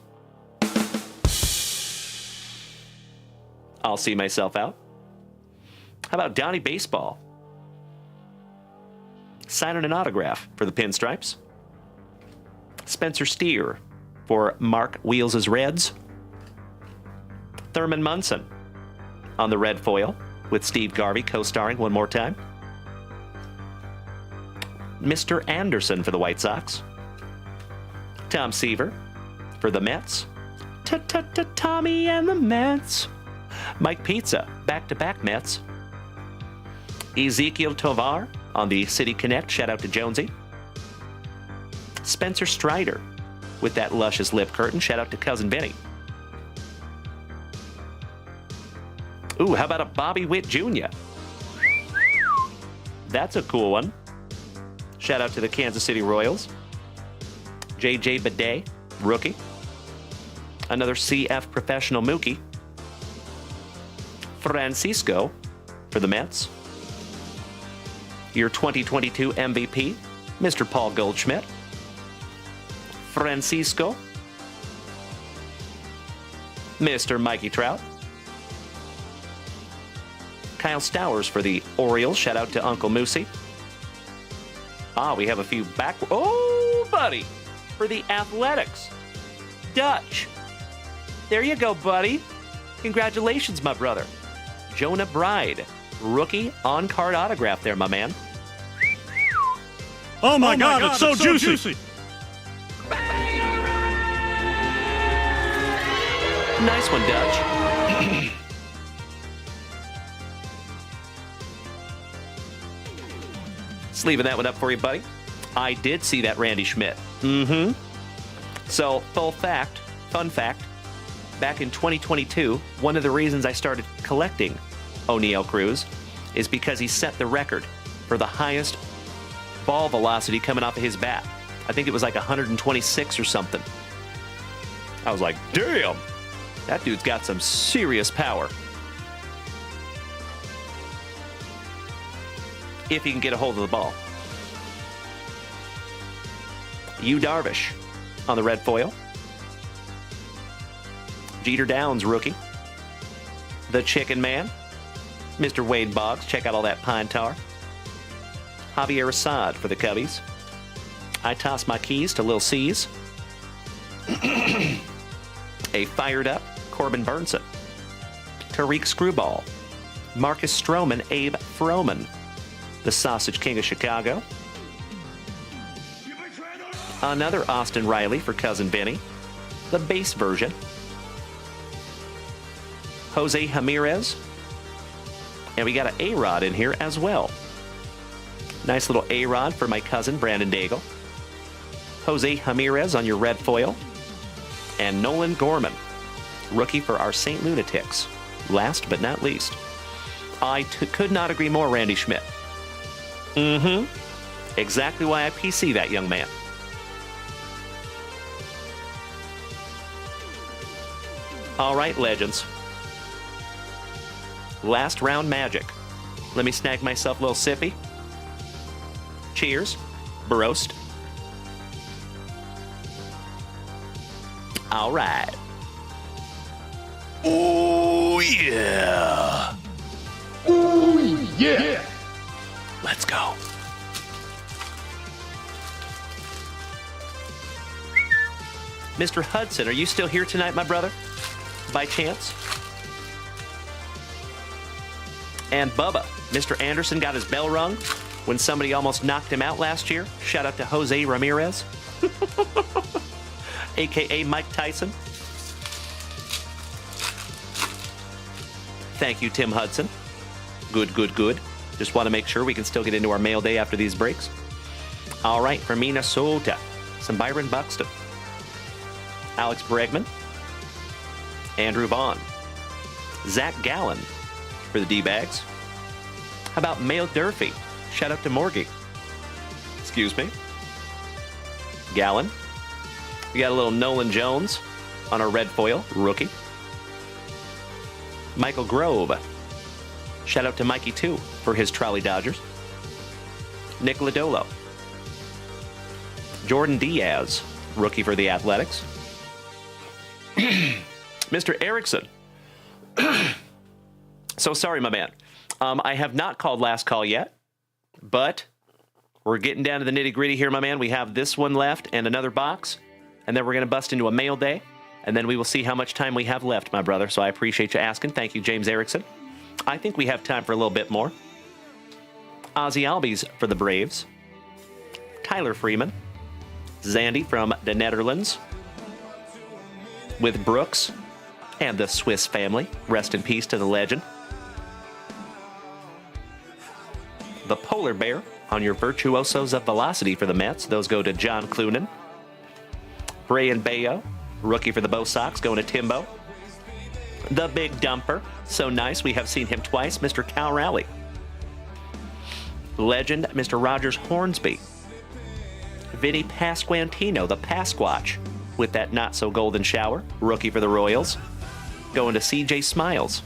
I'll see myself out. How about Donnie Baseball? Signing an autograph for the Pinstripes. Spencer Steer for Mark Wheels' Reds. Thurman Munson on the red foil with Steve Garvey co-starring one more time. Mr. Anderson for the White Sox. Tom Seaver for the Mets. Tommy and the Mets. Mike Pizza, back-to-back Mets. Ezekiel Tovar on the City Connect. Shout out to Jonesy. Spencer Strider with that luscious lip curtain. Shout out to Cousin Benny. Ooh, how about a Bobby Witt Jr.? That's a cool one. Shout out to the Kansas City Royals. J.J. Bidet, rookie. Another CF professional Mookie. Francisco for the Mets. Your 2022 MVP, Mr. Paul Goldschmidt. Francisco. Mr. Mikey Trout. Kyle Stowers for the Orioles. Shout out to Uncle Moosey. We have a few back. Oh, buddy. For the Athletics. Dutch. There you go, buddy. Congratulations, my brother. Jonah Bride. Rookie on-card autograph there, my man.
Oh my God, it's so juicy.
Nice one, Dutch. Leaving that one up for you, buddy. I did see that Randy Schmidt. So, fun fact, back in 2022, one of the reasons I started collecting O'Neal Cruz is because he set the record for the highest ball velocity coming off of his bat. I think it was like 126 or something. I was like, damn, that dude's got some serious power. If he can get a hold of the ball. Yu Darvish on the red foil. Jeter Downs, rookie. The Chicken Man. Mr. Wade Boggs. Check out all that pine tar. Javier Assad for the Cubbies. I toss my keys to Lil C's. A fired up Corbin Burnson. Tariq Screwball. Marcus Stroman, Abe Froman. The Sausage King of Chicago. Another Austin Riley for Cousin Benny. The base version. Jose Ramirez. And we got an A-Rod in here as well. Nice little A-Rod for my cousin Brandon Daigle. Jose Ramirez on your red foil. And Nolan Gorman, rookie for our St. Lunatics. Last but not least. I could not agree more, Randy Schmidt. Exactly why I PC that young man. All right, legends. Last round magic. Let me snag myself a little sippy. Cheers. Broasted. All right. Oh, yeah.
Oh, yeah.
Let's go. Mr. Hudson, are you still here tonight, my brother? By chance? And Bubba, Mr. Anderson got his bell rung when somebody almost knocked him out last year. Shout out to Jose Ramirez, a.k.a. Mike Tyson. Thank you, Tim Hudson. Good, good, good. Just want to make sure we can still get into our mail day after these breaks. All right, from Minnesota, some Byron Buxton. Alex Bregman. Andrew Vaughn. Zach Gallen for the D-Bags. How about Mail Durfee? Shout out to Morgie. Excuse me. Gallen. We got a little Nolan Jones on our red foil, rookie. Michael Grove. Shout out to Mikey, too, for his Trolley Dodgers. Nick Lodolo. Jordan Diaz, rookie for the Athletics. Mr. Erickson. So sorry, my man. I have not called last call yet, but we're getting down to the nitty-gritty here, my man. We have this one left and another box, and then we're going to bust into a mail day, and then we will see how much time we have left, my brother. So I appreciate you asking. Thank you, James Erickson. I think we have time for a little bit more. Ozzy Albies for the Braves. Tyler Freeman. Zandy from the Netherlands. With Brooks and the Swiss family. Rest in peace to the legend. The Polar Bear on your Virtuosos of Velocity for the Mets. Those go to John Clunan. Brian Bayo, rookie for the Bo Sox, going to Timbo. The Big Dumper. So nice, we have seen him twice. Mr. Cal Rowley. Legend, Mr. Rogers Hornsby. Vinny Pasquantino, the Pasquatch, with that not-so-golden shower. Rookie for the Royals. Going to C.J. Smiles.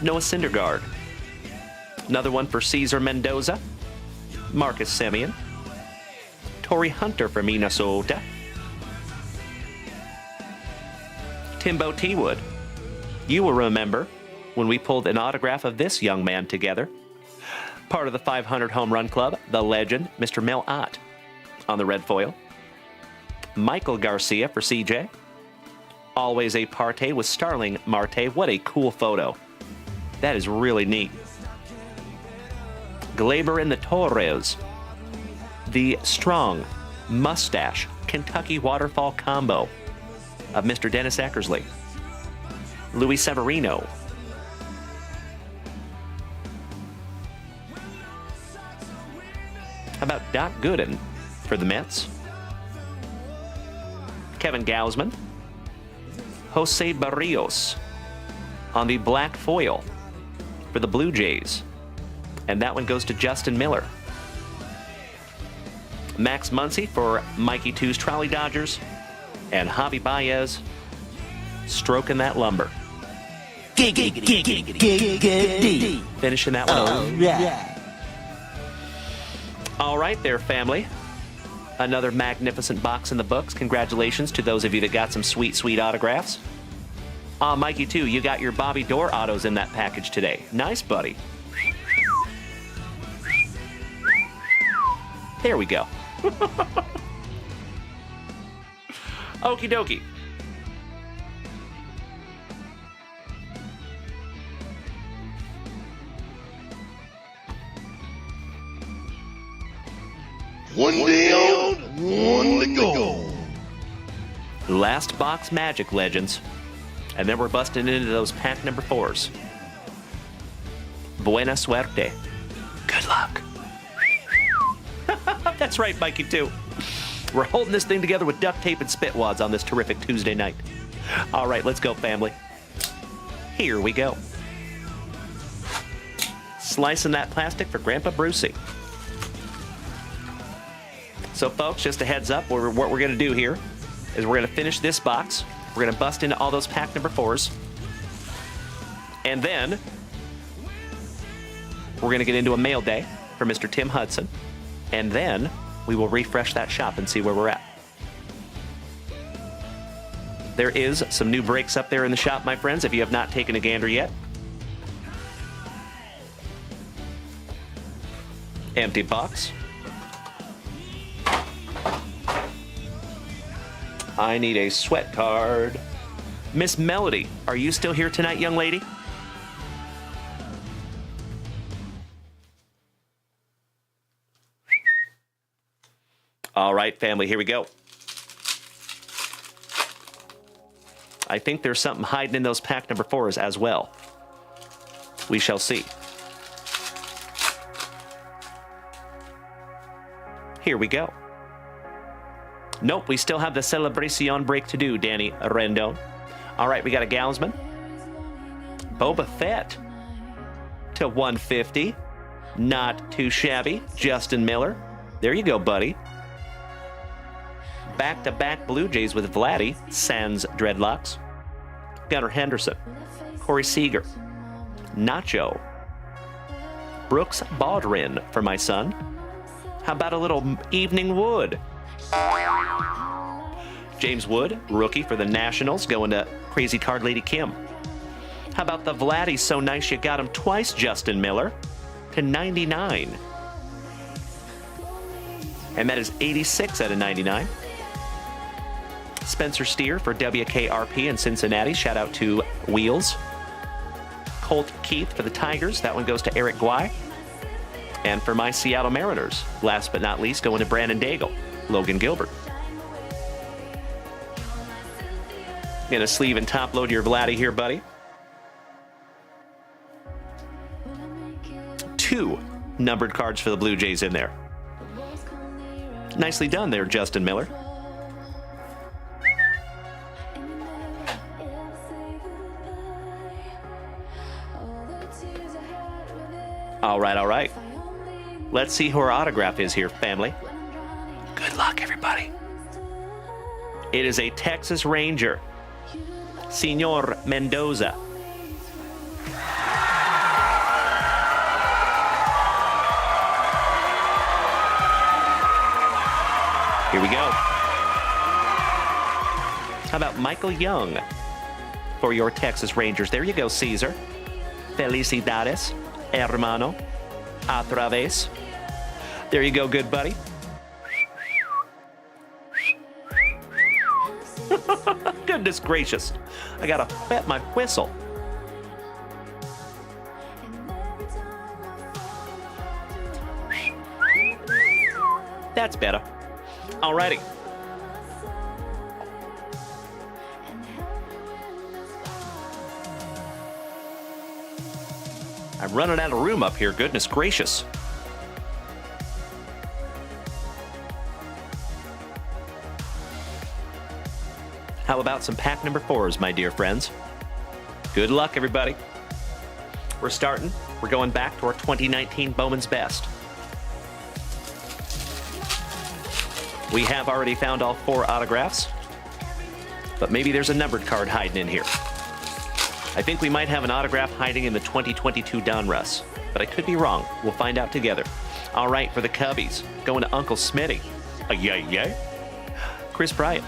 Noah Syndergaard. Another one for Cesar Mendoza. Marcus Semien. Torrey Hunter from Minnesota. Timbo T-Wood. You will remember when we pulled an autograph of this young man together. Part of the 500 Home Run Club, the legend, Mr. Mel Ott, on the red foil. Michael Garcia for CJ. Always a Parte with Starling Marte. What a cool photo. That is really neat. Glaber and the Torres. The strong mustache Kentucky waterfall combo of Mr. Dennis Eckersley. Luis Severino. How about Doc Gooden for the Mets? Kevin Gausman. Jose Barrios on the black foil for the Blue Jays. And that one goes to Justin Miller. Max Muncy for Mikey 2's Trolley Dodgers. And Javi Baez stroking that lumber. Finishing that one over. All right there, family. Another magnificent box in the books. Congratulations to those of you that got some sweet, sweet autographs. Mikey 2, you got your Bobby Dorr autos in that package today. Nice, buddy. There we go. Okie dokie.
One down, one to go.
Last box magic, legends. And then we're busting into those pack number 4s. Buena suerte. Good luck. That's right, Mikey 2. We're holding this thing together with duct tape and spit wads on this terrific Tuesday night. All right, let's go, family. Here we go. Slicing that plastic for Grandpa Brucey. So, folks, just a heads up, what we're going to do here is we're going to finish this box. We're going to bust into all those pack number 4s. And then we're going to get into a mail day for Mr. Tim Hudson. And then we will refresh that shop and see where we're at. There is some new breaks up there in the shop, my friends, if you have not taken a gander yet. Empty box. I need a sweat card. Miss Melody, are you still here tonight, young lady? All right, family, here we go. I think there's something hiding in those pack number 4s as well. We shall see. Here we go. Nope, we still have the Celebration break to do, Danny Rendon. All right, we got a Gausman. Boba Fett to 150. Not too shabby. Justin Miller. There you go, buddy. Back-to-back Blue Jays with Vladdy. Sans dreadlocks. Gunnar Henderson. Corey Seager. Nacho. Brooks Baldwin for my son. How about a little Evening Wood? James Wood, rookie for the Nationals, going to Crazy Card Lady Kim. How about the Vladdy so nice you got him twice, Justin Miller, to 99. And that is 86 out of 99. Spencer Steer for WKRP in Cincinnati. Shout out to Wheels. Colt Keith for the Tigers. That one goes to Eric Guay. And for my Seattle Mariners, last but not least, going to Brandon Daigle, Logan Gilbert. Gonna sleeve and top load your Vladdy here, buddy. 2 numbered cards for the Blue Jays in there. Nicely done there, Justin Miller. All right. Let's see who our autograph is here, family. Good luck, everybody. It is a Texas Ranger, Senor Mendoza. Here we go. How about Michael Young for your Texas Rangers? There you go, Caesar. Felicidades, hermano. Otra vez. There you go, good buddy. Goodness gracious. I gotta wet my whistle. That's better. Alrighty. I'm running out of room up here, goodness gracious. How about some pack number 4s, my dear friends? Good luck, everybody. We're starting. We're going back to our 2019 Bowman's Best. We have already found all 4 autographs, but maybe there's a numbered card hiding in here. I think we might have an autograph hiding in the 2022 Donruss, but I could be wrong. We'll find out together. All right, for the Cubbies, going to Uncle Smitty. Yay. Chris Bryant.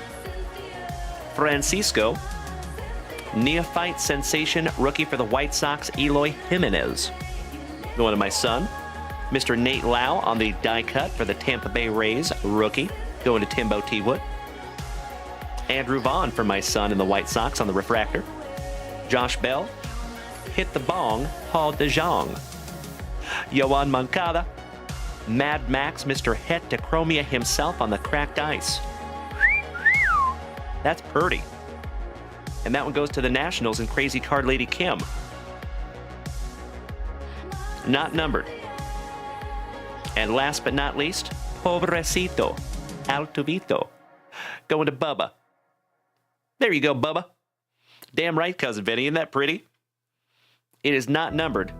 Francisco. Neophyte sensation rookie for the White Sox, Eloy Jimenez. Going to my son, Mr. Nate Lau on the die cut for the Tampa Bay Rays, rookie. Going to Timbo T. Wood. Andrew Vaughn for my son in the White Sox on the refractor. Josh Bell. Hit the bong, Paul DeJong. Yoan Moncada. Mad Max, Mr. Heterochromia himself on the cracked ice. That's Purdy. And that one goes to the Nationals and Crazy Card Lady Kim. Not numbered. And last but not least, Pobrecito, Altuvito. Going to Bubba. There you go, Bubba. Damn right, Cousin Vinny. Isn't that pretty? It is not numbered,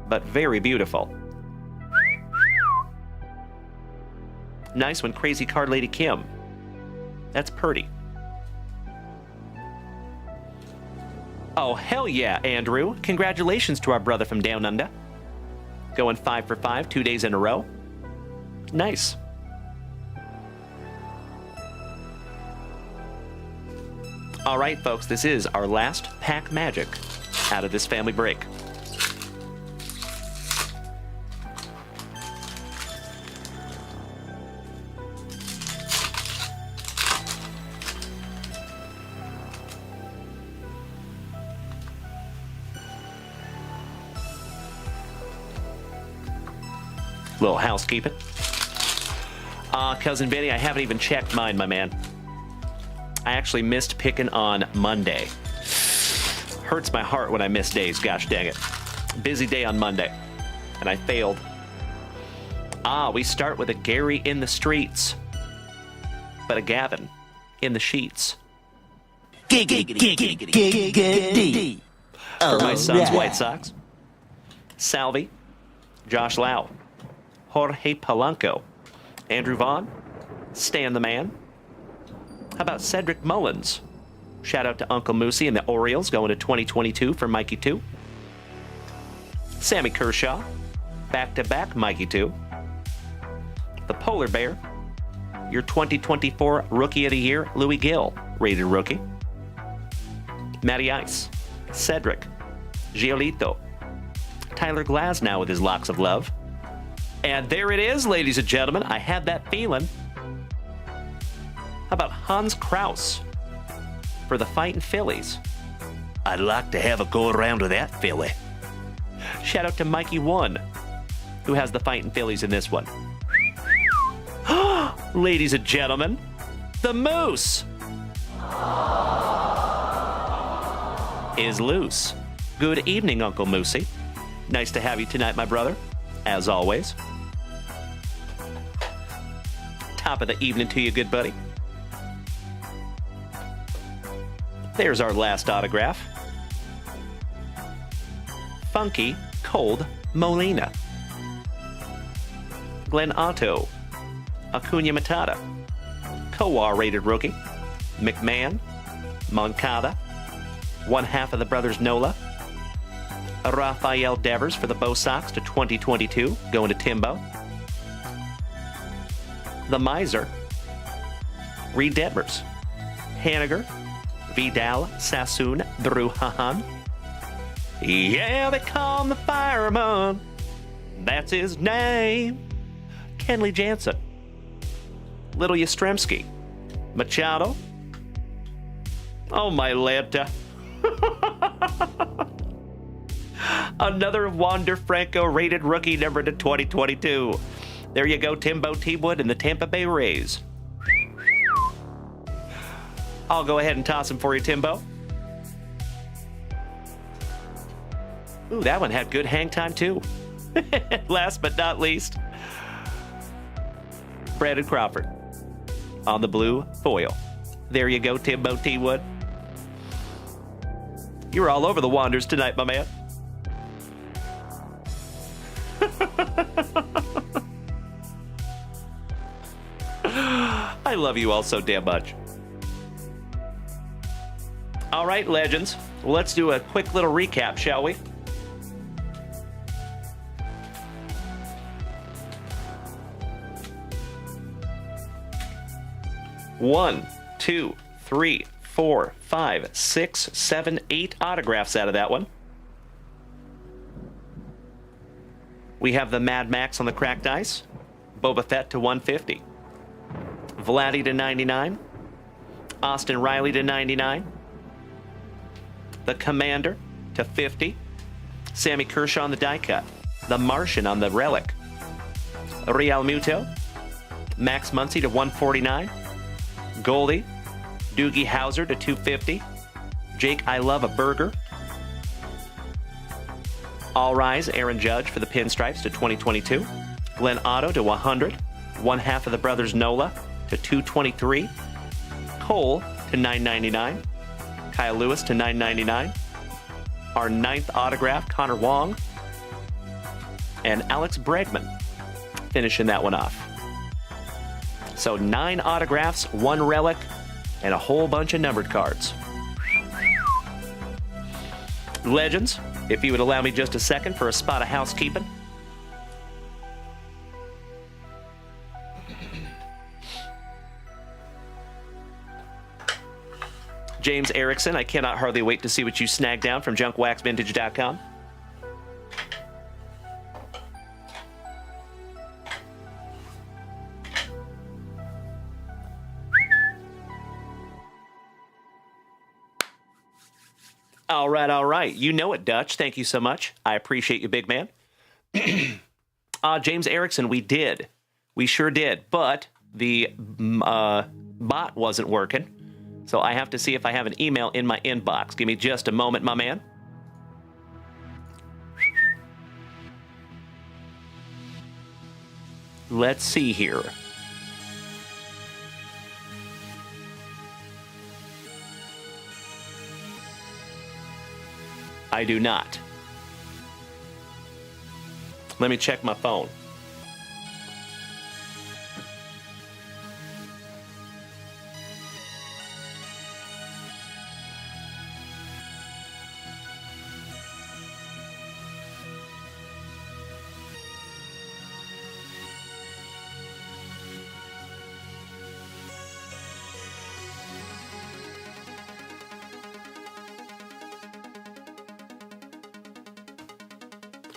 but very beautiful. Nice one, Crazy Card Lady Kim. That's Purdy. Oh, hell yeah, Andrew. Congratulations to our brother from Down Under. Going 5 for 5, 2 days in a row. Nice. All right, folks, this is our last pack magic out of this family break. Little housekeeping. Cousin Vinny, I haven't even checked mine, my man. I actually missed picking on Monday. Hurts my heart when I miss days, gosh dang it. Busy day on Monday, and I failed. We start with a Gary in the streets, but a Gavin in the sheets. For my son's White Sox, Salvi, Josh Lau, Jorge Polanco, Andrew Vaughn, Stan the Man. How about Cedric Mullins? Shout out to Uncle Moosey and the Orioles going to 2022 for Mikey 2. Sammy Kershaw, back-to-back Mikey 2. The Polar Bear, your 2024 Rookie of the Year, Louis Gill, rated rookie. Matty Ice, Cedric, Giolito. Tyler Glasnow with his locks of love. And there it is, ladies and gentlemen. I had that feeling. How about Hans Kraus for the Fightin' Phillies? I'd like to have a go around with that Philly. Shout out to Mikey One, who has the Fightin' Phillies in this one. Ladies and gentlemen, the Moose is loose. Good evening, Uncle Moosey. Nice to have you tonight, my brother, as always. Top of the evening to you, good buddy. There's our last autograph. Funky Cold Molina. Glenn Otto. Acuna Matata. Kowar rated rookie. McMahon. Moncada. One half of the brothers Nola. Rafael Devers for the Bo Sox to 2022, going to Timbo. The Miser. Reed Detmers. Haniger. Vidal Sassoon Brujahan. Yeah, they call him the fireman. That's his name. Kenley Jansen. Little Yastrzemski. Machado. Oh, my Lanta. Another Wander Franco rated rookie number to 2022. There you go, Timbo T-Wood and the Tampa Bay Rays. I'll go ahead and toss him for you, Timbo. Ooh, that one had good hang time, too. Last but not least, Brandon Crawford on the blue foil. There you go, Timbo T-Wood. You were all over the Wanders tonight, my man. I love you all so damn much. All right, legends. Let's do a quick little recap, shall we? One, two, three, 4, 5, 6, 7, 8 autographs out of that one. We have the Mad Max on the cracked ice. Boba Fett to 150. Vladdy to 99. Austin Riley to 99. The Commander to 50. Sammy Kershaw on the die cut. The Martian on the relic. Real Muto. Max Muncy to 149. Goldie. Doogie Howser to 250. Jake I Love a Burger. All Rise Aaron Judge for the Pinstripes to 2022. Glenn Otto to 100. One half of the brothers Nola to 223. Cole to 999. Kyle Lewis to 999. Our 9th autograph, Connor Wong. And Alex Bregman finishing that one off. So 9 autographs, 1 relic, and a whole bunch of numbered cards. Legends, if you would allow me just a second for a spot of housekeeping. James Erickson, I cannot hardly wait to see what you snag down from junkwaxvintage.com. All right. You know it, Dutch. Thank you so much. I appreciate you, big man. James Erickson, we sure did, but the bot wasn't working. So I have to see if I have an email in my inbox. Give me just a moment, my man. Let's see here. I do not. Let me check my phone.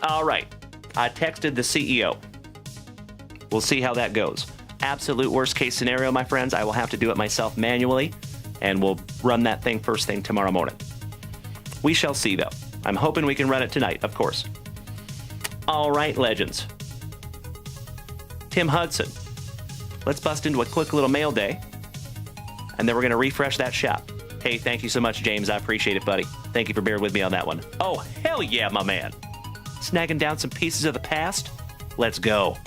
All right. I texted the CEO. We'll see how that goes. Absolute worst case scenario, my friends, I will have to do it myself manually, and we'll run that thing first thing tomorrow morning. We shall see, though. I'm hoping we can run it tonight, of course. All right, legends. Tim Hudson. Let's bust into a quick little mail day, and then we're going to refresh that shop. Hey, thank you so much, James. I appreciate it, buddy. Thank you for bearing with me on that one. Oh, hell yeah, my man. Snagging down some pieces of the past? Let's go.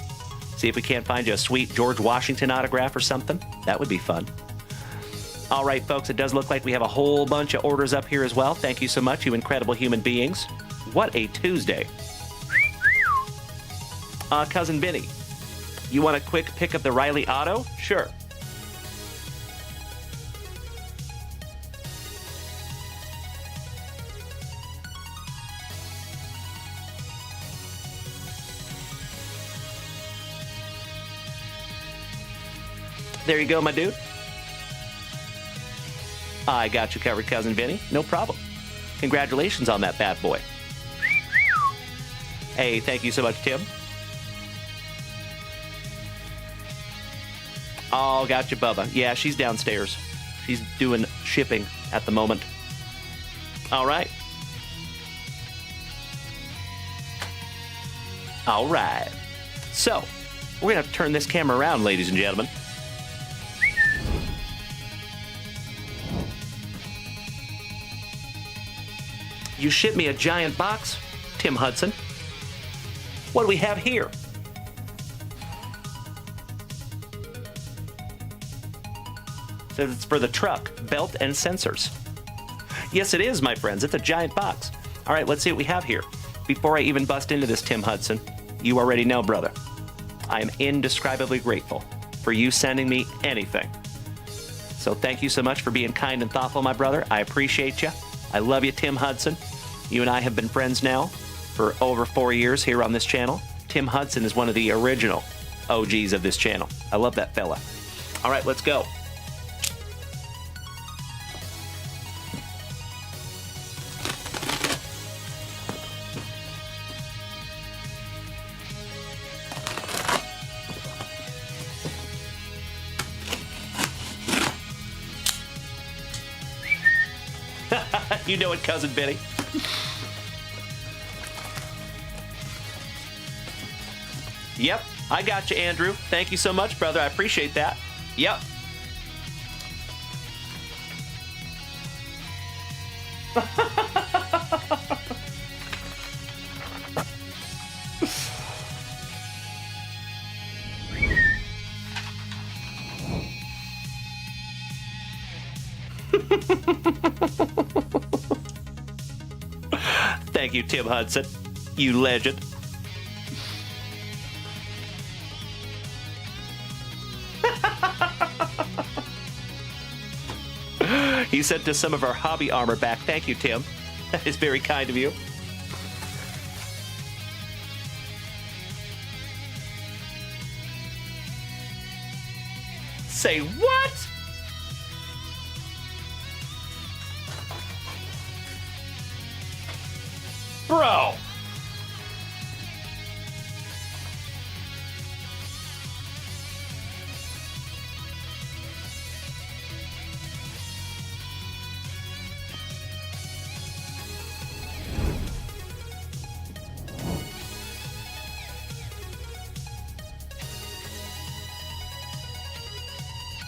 See if we can't find you a sweet George Washington autograph or something. That would be fun. All right, folks, it does look like we have a whole bunch of orders up here as well. Thank you so much, you incredible human beings. What a Tuesday. Cousin Benny, you want a quick pick of the Riley Auto? Sure. There you go, my dude. I got you covered, Cousin Vinny. No problem. Congratulations on that bad boy. Hey, thank you so much, Tim. Oh, got you, Bubba. Yeah, she's downstairs. She's doing shipping at the moment. All right. All right. So, we're going to have to turn this camera around, ladies and gentlemen. You shipped me a giant box, Tim Hudson. What do we have here? Says it's for the truck, belt, and sensors. Yes, it is, my friends. It's a giant box. All right, let's see what we have here. Before I even bust into this, Tim Hudson, you already know, brother, I am indescribably grateful for you sending me anything. So thank you so much for being kind and thoughtful, my brother. I appreciate you. I love you, Tim Hudson. You and I have been friends now for over 4 years here on this channel. Tim Hudson is one of the original OGs of this channel. I love that fella. All right, let's go. You know it, Cousin Benny. Yep, I got you, Andrew. Thank you so much, brother. I appreciate that. Yep. Thank you, Tim Hudson. You legend. He sent us some of our hobby armor back. Thank you, Tim. That is very kind of you. Say what? Bro.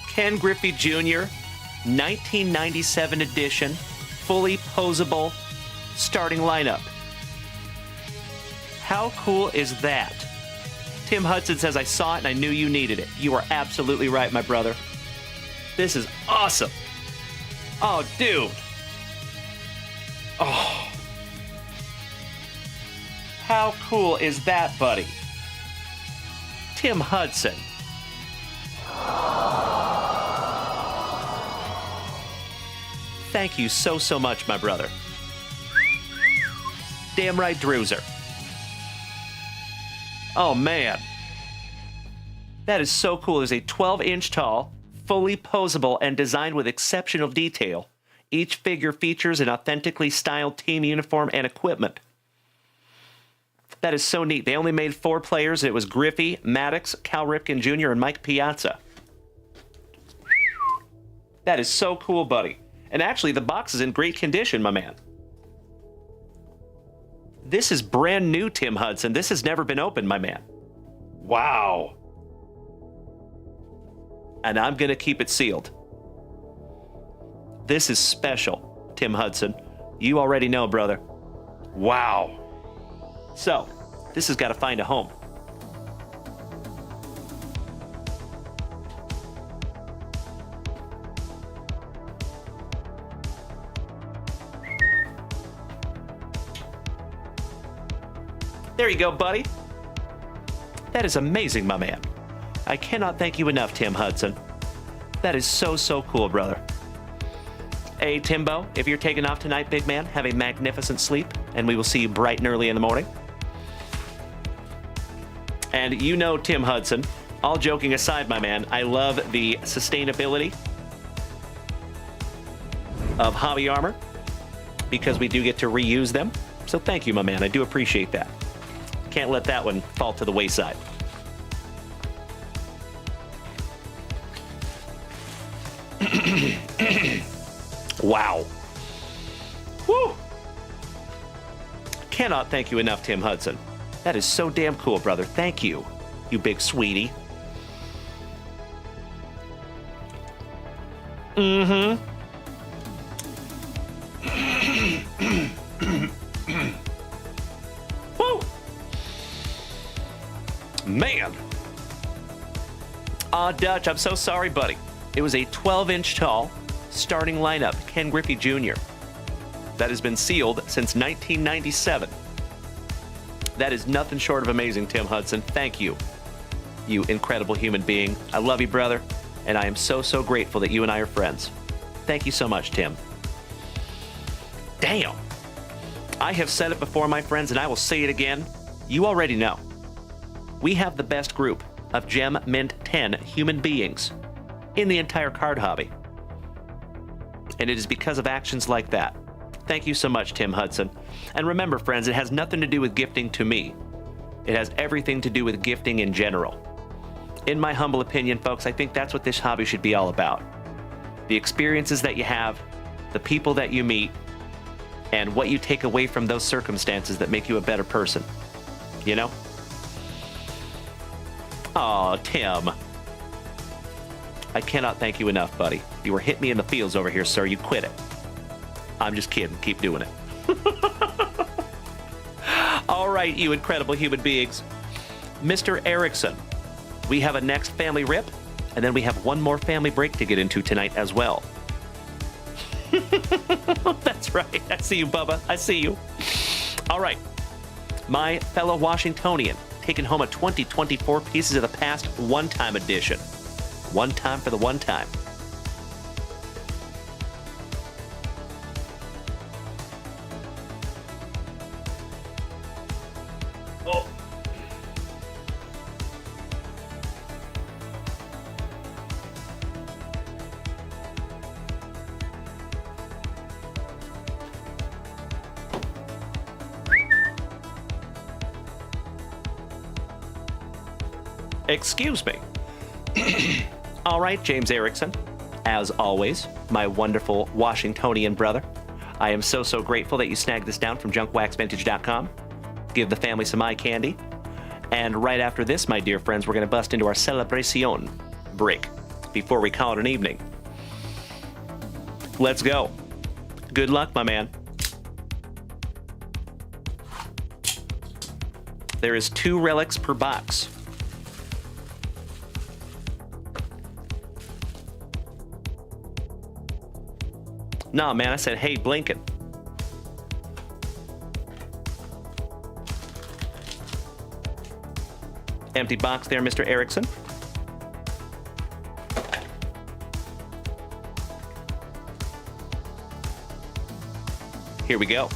Ken Griffey Jr., 1997 edition, fully posable starting lineup. How cool is that? Tim Hudson says, I saw it and I knew you needed it. You are absolutely right, my brother. This is awesome. Oh, dude. Oh. How cool is that, buddy? Tim Hudson. Thank you so much, my brother. Damn right, Drewzer. Oh, man. That is so cool. It's a 12-inch tall, fully posable, and designed with exceptional detail. Each figure features an authentically styled team uniform and equipment. That is so neat. They only made 4 players. It was Griffey, Maddox, Cal Ripken Jr., and Mike Piazza. That is so cool, buddy. And actually, the box is in great condition, my man. This is brand new, Tim Hudson. This has never been opened, my man. Wow. And I'm going to keep it sealed. This is special, Tim Hudson. You already know, brother. Wow. So, this has got to find a home. There you go, buddy. That is amazing, my man. I cannot thank you enough, Tim Hudson. That is so, so cool, brother. Hey, Timbo, if you're taking off tonight, big man, have a magnificent sleep, and we will see you bright and early in the morning. And you know, Tim Hudson, all joking aside, my man, I love the sustainability of hobby armor because we do get to reuse them. So thank you, my man. I do appreciate that. Can't let that one fall to the wayside. Wow. Woo! Cannot thank you enough, Tim Hudson. That is so damn cool, brother. Thank you, you big sweetie. Mm-hmm. Woo! Man. Dutch, I'm so sorry, buddy. It was a 12-inch tall starting lineup, Ken Griffey Jr. That has been sealed since 1997. That is nothing short of amazing, Tim Hudson. Thank you, you incredible human being. I love you, brother, and I am so, so grateful that you and I are friends. Thank you so much, Tim. Damn. I have said it before, my friends, and I will say it again. You already know. We have the best group of Gem Mint 10 human beings in the entire card hobby. And it is because of actions like that. Thank you so much, Tim Hudson. And remember, friends, it has nothing to do with gifting to me. It has everything to do with gifting in general. In my humble opinion, folks, I think that's what this hobby should be all about. The experiences that you have, the people that you meet, and what you take away from those circumstances that make you a better person. You know? Aw, Tim. I cannot thank you enough, buddy. You were hitting me in the fields over here, sir. You quit it. I'm just kidding. Keep doing it. All right, you incredible human beings. Mr. Erickson, we have a next family rip, and then we have one more family break to get into tonight as well. That's right. I see you, Bubba. I see you. All right. My fellow Washingtonian, taking home a 2024 Pieces of the Past one-time edition. One time for the one time. Oh. Excuse me. All right, James Erickson, as always, my wonderful Washingtonian brother. I am so, so grateful that you snagged this down from junkwaxvintage.com. Give the family some eye candy. And right after this, my dear friends, we're going to bust into our celebration break before we call it an evening. Let's go. Good luck, my man. There is 2 relics per box. Nah, man, I said, hey, Blinken. Empty box there, Mr. Erickson. Here we go.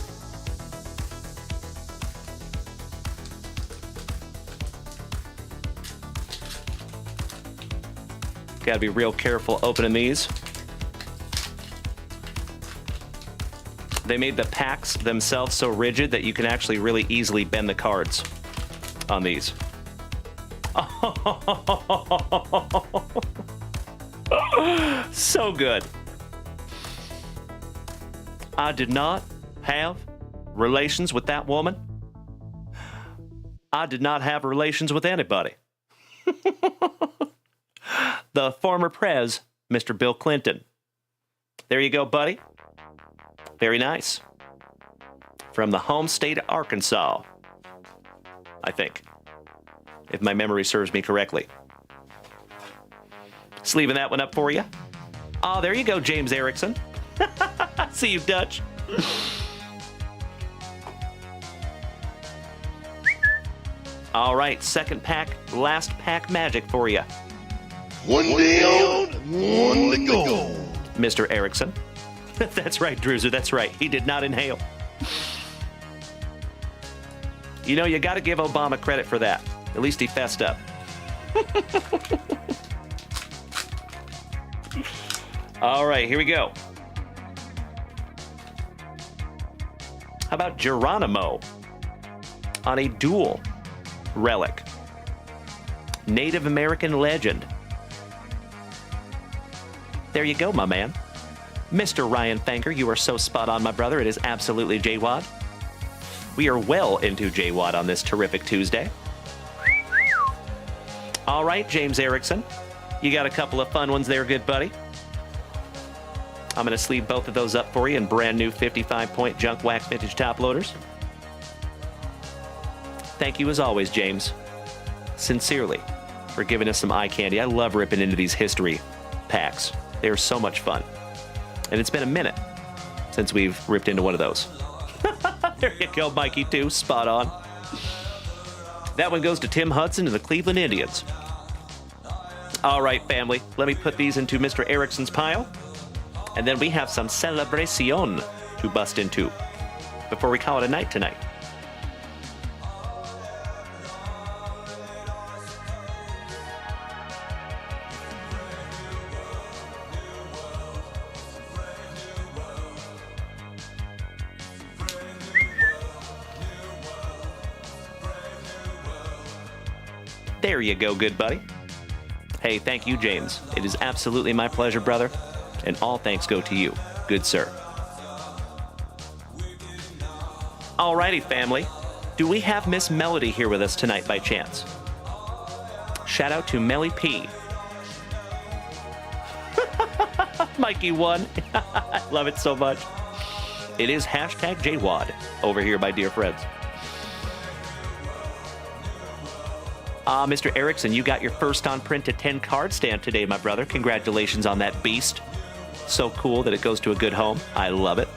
Gotta be real careful opening these. They made the packs themselves so rigid that you can actually really easily bend the cards on these. So good. I did not have relations with that woman. I did not have relations with anybody. The former prez, Mr. Bill Clinton. There you go, buddy. Very nice. From the home state of Arkansas, I think, if my memory serves me correctly. Just leaving that one up for you. Oh, there you go, James Erickson. See you, Dutch. All right, second pack, last pack magic for you.
One down, one to go.
Mr. Erickson. That's right, Druzer, that's right. He did not inhale. You know, you got to give Obama credit for that. At least he fessed up. All right, here we go. How about Geronimo on a dual relic? Native American legend. There you go, my man. Mr. Ryan Thanker, you are so spot on, my brother. It is absolutely JWAD. We are well into JWAD on this terrific Tuesday. All right, James Erickson. You got a couple of fun ones there, good buddy. I'm going to sleeve both of those up for you in brand new 55-point junk wax vintage top loaders. Thank you as always, James. Sincerely, for giving us some eye candy. I love ripping into these history packs. They are so much fun. And it's been a minute since we've ripped into one of those. There you go, Mikey, too. Spot on. That one goes to Tim Hudson and the Cleveland Indians. All right, family. Let me put these into Mr. Erickson's pile. And then we have some celebration to bust into before we call it a night tonight. There you go, good buddy. Hey, thank you, James. It is absolutely my pleasure, brother. And all thanks go to you, good sir. Alrighty, family. Do we have Miss Melody here with us tonight by chance? Shout out to Melly P. Mikey won. I love it so much. It is hashtag JWAD over here, my dear friends. Mr. Erickson, you got your first on print to 10 card stand today, my brother. Congratulations on that beast. So cool that it goes to a good home. I love it.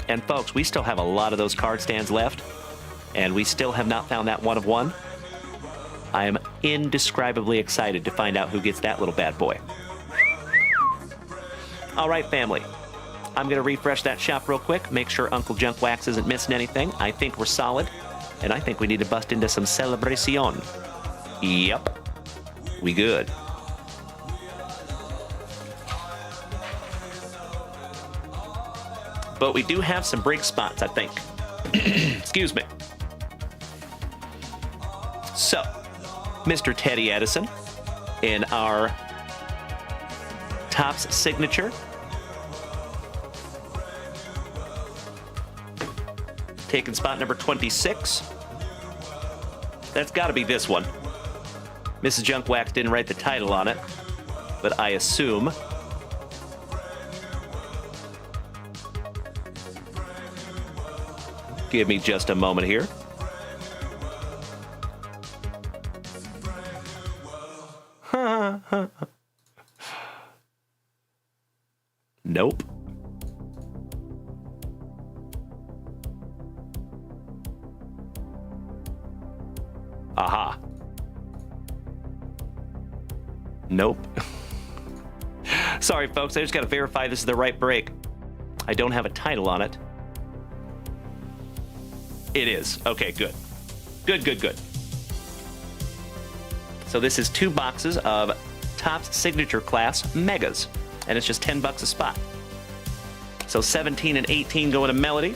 And folks, we still have a lot of those card stands left, and we still have not found that one of one. I am indescribably excited to find out who gets that little bad boy. All right, family. I'm going to refresh that shop real quick, make sure Uncle Junk Wax isn't missing anything. I think we're solid, and I think we need to bust into some celebration. Yep. We good. But we do have some break spots, I think. Excuse me. So, Mr. Teddy Edison in our Topps signature. Taking spot number 26. That's got to be this one. Mrs. Junk Wax didn't write the title on it, but I assume. Give me just a moment here. Nope. Aha. Nope. Sorry, folks. I just got to verify this is the right break. I don't have a title on it. It is. Okay, good. Good. So this is 2 boxes of Topps Signature Class Megas, and it's just $10 a spot. So 17 and 18 going to Melody.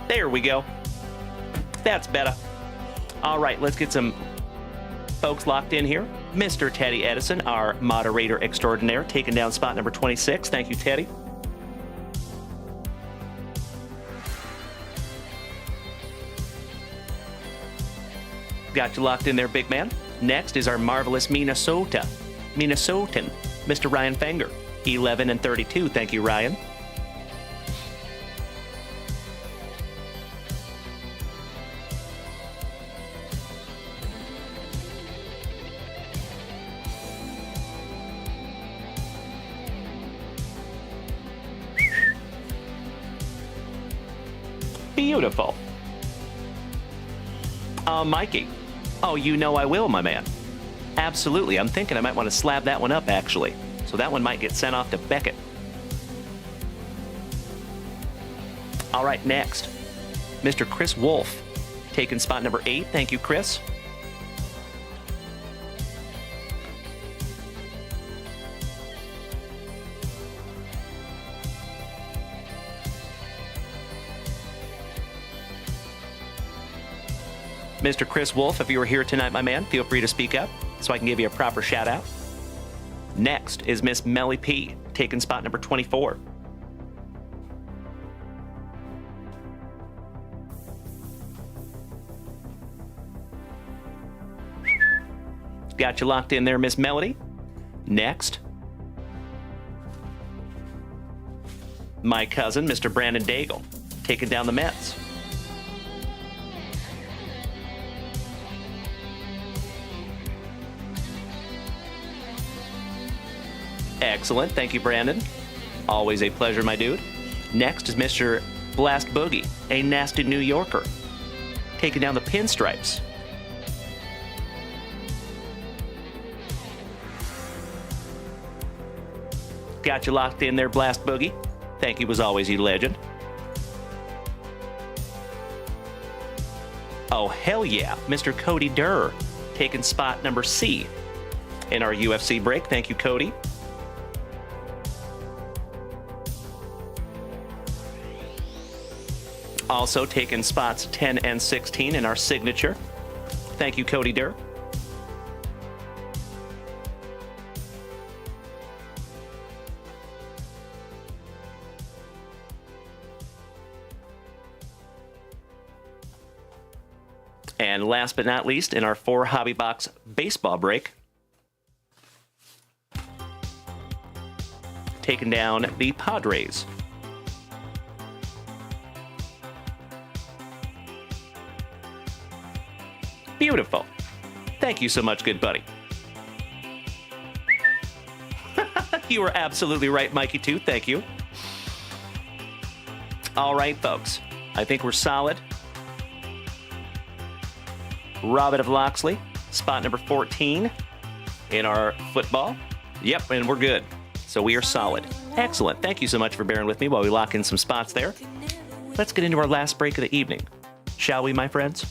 There we go. That's better. All right, let's get some folks locked in here. Mr. Teddy Edison, our moderator extraordinaire, taking down spot number 26. Thank you, Teddy. Got you locked in there, big man. Next is our marvelous Minnesotan, Mr. Ryan Fanger, 11 and 32. Thank you, Ryan. Beautiful. Mikey. Oh, you know I will, my man. Absolutely. I'm thinking I might want to slab that one up, actually. So that one might get sent off to Beckett. All right, next. Mr. Chris Wolf, taking spot number 8. Thank you, Chris. Mr. Chris Wolf, if you were here tonight, my man, feel free to speak up so I can give you a proper shout out. Next is Miss Melly P, taking spot number 24. Got you locked in there, Miss Melody. Next, my cousin, Mr. Brandon Daigle, taking down the Mets. Excellent. Thank you, Brandon. Always a pleasure, my dude. Next is Mr. Blast Boogie, a nasty New Yorker, taking down the Pinstripes. Got you locked in there, Blast Boogie. Thank you as always, you legend. Oh, hell yeah. Mr. Cody Durr, taking spot number C in our UFC break. Thank you, Cody. Also taking spots 10 and 16 in our signature. Thank you, Cody Durr. And last but not least, in our 4 Hobby Box baseball break, taking down the Padres. Beautiful. Thank you so much, good buddy. You were absolutely right, Mikey, too. Thank you. All right, folks. I think we're solid. Robert of Loxley, spot number 14 in our football. Yep, and we're good. So we are solid. Excellent. Thank you so much for bearing with me while we lock in some spots there. Let's get into our last break of the evening. Shall we, my friends?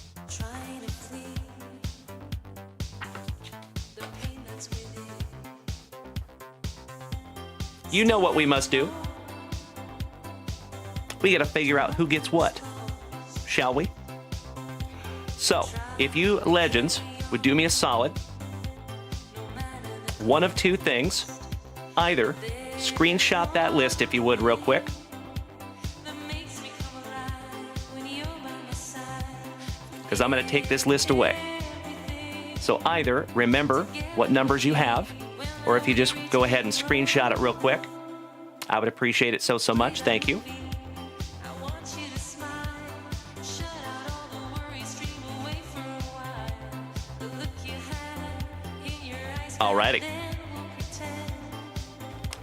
You know what we must do. We gotta figure out who gets what. Shall we? So, if you legends would do me a solid, one of 2 things. Either screenshot that list, if you would, real quick. Because I'm going to take this list away. So either remember what numbers you have, or if you just go ahead and screenshot it real quick, I would appreciate it so much. Thank you. Alrighty.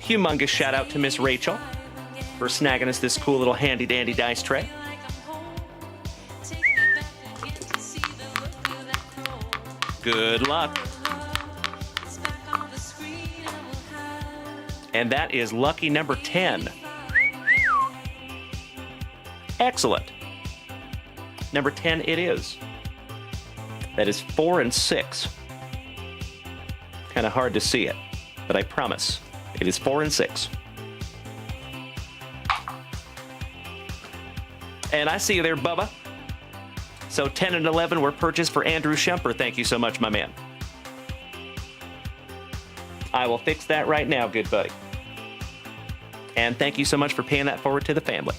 Humongous shout out to Miss Rachel for snagging us this cool little handy dandy dice tray. Good luck. And that is lucky number 10. Excellent. Number 10 it is. That is 4 and 6. Kind of hard to see it, but I promise it is 4 and 6. And I see you there, Bubba. So 10 and 11 were purchased for Andrew Shumper. Thank you so much, my man. I will fix that right now, good buddy. And thank you so much for paying that forward to the family.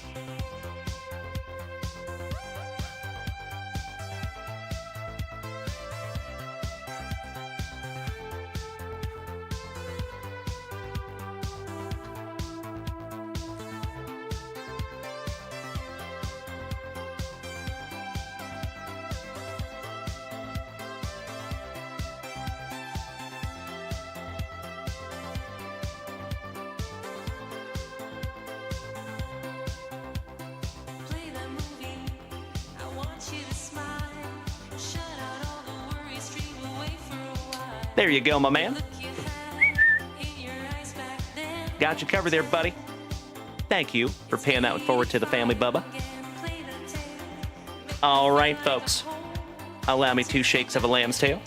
There you go, my man. Got you covered there, buddy. Thank you for paying that one forward to the family, Bubba. All right, folks. Allow me 2 shakes of a lamb's tail.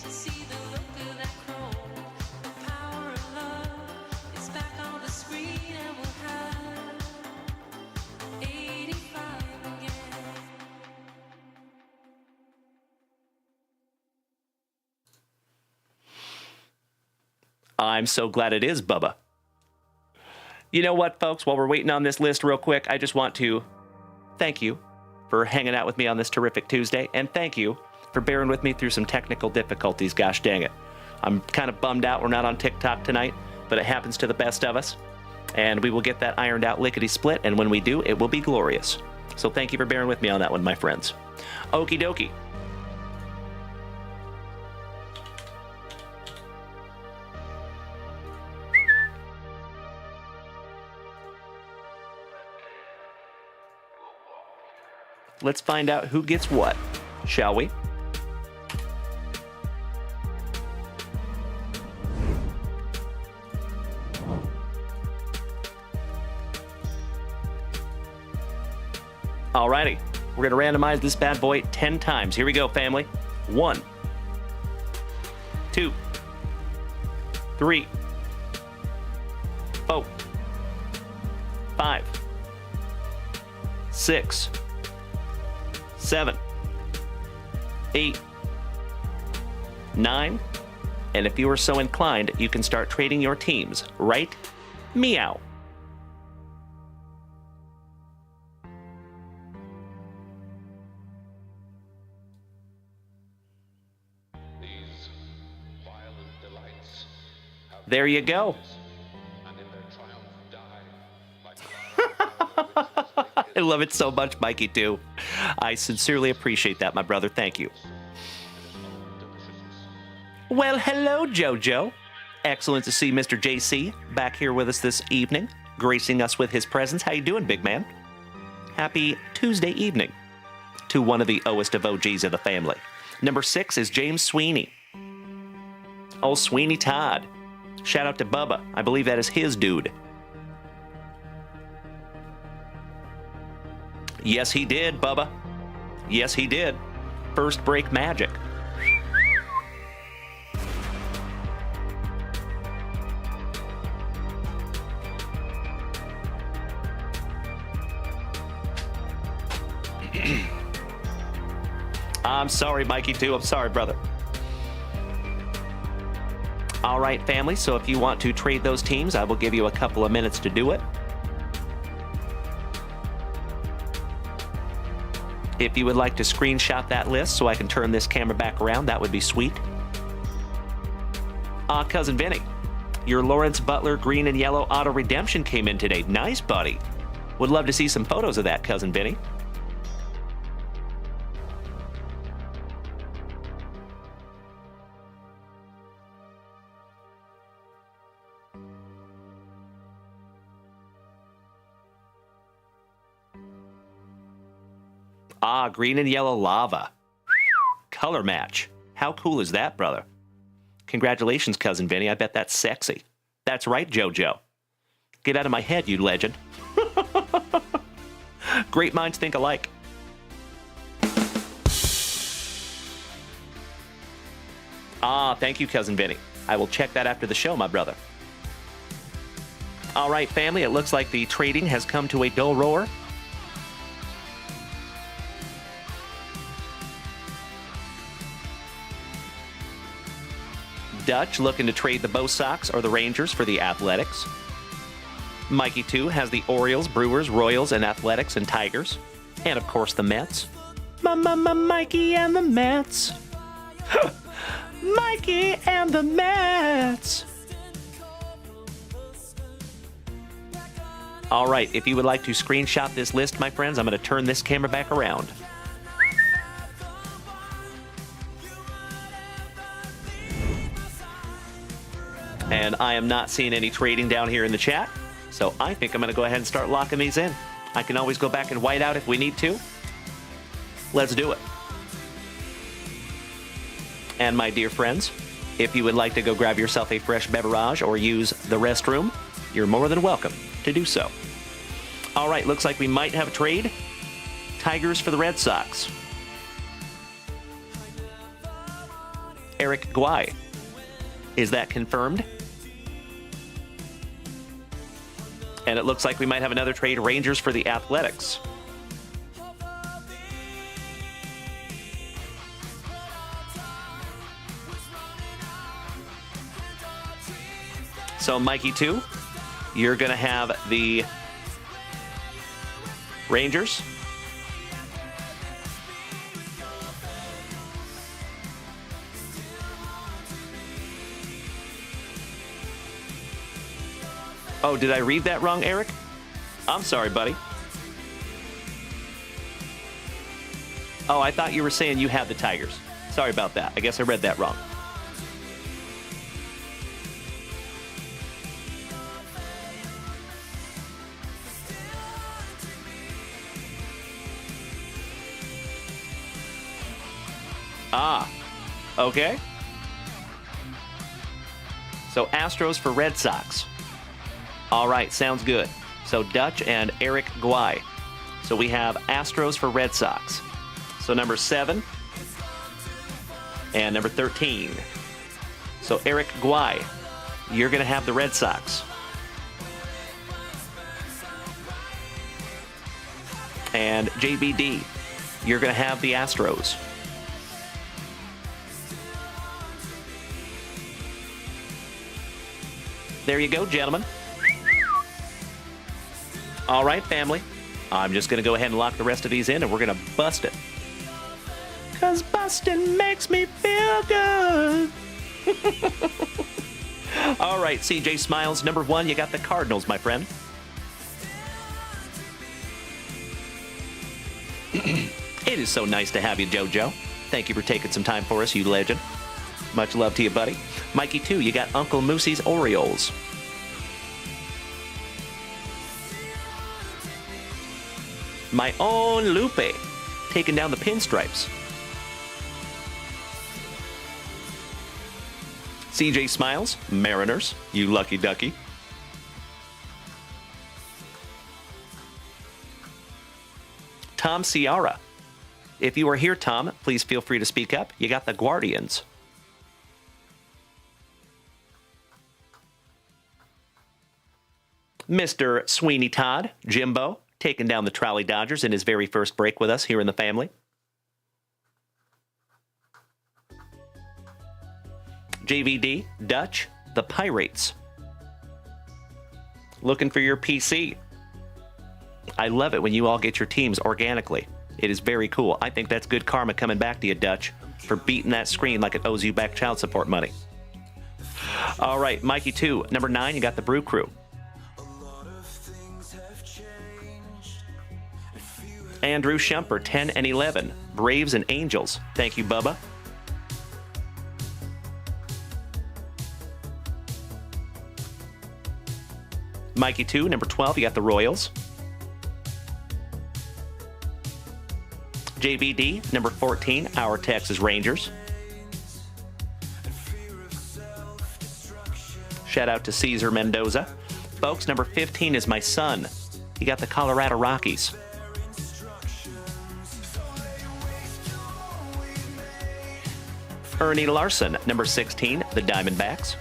I'm so glad it is, Bubba. You know what, folks? While we're waiting on this list real quick, I just want to thank you for hanging out with me on this terrific Tuesday, and thank you for bearing with me through some technical difficulties. Gosh dang it. I'm kind of bummed out we're not on TikTok tonight, but it happens to the best of us, and we will get that ironed out lickety-split, and when we do, it will be glorious. So thank you for bearing with me on that one, my friends. Okie dokie. Let's find out who gets what, shall we? Alrighty, we're gonna randomize this bad boy 10 times. Here we go, family. 1, 2, 3, 4, 5, 6, 7, 8, 9, and if you are so inclined, you can start trading your teams, right? Meow.
These violent delights have
There you go.
and in their triumph die like
I love it so much, Mikey, too. I sincerely appreciate that, my brother. Thank you. Well, hello, JoJo. Excellent to see Mr. JC back here with us this evening, gracing us with his presence. How you doing, big man? Happy Tuesday evening to one of the oest of OGs of the family. Number 6 is James Sweeney. Oh, Sweeney Todd. Shout out to Bubba. I believe that is his dude. Yes, he did, Bubba. Yes, he did. First break magic. I'm sorry, Mikey, too. I'm sorry, brother. All right, family. So if you want to trade those teams, I will give you a couple of minutes to do it. If you would like to screenshot that list so I can turn this camera back around, that would be sweet. Cousin Vinny, your Lawrence Butler green and yellow auto redemption came in today. Nice, buddy. Would love to see some photos of that, Cousin Vinny. Ah, green and yellow lava. Color match. How cool is that, brother? Congratulations, Cousin Vinny. I bet that's sexy. That's right, JoJo. Get out of my head, you legend. Great minds think alike. Ah, thank you, Cousin Vinny. I will check that after the show, my brother. All right, family, it looks like the trading has come to a dull roar. Dutch looking to trade the Bo Sox or the Rangers for the Athletics. Mikey 2 has the Orioles, Brewers, Royals, and Athletics and Tigers. And, of course, the Mets. Mikey and the Mets. Mikey and the Mets. All right, if you would like to screenshot this list, my friends, I'm going to turn this camera back around. And I am not seeing any trading down here in the chat, so I think I'm going to go ahead and start locking these in. I can always go back and white out if we need to. Let's do it. And my dear friends, if you would like to go grab yourself a fresh beverage or use the restroom, you're more than welcome to do so. All right, looks like we might have a trade. Tigers for the Red Sox. Eric Guay. Is that confirmed? And it looks like we might have another trade, Rangers for the Athletics. So, Mikey 2, you're going to have the Rangers. Oh, did I read that wrong, Eric? I'm sorry, buddy. Oh, I thought you were saying you have the Tigers. Sorry about that. I guess I read that wrong. Ah, okay. So Astros for Red Sox. All right, sounds good. So Dutch and Eric Guay. So we have Astros for Red Sox. So number 7 and number 13. So Eric Guay, you're going to have the Red Sox. And JBD, you're going to have the Astros. There you go, gentlemen. All right, family. I'm just going to go ahead and lock the rest of these in, and we're going to bust it. Because busting makes me feel good. All right, CJ Smiles, number 1, you got the Cardinals, my friend. It is so nice to have you, JoJo. Thank you for taking some time for us, you legend. Much love to you, buddy. Mikey 2, you got Uncle Moosey's Orioles. My own Lupe, taking down the pinstripes. CJ Smiles, Mariners, you lucky ducky. Tom Ciara. If you are here, Tom, please feel free to speak up. You got the Guardians. Mr. Sweeney Todd, Jimbo, taking down the Trolley Dodgers in his very first break with us here in the family. JVD, Dutch, the Pirates. Looking for your PC. I love it when you all get your teams organically. It is very cool. I think that's good karma coming back to you, Dutch, for beating that screen like it owes you back child support money. All right, Mikey 2, number 9, you got the Brew Crew. Andrew Shumper, 10 and 11. Braves and Angels. Thank you, Bubba. Mikey 2, number 12, you got the Royals. JBD, number 14, our Texas Rangers. Shout out to Cesar Mendoza. Folks, number 15 is my son. He got the Colorado Rockies. Ernie Larson, number 16, the Diamondbacks.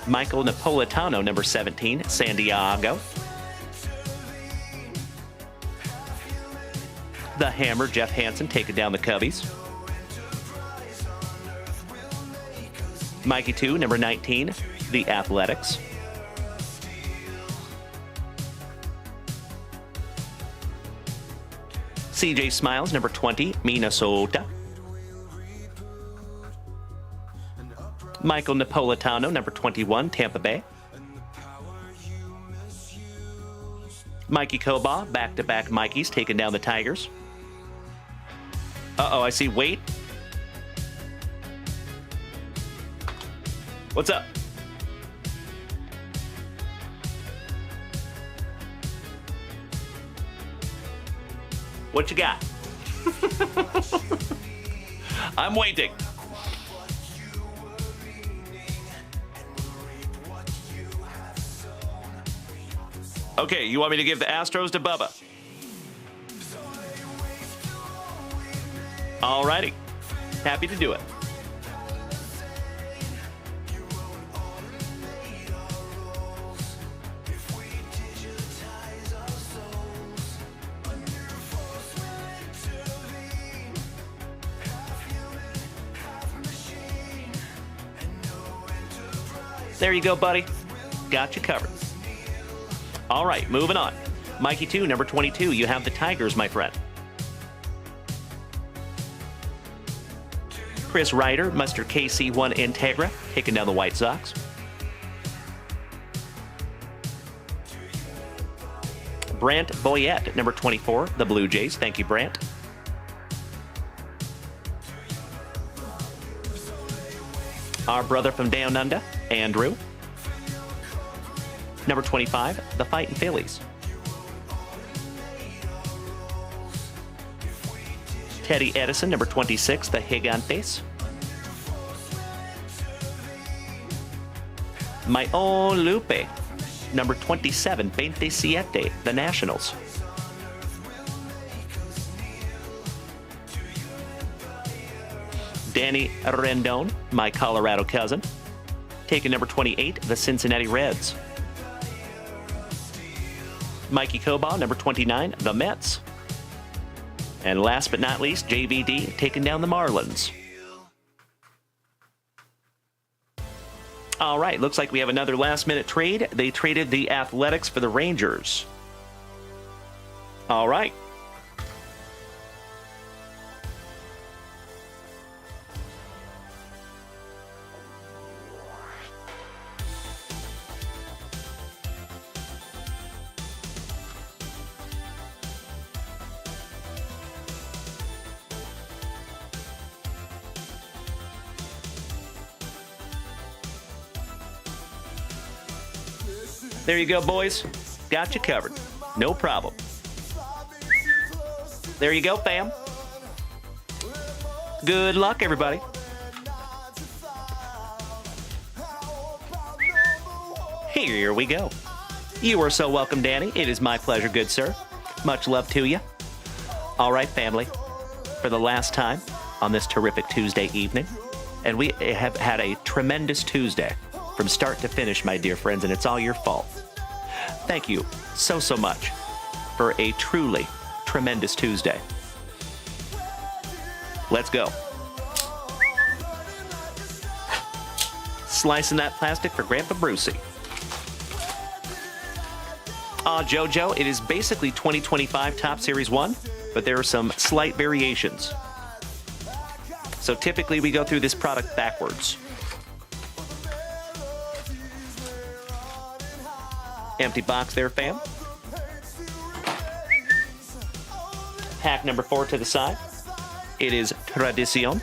Michael Napolitano, number 17, San Diego. The Hammer, Jeff Hansen, taking down the Cubbies. Mikey 2, number 19, the Athletics. CJ Smiles, number 20, Minnesota. Michael Napolitano, number 21, Tampa Bay. Mikey Koba, back-to-back Mikeys, taking down the Tigers. Uh-oh, I see Wait. What's up? What you got? I'm waiting. Okay, you want me to give the Astros to Bubba? Alrighty. Happy to do it. There you go, buddy. Got you covered. All right, moving on. Mikey 2, number 22. You have the Tigers, my friend. Chris Ryder, Mr. KC1 Integra, taking down the White Sox. Brant Boyette, number 24, the Blue Jays. Thank you, Brant. Our brother from Down Under, Andrew. Number 25, the Fightin' Phillies. Teddy Edison, number 26, the Gigantes. My own Lupe, number 27, 27, the Nationals. Danny Rendon, my Colorado cousin, taking number 28, the Cincinnati Reds. Mikey Koba, number 29, the Mets. And last but not least, JVD taking down the Marlins. All right, looks like we have another last-minute trade. They traded the Athletics for the Rangers. All right. There you go, boys. Got you covered. No problem. There you go, fam. Good luck, everybody. Here we go. You are so welcome, Danny. It is my pleasure, good sir. Much love to you. All right, family. For the last time on this terrific Tuesday evening, and we have had a tremendous Tuesday from start to finish, my dear friends, and it's all your fault. Thank you so much for a truly tremendous Tuesday. Let's go. Slicing that plastic for Grandpa Brucey. JoJo, it is basically 2025 Top Series 1, but there are some slight variations. So typically we go through this product backwards. Empty box there, fam. Pack number 4 to the side. It is Tradicion.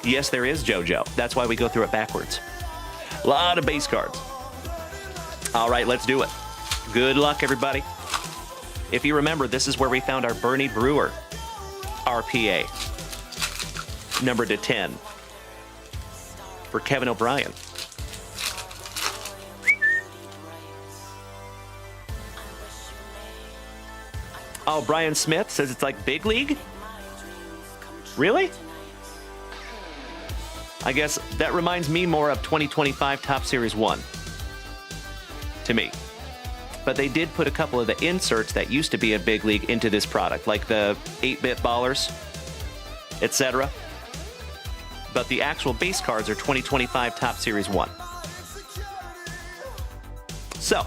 Yes, there is, JoJo. That's why we go through it backwards. A lot of base cards. All right, let's do it. Good luck, everybody. If you remember, this is where we found our Bernie Brewer RPA. Numbered to 10. For Kevin O'Brien. Oh, Brian Smith says it's like Big League? Really? I guess that reminds me more of 2025 Top Series 1. To me. But they did put a couple of the inserts that used to be a Big League into this product, like the 8-bit ballers, etc. But the actual base cards are 2025 Top Series 1. So,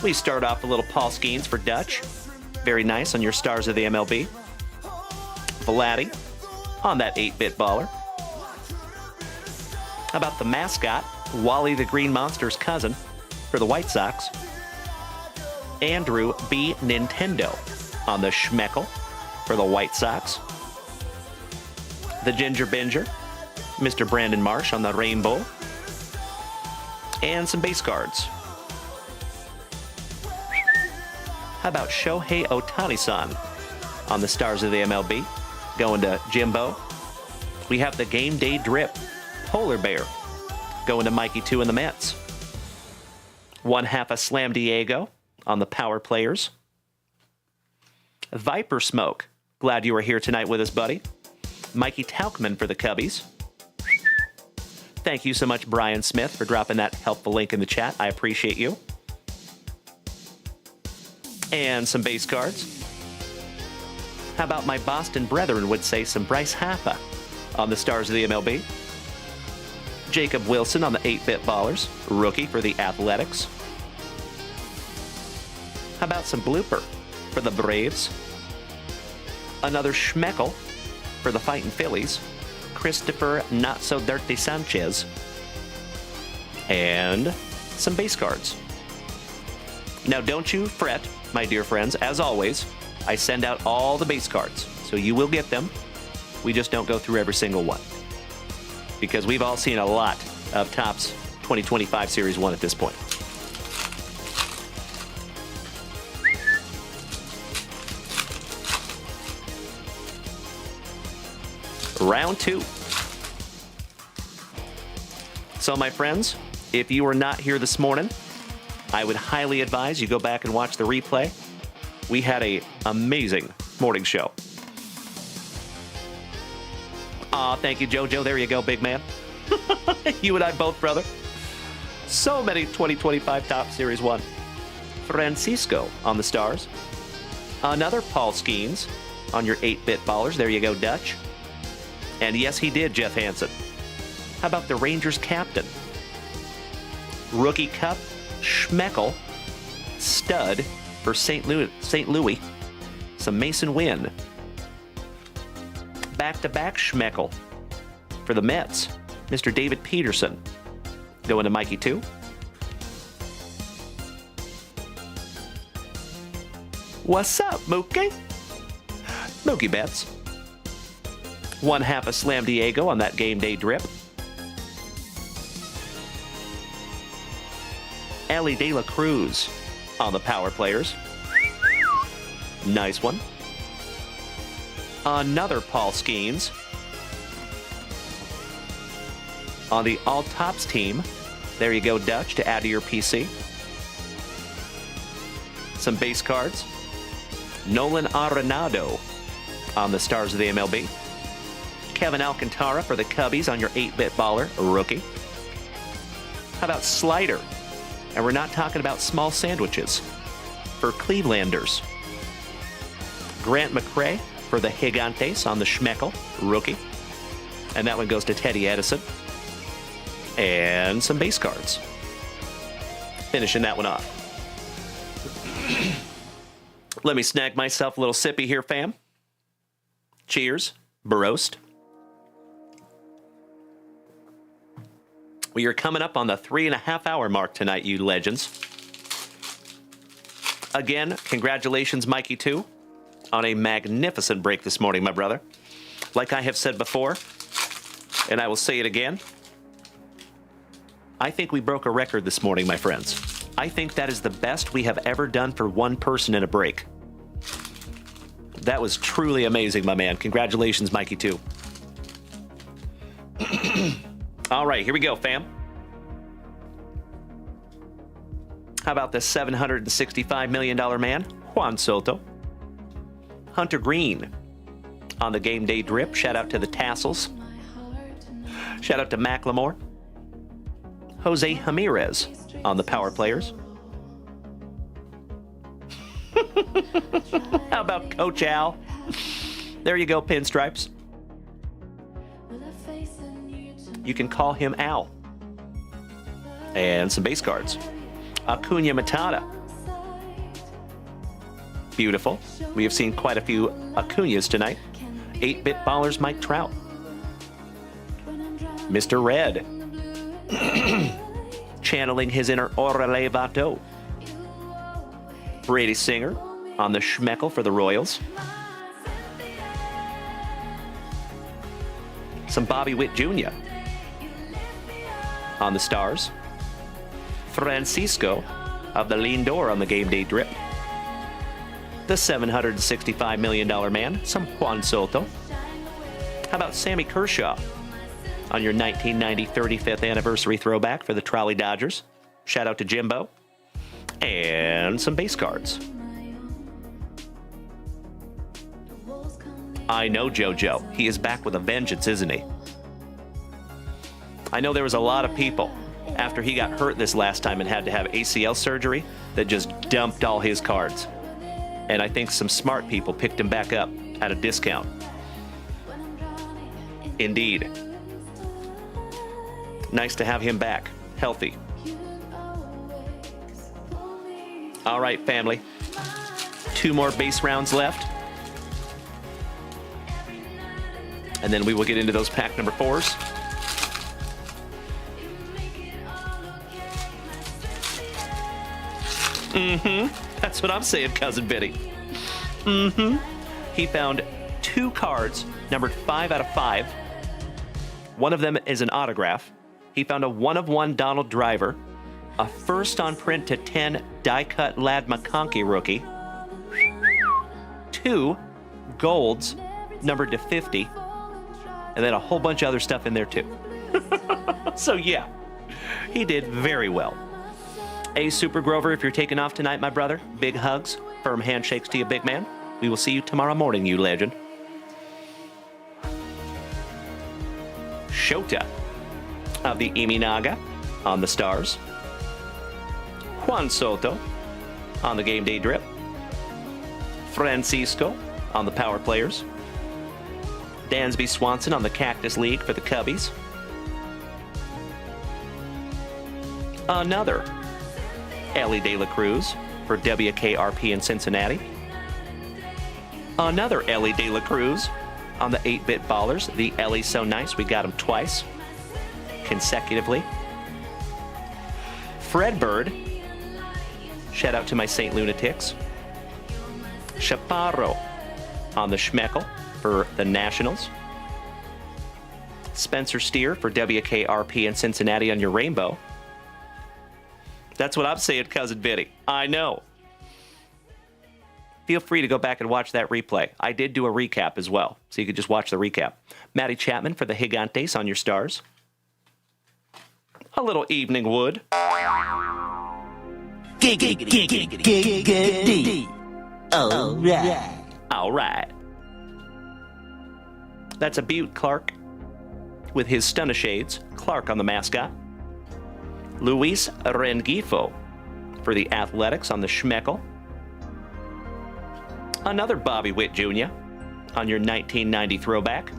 we start off a little Paul Skeens for Dutch. Very nice on your Stars of the MLB. Vladdy on that 8-bit baller. How about the mascot, Wally the Green Monster's cousin for the White Sox. Andrew B. Nintendo on the Schmeckel for the White Sox. The Ginger Binger, Mr. Brandon Marsh on the Rainbow. And some base cards. How about Shohei Ohtani-san on the Stars of the MLB? Going to Jimbo. We have the Game Day Drip, Polar Bear, going to Mikey 2 in the Mets. 1/2 a Slam Diego on the Power Players. Viper Smoke, glad you were here tonight with us, buddy. Mikey Taukman for the Cubbies. Thank you so much, Brian Smith, for dropping that helpful link in the chat. I appreciate you. And some base cards. How about my Boston brethren would say some Bryce Harper on the Stars of the MLB. Jacob Wilson on the 8-bit ballers, rookie for the Athletics. How about some blooper for the Braves? Another Schmeckel for the Fightin' Phillies, Christopher Not So Dirty Sanchez. And some base cards. Now don't you fret, my dear friends, as always, I send out all the base cards, so you will get them. We just don't go through every single one. Because we've all seen a lot of Topps 2025 Series 1 at this point. Round 2. So, my friends, if you were not here this morning, I would highly advise you go back and watch the replay. We had an amazing morning show. Aw, thank you, JoJo. There you go, big man. You and I both, brother. So many 2025 Top Series 1. Francisco on the Stars. Another Paul Skeens on your 8-bit ballers. There you go, Dutch. And yes, he did, Jeff Hansen. How about the Rangers captain? Rookie Cup, Schmeckel, stud for St. Louis. Some Mason Wynn. Back-to-back Schmeckel for the Mets. Mr. David Peterson. Going to Mikey 2. What's up, Mookie? Mookie Betts. 1/2 a Slam Diego on that Game Day Drip. Ellie De La Cruz on the Power Players. Nice one. Another Paul Skeens on the All Tops team. There you go, Dutch, to add to your PC. Some base cards. Nolan Arenado on the Stars of the MLB. Kevin Alcantara for the Cubbies on your 8-bit baller, rookie. How about Slider? And we're not talking about small sandwiches. For Clevelanders. Grant McRae for the Gigantes on the Schmeckel, rookie. And that one goes to Teddy Edison. And some base cards. Finishing that one off. Let me snag myself a little sippy here, fam. Cheers. Broasted. We are coming up on the 3.5-hour mark tonight, you legends. Again, congratulations, Mikey 2, on a magnificent break this morning, my brother. Like I have said before, and I will say it again, I think we broke a record this morning, my friends. I think that is the best we have ever done for one person in a break. That was truly amazing, my man. Congratulations, Mikey, too. All right, here we go, fam. How about the $765 million man, Juan Soto? Hunter Green on the game day drip. Shout out to the Tassels. Shout out to Macklemore. Jose Ramirez on the power players. How about Coach Al? There you go, Pinstripes. You can call him Al. And some base cards. Acuna Matata. Beautiful. We have seen quite a few Acunas tonight. 8-bit ballers Mike Trout. Mr. Red. Channeling his inner Orale Vato. Brady Singer on the Schmeckel for the Royals. Some Bobby Witt Jr. on the Stars. Francisco of the Lindor on the game day drip. The $765 million man, some Juan Soto. How about Sammy Kershaw on your 1990 35th anniversary throwback for the Trolley Dodgers? Shout out to Jimbo. And some base cards. I know JoJo. He is back with a vengeance, isn't he? I know there was a lot of people after he got hurt this last time and had to have ACL surgery that just dumped all his cards. And I think some smart people picked him back up at a discount. Indeed. Nice to have him back, healthy. All right, family. 2 more base rounds left. And then we will get into those pack number 4s. That's what I'm saying, Cousin Biddy. He found 2 cards numbered 5 out of 5. One of them is an autograph. He found a 1-of-1 Donald Driver, a first on print to 10 die-cut Lad McConkey rookie, 2 golds numbered to 50, and then a whole bunch of other stuff in there too. So yeah, he did very well. A Super Grover, if you're taking off tonight, my brother, big hugs, firm handshakes to you, big man. We will see you tomorrow morning, you legend. Shota of the Iminaga on the Stars. Juan Soto on the game day drip. Francisco on the power players. Dansby Swanson on the Cactus League for the Cubbies. Another Ellie De La Cruz for WKRP in Cincinnati. Another Ellie De La Cruz on the 8-bit ballers. The Ellie's so nice, we got him twice consecutively. Fred Bird. Shout out to my St. Lunatics. Chaparro on the Schmeckel for the Nationals. Spencer Steer for WKRP in Cincinnati on your rainbow. That's what I'm saying, Cousin Biddy. I know. Feel free to go back and watch that replay. I did do a recap as well, so you could just watch the recap. Matty Chapman for the Gigantes on your Stars. A little Evening Wood.
Giggity. All right.
All right. That's a Butte Clark with his Stunna Shades. Clark on the mascot. Luis Rengifo for the Athletics on the Schmeckel. Another Bobby Witt Jr. on your 1990 throwback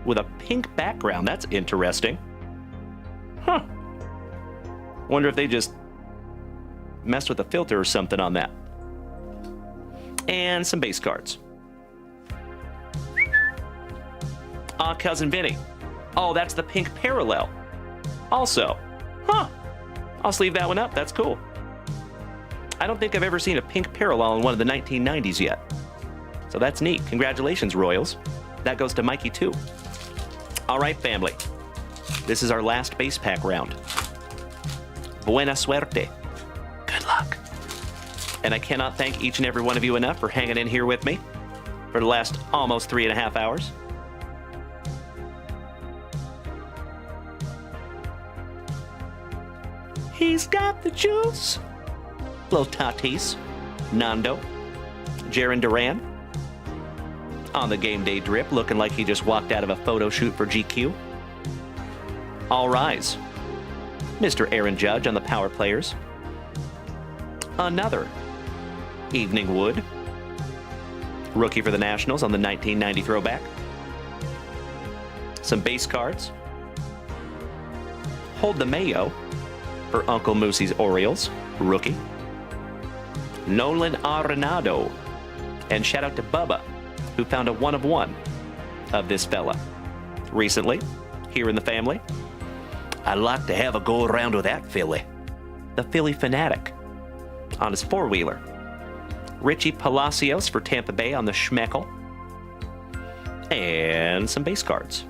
with a pink background. That's interesting. Huh. Wonder if they just messed with a filter or something on that. And some base cards. Cousin Vinny. Oh, that's the pink parallel. Also, I'll sleeve that one up. That's cool. I don't think I've ever seen a pink parallel in one of the 1990s yet. So that's neat. Congratulations, Royals. That goes to Mikey, too. All right, family. This is our last base pack round. Buena suerte. Good luck. And I cannot thank each and every one of you enough for hanging in here with me for the last almost 3.5 hours. He's got the juice. Little Tatis, Nando, Jaron Duran. On the game day drip, looking like he just walked out of a photo shoot for GQ. All rise. Mr. Aaron Judge on the power players. Another Evening Wood. Rookie for the Nationals on the 1990 throwback. Some base cards. Hold the Mayo for Uncle Moosey's Orioles. Rookie. Nolan Arenado. And shout out to Bubba, who found a 1/1 of this fella recently here in the family. I'd like to have a go around with that Philly. The Philly Fanatic on his four-wheeler. Richie Palacios for Tampa Bay on the Schmeckle. And some base cards.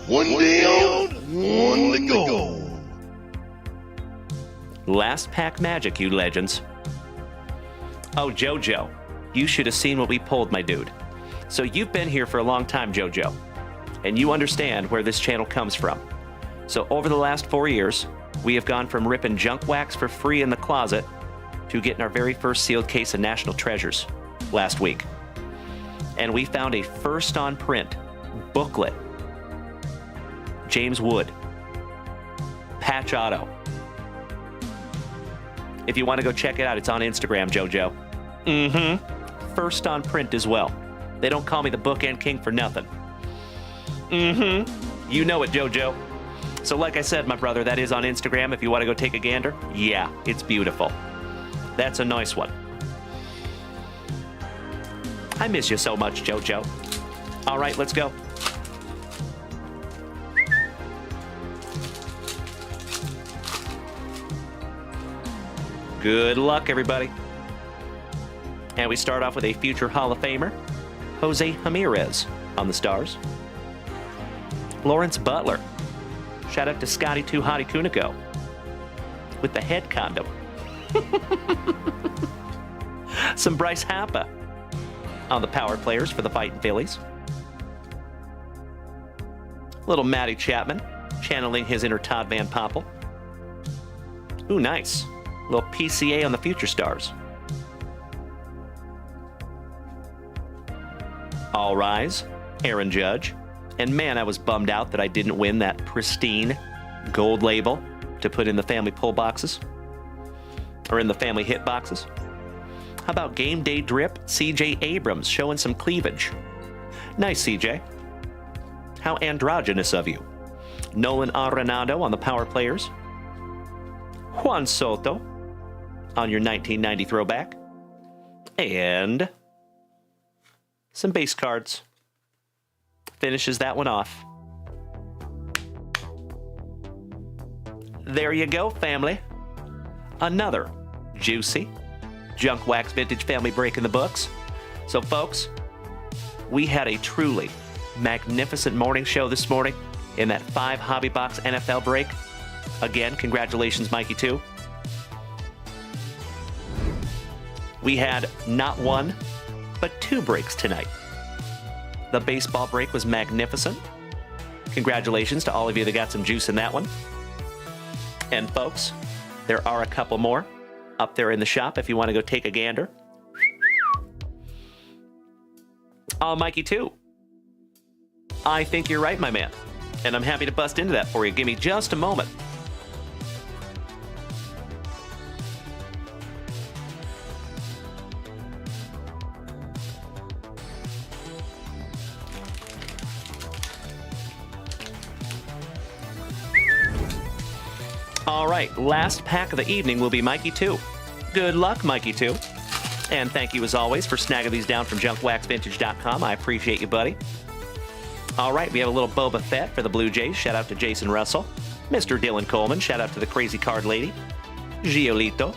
One down, one to go.
Last pack magic, you legends. Oh, JoJo, you should have seen what we pulled, my dude. So you've been here for a long time, JoJo, and you understand where this channel comes from. So over the last 4 years, we have gone from ripping junk wax for free in the closet to getting our very first sealed case of National Treasures last week. And we found a first on print booklet. James Wood. Patch Auto. If you want to go check it out, it's on Instagram, JoJo. First on print as well. They don't call me the Bookend King for nothing. You know it, JoJo. So like I said, my brother, that is on Instagram if you want to go take a gander. Yeah, it's beautiful. That's a nice one. I miss you so much, JoJo. All right, let's go. Good luck, everybody. And we start off with a future Hall of Famer, Jose Ramirez on the Stars. Lawrence Butler. Shout out to Scotty Too Hottie Kuniko with the head condom. Some Bryce Harper on the power players for the Fightin' Phillies. Little Matty Chapman channeling his inner Todd Van Poppel. Ooh, nice. Little PCA on the future stars. All rise, Aaron Judge. And man, I was bummed out that I didn't win that pristine gold label to put in the family pull boxes. Or in the family hit boxes. How about game day drip? CJ Abrams showing some cleavage. Nice, CJ. How androgynous of you. Nolan Arenado on the power players. Juan Soto on your 1990 throwback. And some base cards. Finishes that one off. There you go, family. Another juicy junk wax vintage family break in the books. So, folks, we had a truly magnificent morning show this morning in that 5 hobby box NFL break. Again, congratulations, Mikey, too. We had not one, but 2 breaks tonight. The baseball break was magnificent. Congratulations to all of you that got some juice in that one. And folks, there are a couple more up there in the shop if you want to go take a gander. Oh, Mikey, too. I think you're right, my man. And I'm happy to bust into that for you. Give me just a moment. All right, last pack of the evening will be Mikey 2. Good luck, Mikey 2. And thank you, as always, for snagging these down from junkwaxvintage.com. I appreciate you, buddy. All right, we have a little Boba Fett for the Blue Jays. Shout out to Jason Russell. Mr. Dylan Coleman. Shout out to the Crazy Card Lady. Giolito.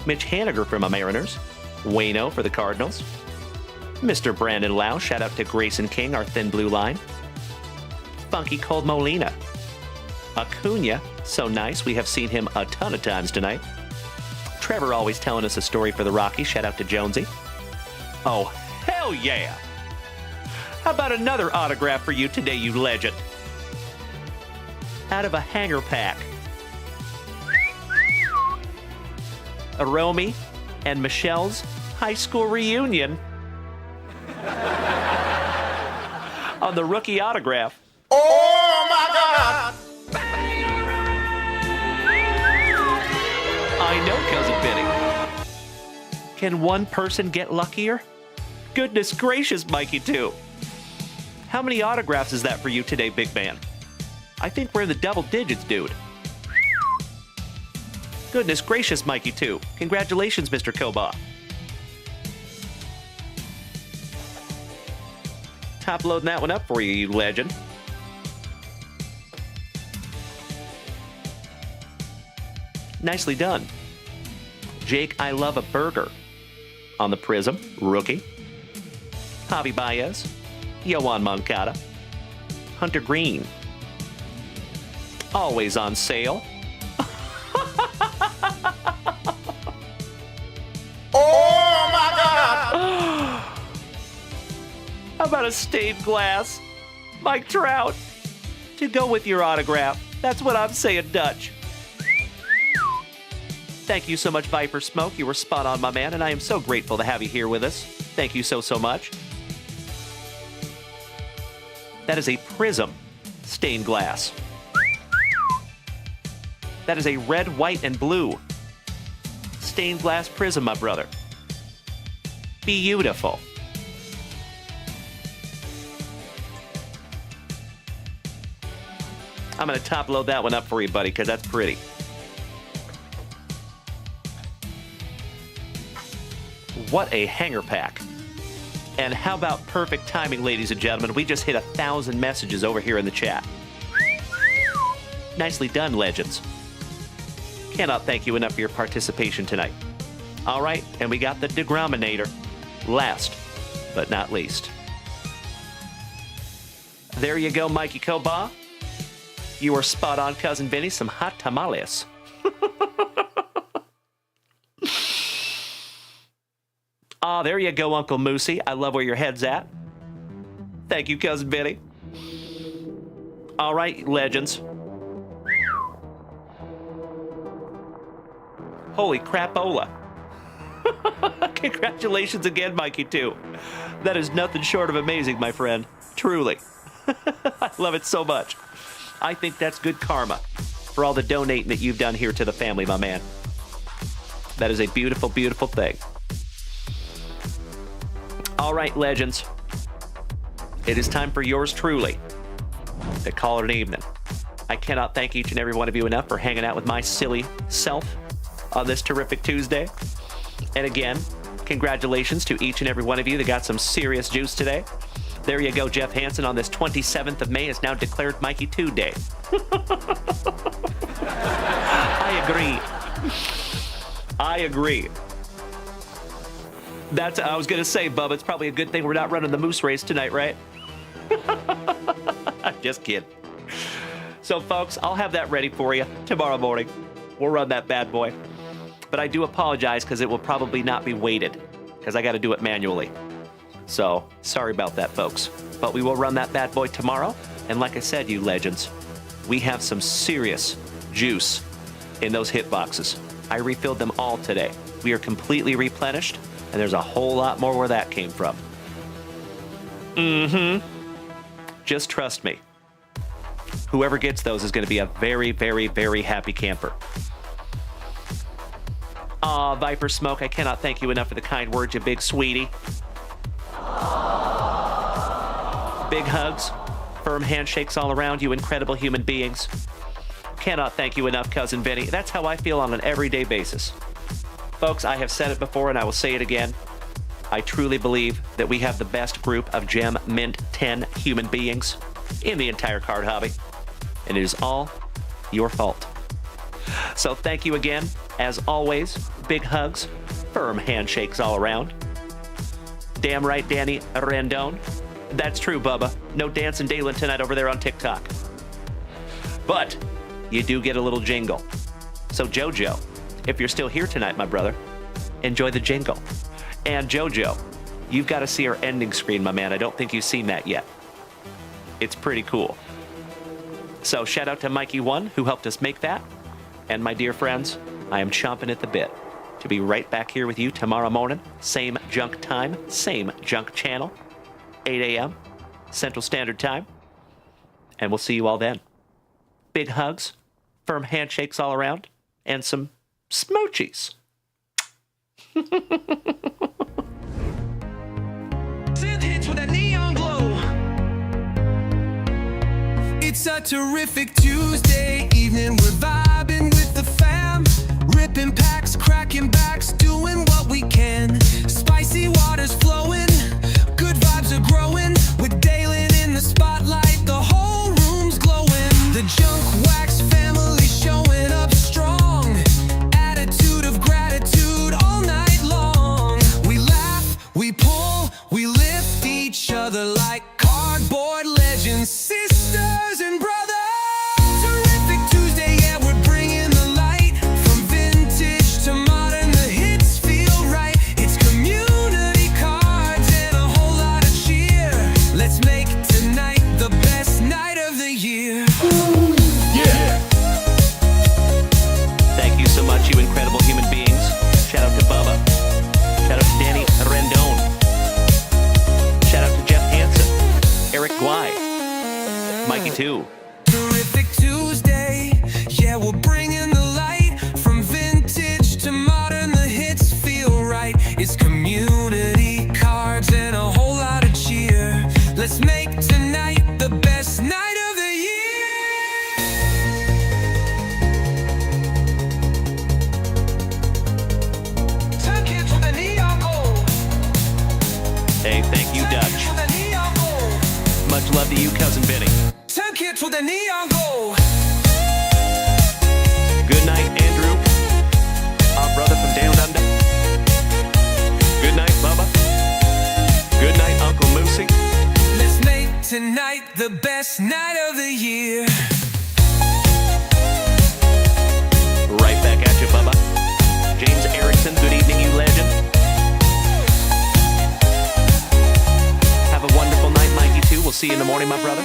Mitch Haniger for my Mariners. Wayno for the Cardinals. Mr. Brandon Lau, shout out to Grayson King, our thin blue line. Funky Cold Molina. Acuna, so nice. We have seen him a ton of times tonight. Trevor always telling us a story for the Rockies. Shout out to Jonesy. Oh, hell yeah! How about another autograph for you today, you legend? Out of a hanger pack. A Romy and Michelle's high school reunion. On the rookie autograph.
Oh my God!
I know, Cousin Benny. Can one person get luckier? Goodness gracious, Mikey, too. How many autographs is that for you today, big man? I think we're in the double digits, dude. Goodness gracious, Mikey, too. Congratulations, Mr. Koba. Top loading that one up for you, you legend. Nicely done. Jake, I love a burger. On the Prism, rookie. Javi Baez. Yohan Moncada. Hunter Green. Always on sale.
Oh my God!
How about a stained glass? Mike Trout. To go with your autograph. That's what I'm saying, Dutch. Thank you so much, Viper Smoke. You were spot on, my man, and I am so grateful to have you here with us. Thank you so much. That is a Prism stained glass. That is a red, white, and blue stained glass prism, my brother. Beautiful. I'm going to top load that one up for you, buddy, because that's pretty. What a hanger pack. And how about perfect timing, ladies and gentlemen? We just hit 1,000 messages over here in the chat. Nicely done, legends. Cannot thank you enough for your participation tonight. All right, and we got the Degrominator. Last, but not least. There you go, Mikey Koba. You are spot on, Cousin Vinny. Some hot tamales. Ah, there you go, Uncle Moosey. I love where your head's at. Thank you, Cousin Vinny. All right, legends. Holy crapola. Congratulations again, Mikey, too. That is nothing short of amazing, my friend. Truly. I love it so much. I think that's good karma for all the donating that you've done here to the family, my man. That is a beautiful, beautiful thing. All right, legends. It is time for yours truly to call it an evening. I cannot thank each and every one of you enough for hanging out with my silly self on this terrific Tuesday. And again, congratulations to each and every one of you that got some serious juice today. There you go, Jeff Hansen on this 27th of May is now declared Mikey 2 Day. I agree. I agree. That's, I was going to say, Bubba, it's probably a good thing we're not running the moose race tonight, right? I'm just kidding. So, folks, I'll have that ready for you tomorrow morning. We'll run that bad boy. But I do apologize because it will probably not be weighted because I got to do it manually. So, sorry about that, folks. But we will run that bad boy tomorrow. And like I said, you legends, we have some serious juice in those hit boxes. I refilled them all today. We are completely replenished. And there's a whole lot more where that came from. Just trust me. Whoever gets those is going to be a very, very, very happy camper. Aw, Viper Smoke, I cannot thank you enough for the kind words, you big sweetie. Big hugs, firm handshakes all around, you incredible human beings. Cannot thank you enough, Cousin Vinny. That's how I feel on an everyday basis. Folks, I have said it before and I will say it again. I truly believe that we have the best group of Gem Mint 10 human beings in the entire card hobby. And it is all your fault. So thank you again. As always, Big hugs, firm handshakes all around. Damn right, Danny Randone. That's true, Bubba. No dancing Dalen tonight over there on TikTok. But you do get a little jingle. So Jojo, if you're still here tonight, my brother, enjoy the jingle. And Jojo, you've got to see our ending screen, my man. I don't think you've seen that yet. It's pretty cool. So shout out to Mikey1 who helped us make that. And my dear friends, I am chomping at the bit to be right back here with you tomorrow morning. Same junk time, same junk channel, 8 a.m. Central Standard Time. And we'll see you all then. Big hugs, firm handshakes all around, and some smoochies.
Hits with a neon glow. It's a terrific Tuesday evening. We're vibing with the fam, ripping packs, cracking backs, doing what we can. Spicy waters flowing, good vibes are growing. With Dalen in the spotlight, the whole room's glowing. The junk wax family showing up strong. Attitude of gratitude all night long. We laugh, we pull, we lift each other like cardboard legends, sisters and brothers. Terrific Tuesday, yeah, we're bringing the light. From vintage to modern, the hits feel right. It's community cards and a whole lot of cheer. Let's make tonight the best night of the year.
Yeah!
Thank you so much, you incredible human beings. Shout out to Bubba. Shout out to Danny Rendon. Shout out to Jeff Hansen, Eric Guy, Mikey 2.
Terrific Tuesday, yeah, we're bringing the light. From vintage to modern, the hits feel right. It's community cards and a whole lot of cheer. Let's make tonight the best night of the year. Turn kids with a neon gold.
Hey, thank you, Dutch. Much love to you, Cousin Benny.
Turn kids with a neon gold.
Good night, Andrew, our brother from down under. Good night, Bubba. Good night, Uncle Moosey.
Let's make tonight the best night of the year.
Right back at you, Bubba. James Erickson, good evening, you legend. Have a wonderful night, Mikey 2. We'll see you in the morning, my brother.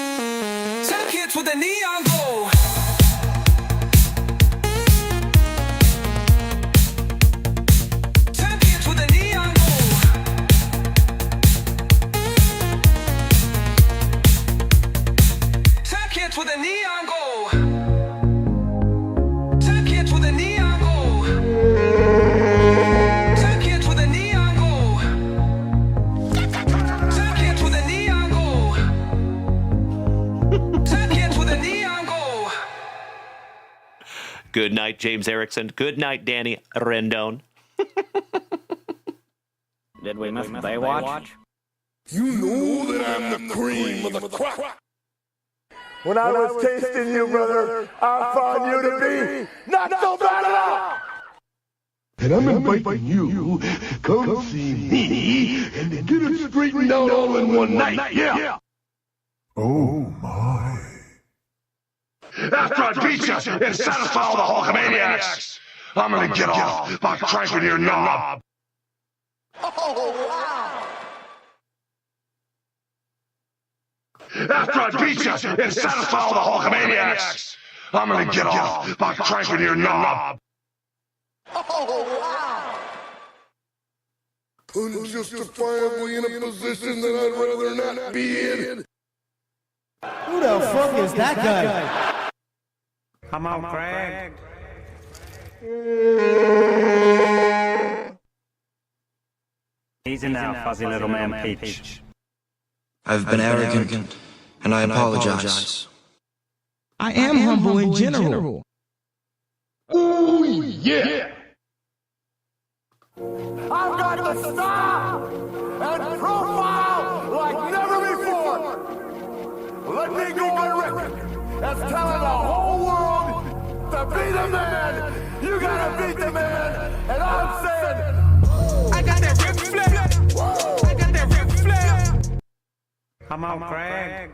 Turn kids with a neon gold. Turn kids with a neon gold. Turn kids with a neon gold. Turn kids with a neon gold. Turn kids with a neon gold. Turn kids with a neon gold. Turn kids with a neon gold.
Good night, James Erickson. Good night, Danny Rendon.
Did we miss Baywatch?
You know that I'm the cream of the crop. When I was tasting you, brother, I found you to be not so bad at all. And I'm inviting you to come see me and get it straightened out all in one night. Yeah. Oh my. After I beat you and satisfy all the Hulkamaniacs, I'm gonna get off by cranking your knob. Oh, wow. After I beat you and satisfy all the Hulkamaniacs, I'm gonna get off by cranking your knob. Oh, wow. Unjustifiably in a position that I'd rather not be in.
Who the fuck is that guy?
Come on, Craig. Easy now, fuzzy little man Peach.
I've been arrogant, and I apologize.
I am humble in general.
Oh, yeah! I've got the style and profile like never before! Let me go on record as telling the whole world that to be the man. You gotta beat the man. And I'm saying,
I got that rip flare. I got that rip flare.
Come on, Craig.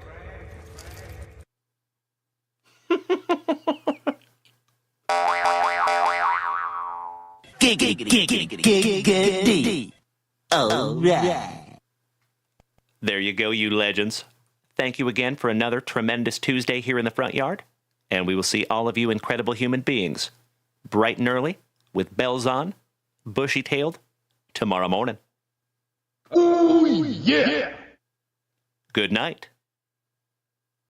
Giggity. Alright.
There you go, you legends. Thank you again for another tremendous Tuesday here in the front yard. And we will see all of you incredible human beings bright and early, with bells on, bushy-tailed, tomorrow morning.
ooh, yeah.
Good night.